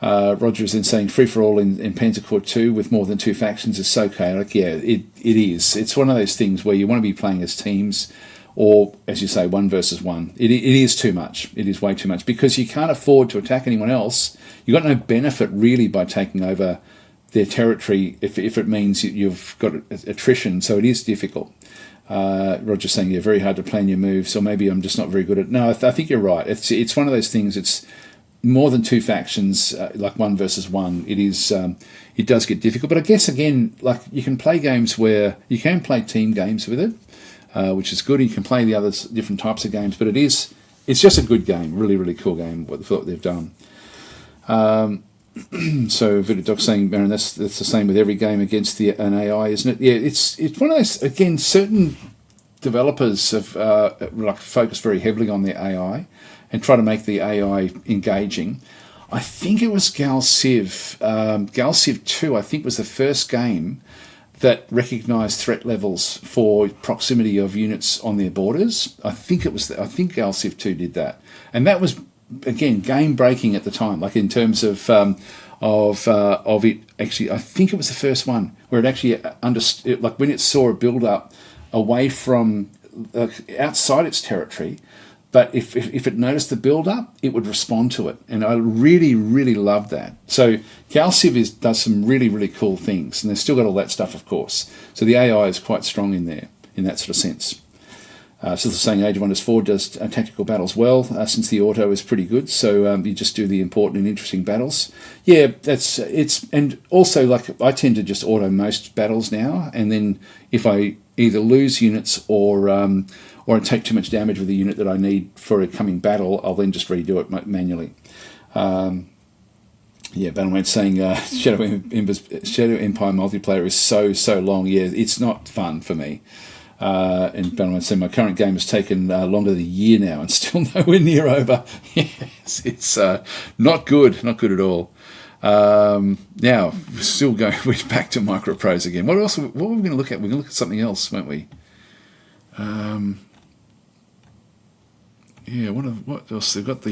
Roger is then saying free-for-all in Panzer Corps 2 with more than 2 factions is so chaotic. Yeah, it is. It's one of those things where you want to be playing as teams, or, as you say, 1 versus 1. It is too much. It is way too much, because you can't afford to attack anyone else. You've got no benefit, really, by taking over their territory if it means you've got attrition. So it is difficult. Roger's saying, yeah, very hard to plan your moves, or maybe I'm just not very good at it. No, I think you're right. It's one of those things. It's more than two factions, like 1 versus 1. It does get difficult. But I guess, again, like you can play games where you can play team games with it, which is good. You can play the other different types of games, but it's just a good game, really, really cool game, what they've done. So Vidadoc saying, Baron, that's the same with every game against an AI, isn't it? Yeah, it's one of those, again, certain developers have focused very heavily on their AI and try to make the AI engaging. I think it was Gal Civ 2, I think was the first game that recognised threat levels for proximity of units on their borders. I think Gal Civ 2 did that. And that was, again, game breaking at the time, like in terms of it actually. I think it was the first one where it actually understood, like when it saw a build up away from outside its territory, but if it noticed the build up, it would respond to it, and I really, really loved that. So Gal Civ does some really, really cool things, and they've still got all that stuff, of course. So the AI is quite strong in there in that sort of sense. So they're saying Age of Wonders 4 does tactical battles well, since the auto is pretty good. So you just do the important and interesting battles. Yeah, and also, like, I tend to just auto most battles now, and then if I either lose units or I take too much damage with the unit that I need for a coming battle, I'll then just redo it manually. Yeah, Battleman's saying Shadow Empire multiplayer is so long. Yeah, it's not fun for me. And Battleman said, my current game has taken longer than a year now and still nowhere near over. Yes, it's not good at all. Now, we're still going, we're back to Microprose again. What were we going to look at? We're going to look at something else, weren't we? Yeah, what else? They've got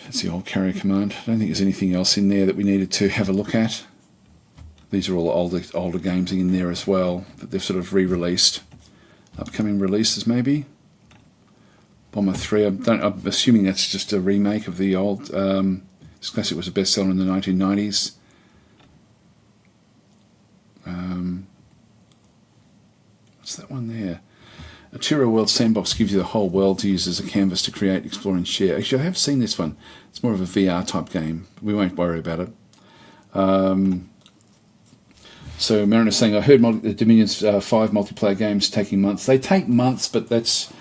that's the old carrier command. I don't think there's anything else in there that we needed to have a look at. These are all older games in there as well that they've sort of re-released. Upcoming releases, maybe. Bomber 3. I'm assuming that's just a remake of the old. This classic was a bestseller in the 1990s. What's that one there? A Turo World Sandbox gives you the whole world to use as a canvas to create, explore, and share. Actually, I have seen this one. It's more of a VR type game. We won't worry about it. So Mariner's saying, I heard Dominion's 5 multiplayer games taking months. They take months, but that's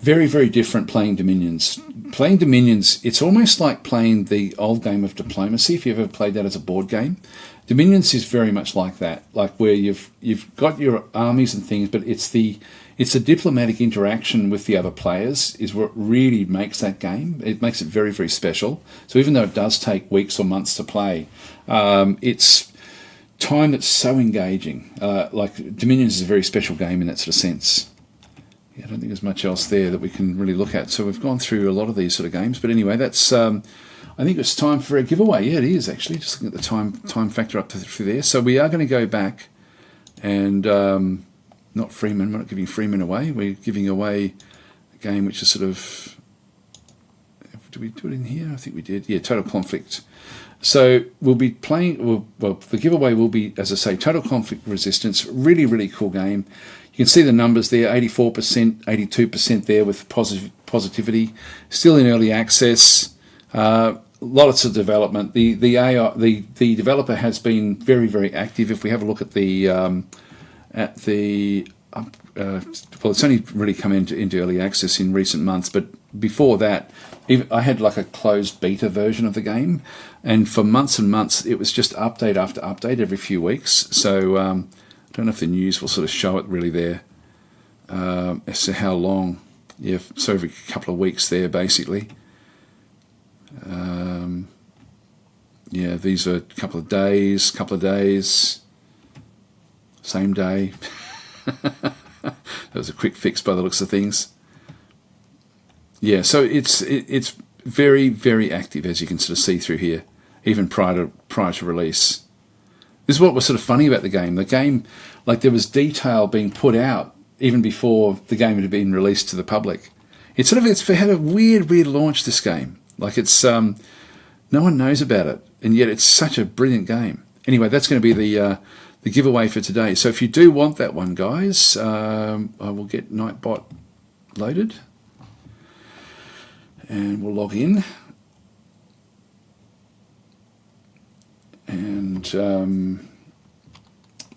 very, very different playing Dominions. Playing Dominions, it's almost like playing the old game of Diplomacy, if you've ever played that as a board game. Dominions is very much like that, like where you've got your armies and things, but it's the diplomatic interaction with the other players is what really makes that game. It makes it very, very special. So even though it does take weeks or months to play, it's time that's so engaging. Like Dominions is a very special game in that sort of sense. Yeah, I don't think there's much else there that we can really look at. So we've gone through a lot of these sort of games. But anyway, that's I think it's time for a giveaway. Yeah, it is actually. Just looking at the time factor up through there. So we are going to go back and not Freeman. We're not giving Freeman away. We're giving away a game which is sort of. Did we do it in here? I think we did. Yeah, Total Conflict. So we'll be playing. Well, the giveaway will be, as I say, Total Conflict Resistance. Really, really cool game. You can see the numbers there: 84%, 82% there with positivity. Still in early access. Lots of development. The developer has been very, very active. If we have a look at well, it's only really come into early access in recent months, but before that, I had like a closed beta version of the game, and for months and months, it was just update after update every few weeks. So I don't know if the news will sort of show it really there as to how long. Yeah, so every couple of weeks there, basically. Yeah, these are a couple of days, same day. That was a quick fix by the looks of things. Yeah, so it's very, very active, as you can sort of see through here, even prior to release. This is what was sort of funny about the game. The game, like there was detail being put out even before the game had been released to the public. It's had a weird launch, this game. Like it's No one knows about it, and yet it's such a brilliant game. Anyway, that's going to be the giveaway for today. So if you do want that one, guys, I will get Nightbot loaded, and we'll log in. And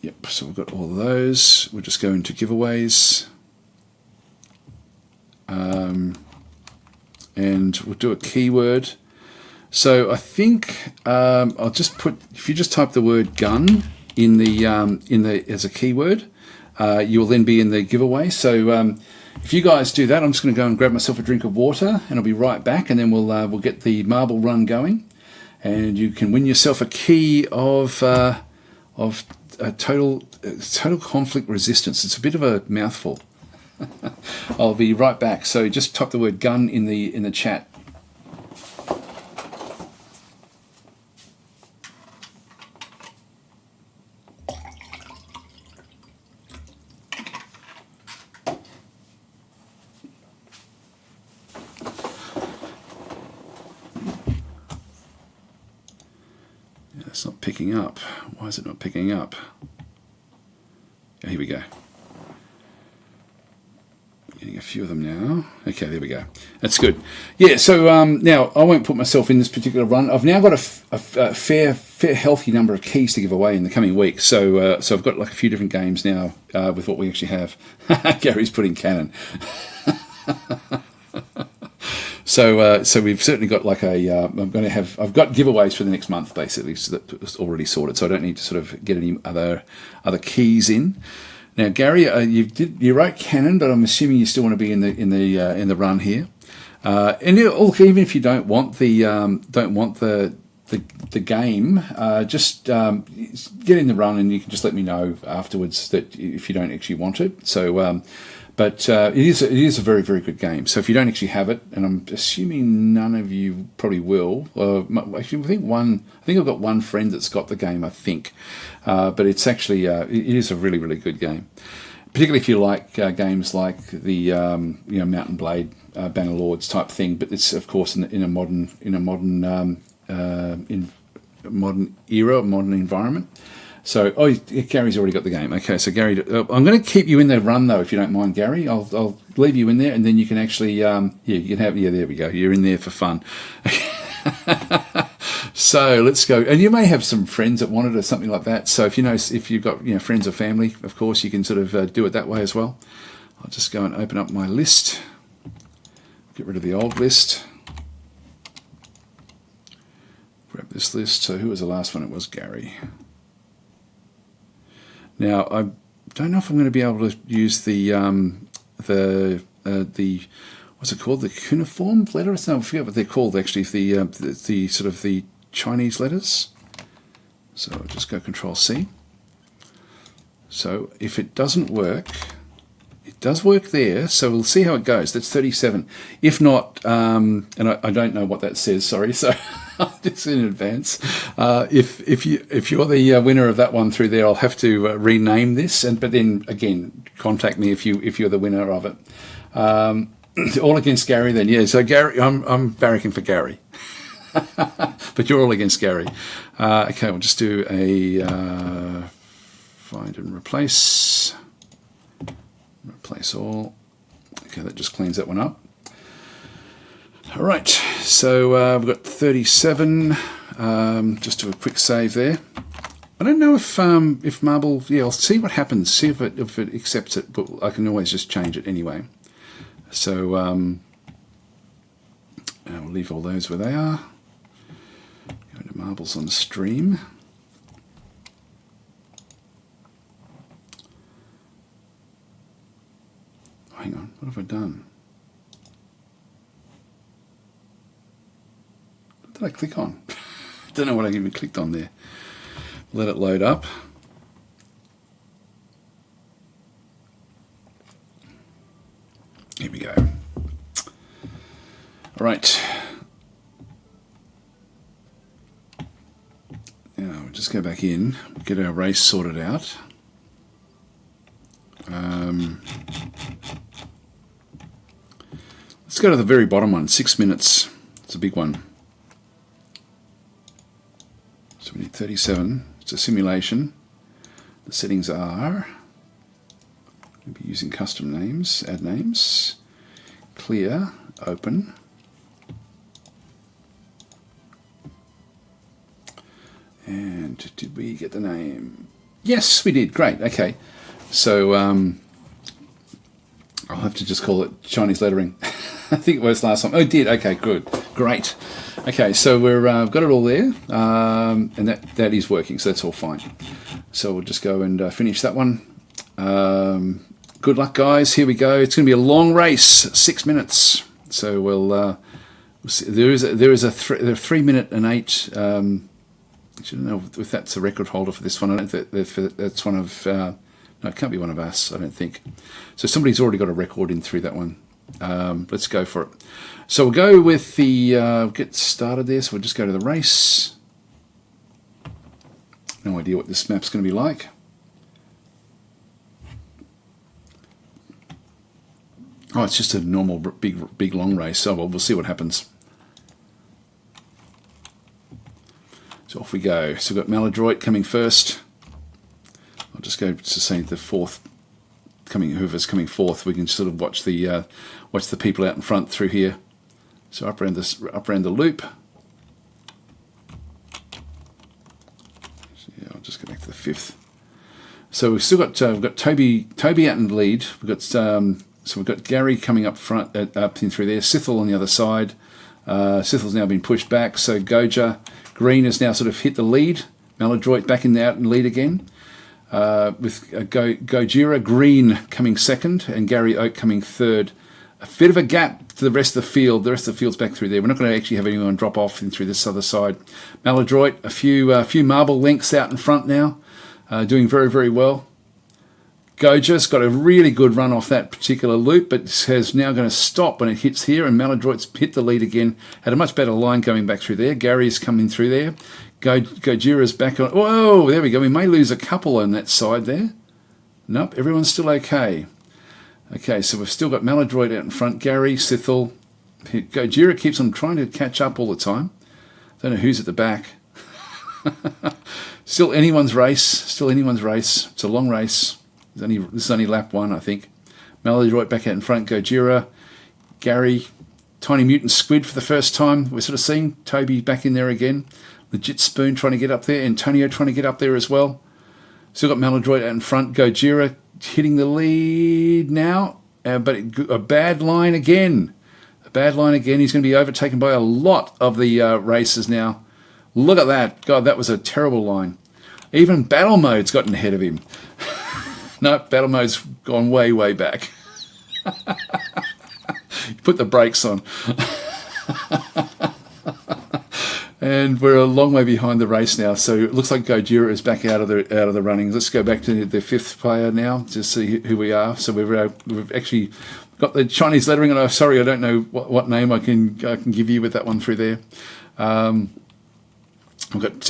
yep, so we've got all of those. We'll just go into giveaways, and we'll do a keyword. So I think I'll just put, if you just type the word gun in the as a keyword, you will then be in the giveaway. So if you guys do that, I'm just going to go and grab myself a drink of water, and I'll be right back, and then we'll get the marble run going, and you can win yourself a key of total conflict resistance. It's a bit of a mouthful. I'll be right back. So just type the word gun in the chat. It's not picking up. Why is it not picking up? Oh, here we go. Getting a few of them now. Okay, there we go. That's good. Yeah, so now I won't put myself in this particular run. I've now got a fair healthy number of keys to give away in the coming week. So I've got like a few different games now with what we actually have. Gary's putting cannon. So we've certainly got like I've got giveaways for the next month basically, so that's already sorted. So I don't need to sort of get any other keys in. Now, Gary, you wrote cannon, but I'm assuming you still want to be in the run here. And even if you don't want the game, just get in the run, and you can just let me know afterwards that if you don't actually want it. So. But it is a very, very good game. So if you don't actually have it, and I'm assuming none of you probably will. Actually, I think I've got one friend that's got the game. I think, but it's actually it is a really, really good game. Particularly if you like games like the Mountain Blade, Bannerlords type thing. But it's of course in a modern era, modern environment. So, Gary's already got the game. Okay, so Gary, I'm going to keep you in the run though, if you don't mind, Gary. I'll leave you in there, and then you can actually, you can have, there we go. You're in there for fun. So let's go. And you may have some friends that want it or something like that. So if you've got friends or family, of course, you can sort of do it that way as well. I'll just go and open up my list. Get rid of the old list. Grab this list. So who was the last one? It was Gary. Now, I don't know if I'm going to be able to use the what's it called? The cuneiform letters? No, I forget what they're called actually. The sort of the Chinese letters. So I'll just go Control C. So if it doesn't work, it does work there. So we'll see how it goes. That's 37. If not, and I don't know what that says. Sorry. So. Just in advance. If you're the winner of that one through there, I'll have to rename this, but then again, contact me if you're the winner of it. All against Gary then, yeah. So Gary, I'm barracking for Gary, but you're all against Gary. Okay, we'll just do a find and replace all. Okay, that just cleans that one up. All right, so we've got 37. Just do a quick save there. I don't know if Marble. Yeah, I'll see what happens. See if it accepts it, but I can always just change it anyway. So we'll leave all those where they are. Go into Marbles on stream. Oh, hang on, what have I done? What did I click on? I don't know what I even clicked on there. Let it load up. Here we go. All right. Now we'll just go back in, get our race sorted out. Let's go to the very bottom one, 6 minutes. It's a big one. 37. It's a simulation. The settings are, we'll be using custom names, add names, clear, open. And did we get the name? Yes, we did. Great. Okay. So I'll have to just call it Chinese lettering. I think it was last time. Oh, it did. Okay, good. Great. Okay, so we've got it all there, and that is working, so that's all fine. So we'll just go and finish that one. Good luck, guys. Here we go. It's going to be a long race, 6 minutes. So we'll see. There is a 3 minute and 8. I don't know if that's a record holder for this one. I don't think that's one of. No, it can't be one of us, I don't think. So somebody's already got a record in through that one. Let's go for it. So we'll go with the get started there. So we'll just go to the race. No idea what this map's going to be like. Oh, it's just a normal big long race. So we'll see what happens. So off we go. So we've got Maladroit coming first. I'll just go to say the fourth, whoever's coming fourth. We can sort of watch the people out in front through here. So up around the loop. So yeah, I'll just go back to the fifth. So we've still got Toby out in the lead. We've got Gary coming up front, up in through there. Sithel on the other side. Sithel's now been pushed back. So Goja Green has now sort of hit the lead. Maladroit back out in lead again. With Gojira Green coming second and Gary Oak coming third. A bit of a gap to the rest of the field. The rest of the field's back through there. We're not going to actually have anyone drop off in through this other side. Maladroit, a few marble lengths out in front now, doing very, very well. Goja's got a really good run off that particular loop, but is now going to stop when it hits here, and Maladroit's hit the lead again. Had a much better line going back through there. Gary's coming through there. Gojira's back on. Whoa, there we go. We may lose a couple on that side there. Nope, everyone's still okay. Okay, so we've still got Maladroit out in front. Gary, Sithel. Gojira keeps on trying to catch up all the time. Don't know who's at the back. Still anyone's race. It's a long race. This is only lap 1, I think. Maladroit back out in front. Gojira, Gary, Tiny Mutant Squid for the first time. We're sort of seeing Toby back in there again. Legit Spoon trying to get up there. Antonio trying to get up there as well. Still got Maladroit out in front. Gojira hitting the lead now. But a bad line again. He's going to be overtaken by a lot of the racers now. Look at that. God, that was a terrible line. Even battle mode's gotten ahead of him. No, battle mode's gone way, way back. Put the brakes on. And we're a long way behind the race now, so it looks like Gojira is back out of the runnings. Let's go back to the fifth player now to see who we are. So we've actually got the Chinese lettering, and I'm sorry, I don't know what name I can give you with that one through there. We've got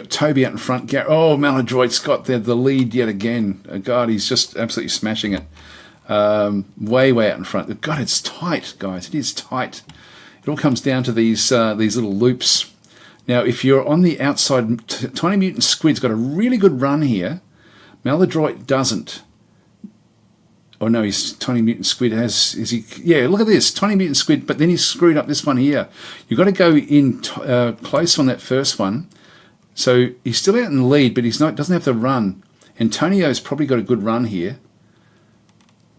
Toby out in front. Maladroit's got the lead yet again. God, he's just absolutely smashing it. Way out in front. God, it's tight, guys. It is tight. It all comes down to these little loops. Now, if you're on the outside, Tiny Mutant Squid's got a really good run here. Maladroit doesn't. Oh no, Tiny Mutant Squid has. Is he? Yeah, look at this, Tiny Mutant Squid. But then he's screwed up this one here. You've got to go in close on that first one. So he's still out in the lead, but doesn't have to run. Antonio's probably got a good run here.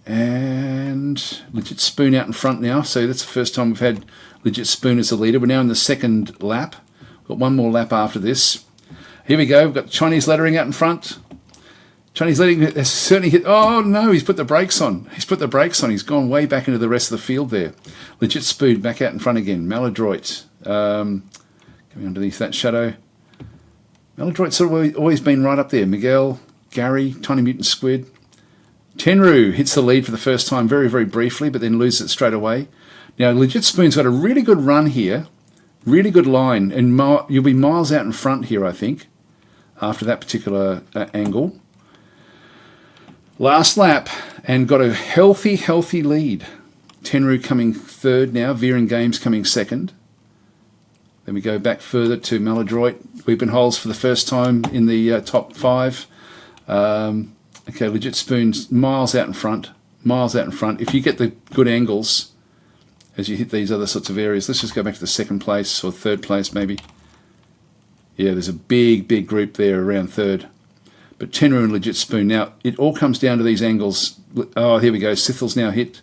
And Legit Spoon out in front now. So that's the first time we've had Legit Spoon as the leader. We're now in the second lap. We've got one more lap after this. Here we go. We've got Chinese lettering out in front. Chinese lettering has certainly hit. Oh no, he's put the brakes on. He's gone way back into the rest of the field there. Legit Spoon back out in front again. Maladroit coming underneath that shadow. Maladroit's sort of always been right up there. Miguel, Gary, Tiny Mutant Squid. Tenru hits the lead for the first time very, very briefly, but then loses it straight away. Now, Legit Spoon's got a really good run here. Really good line. And you'll be miles out in front here, I think, after that particular angle. Last lap, and got a healthy lead. Tenru coming third now. Veering Games coming second. Then we go back further to Maladroit. Weeping holes for the first time in the top 5. Okay, legit spoons miles out in front. Miles out in front. If you get the good angles as you hit these other sorts of areas, let's just go back to the 2nd place or 3rd place maybe. Yeah, there's a big group there around 3rd. But Tenru and legit spoon. Now, it all comes down to these angles. Oh, here we go. Sithel's now hit.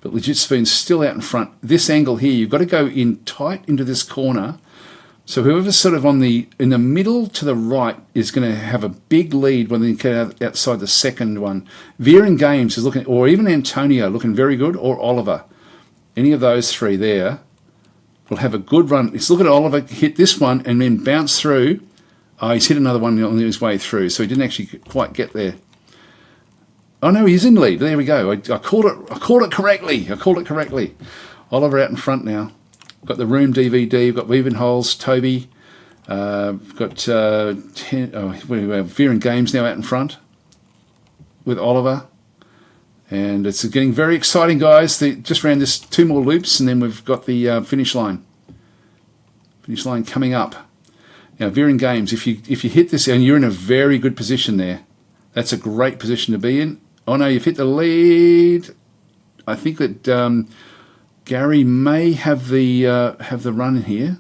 But legit spoon's still out in front. This angle here, you've got to go in tight into this corner. So whoever's sort of in the middle to the right is going to have a big lead when they get outside the 2nd one. Veering Games is looking, or even Antonio looking very good, or Oliver. Any of those 3 there will have a good run. Let's look at Oliver hit this one and then bounce through. Oh, he's hit another one on his way through, so he didn't actually quite get there. Oh no, he's in lead. There we go. I called it correctly. I called it correctly. Oliver out in front now. We've got the Room DVD. We've got Weaving Holes. Toby. We've got Veering Games now out in front with Oliver. And it's getting very exciting, guys. Just ran this 2 more loops, and then we've got the finish line. Finish line coming up. Now, Veering Games, if you hit this, and you're in a very good position there. That's a great position to be in. Oh no, you've hit the lead. I think that Gary may have the run here.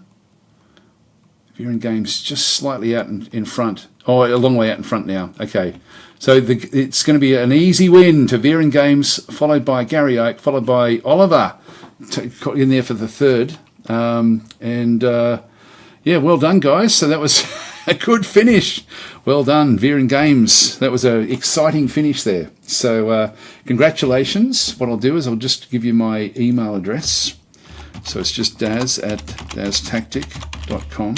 Veering Games just slightly out in front. Oh, a long way out in front now. Okay, so it's going to be an easy win to Veering Games, followed by Gary Oak, followed by Oliver in there for the 3rd. Yeah, well done, guys. So that was a good finish. Well done, Veering Games. That was an exciting finish there. So congratulations. What I'll do is I'll just give you my email address. So it's just daz@daztactic.com.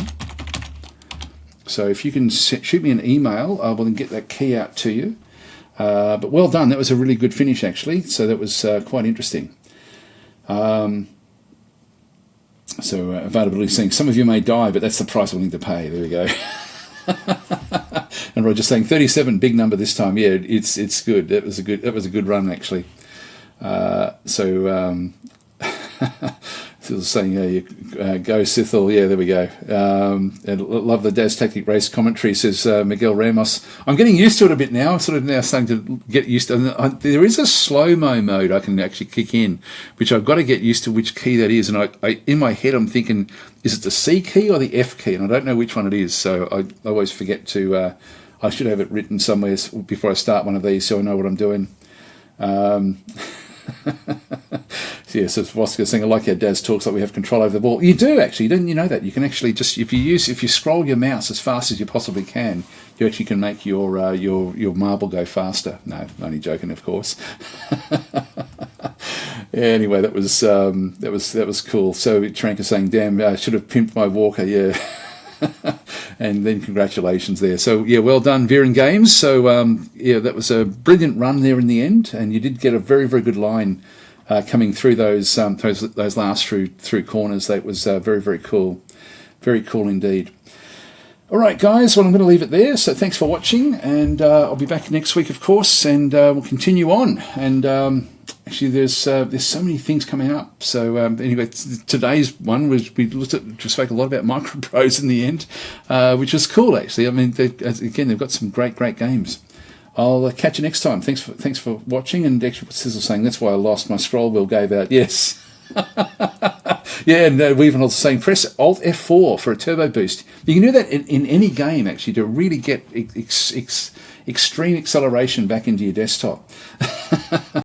So if you can shoot me an email, I will then get that key out to you. But well done. That was a really good finish, actually. So that was quite interesting. So availability saying some of you may die, but that's the price I'm willing to pay. There we go. And Roger's saying 37, big number this time. Yeah, it's good. That was a good run actually. Sithel saying, go Sithel. Yeah, there we go. And love the DazTactic race commentary, says Miguel Ramos. I'm getting used to it a bit now. I'm sort of now starting to get used to it. There is a slow-mo mode I can actually kick in, which I've got to get used to which key that is. And I in my head, I'm thinking, is it the C key or the F key? And I don't know which one it is. So I always forget to, I should have it written somewhere before I start one of these so I know what I'm doing. Yeah, so Voska's saying, I like how Daz talks like we have control over the ball. You do actually, didn't you know that? You can actually just, if you scroll your mouse as fast as you possibly can, you actually can make your marble go faster. No, only joking, of course. Anyway, that was cool. So Trank saying, damn, I should have pimped my walker, yeah. And then congratulations there. So yeah, well done, Veering Games. So yeah, that was a brilliant run there in the end, and you did get a very, very good line coming through those last through corners. That was very, very cool, very cool indeed. All right, guys. Well, I'm going to leave it there. So thanks for watching, and I'll be back next week, of course, and we'll continue on. And actually, there's so many things coming up. So anyway, today's one was we spoke a lot about micropros in the end, which was cool actually. I mean, they've got some great games. I'll catch you next time. Thanks for watching. And actually, Sizzle saying that's why I lost my scroll wheel gave out. Yes. Yeah, and Weaving also saying press Alt F4 for a turbo boost. You can do that in any game actually to really get extreme acceleration back into your desktop.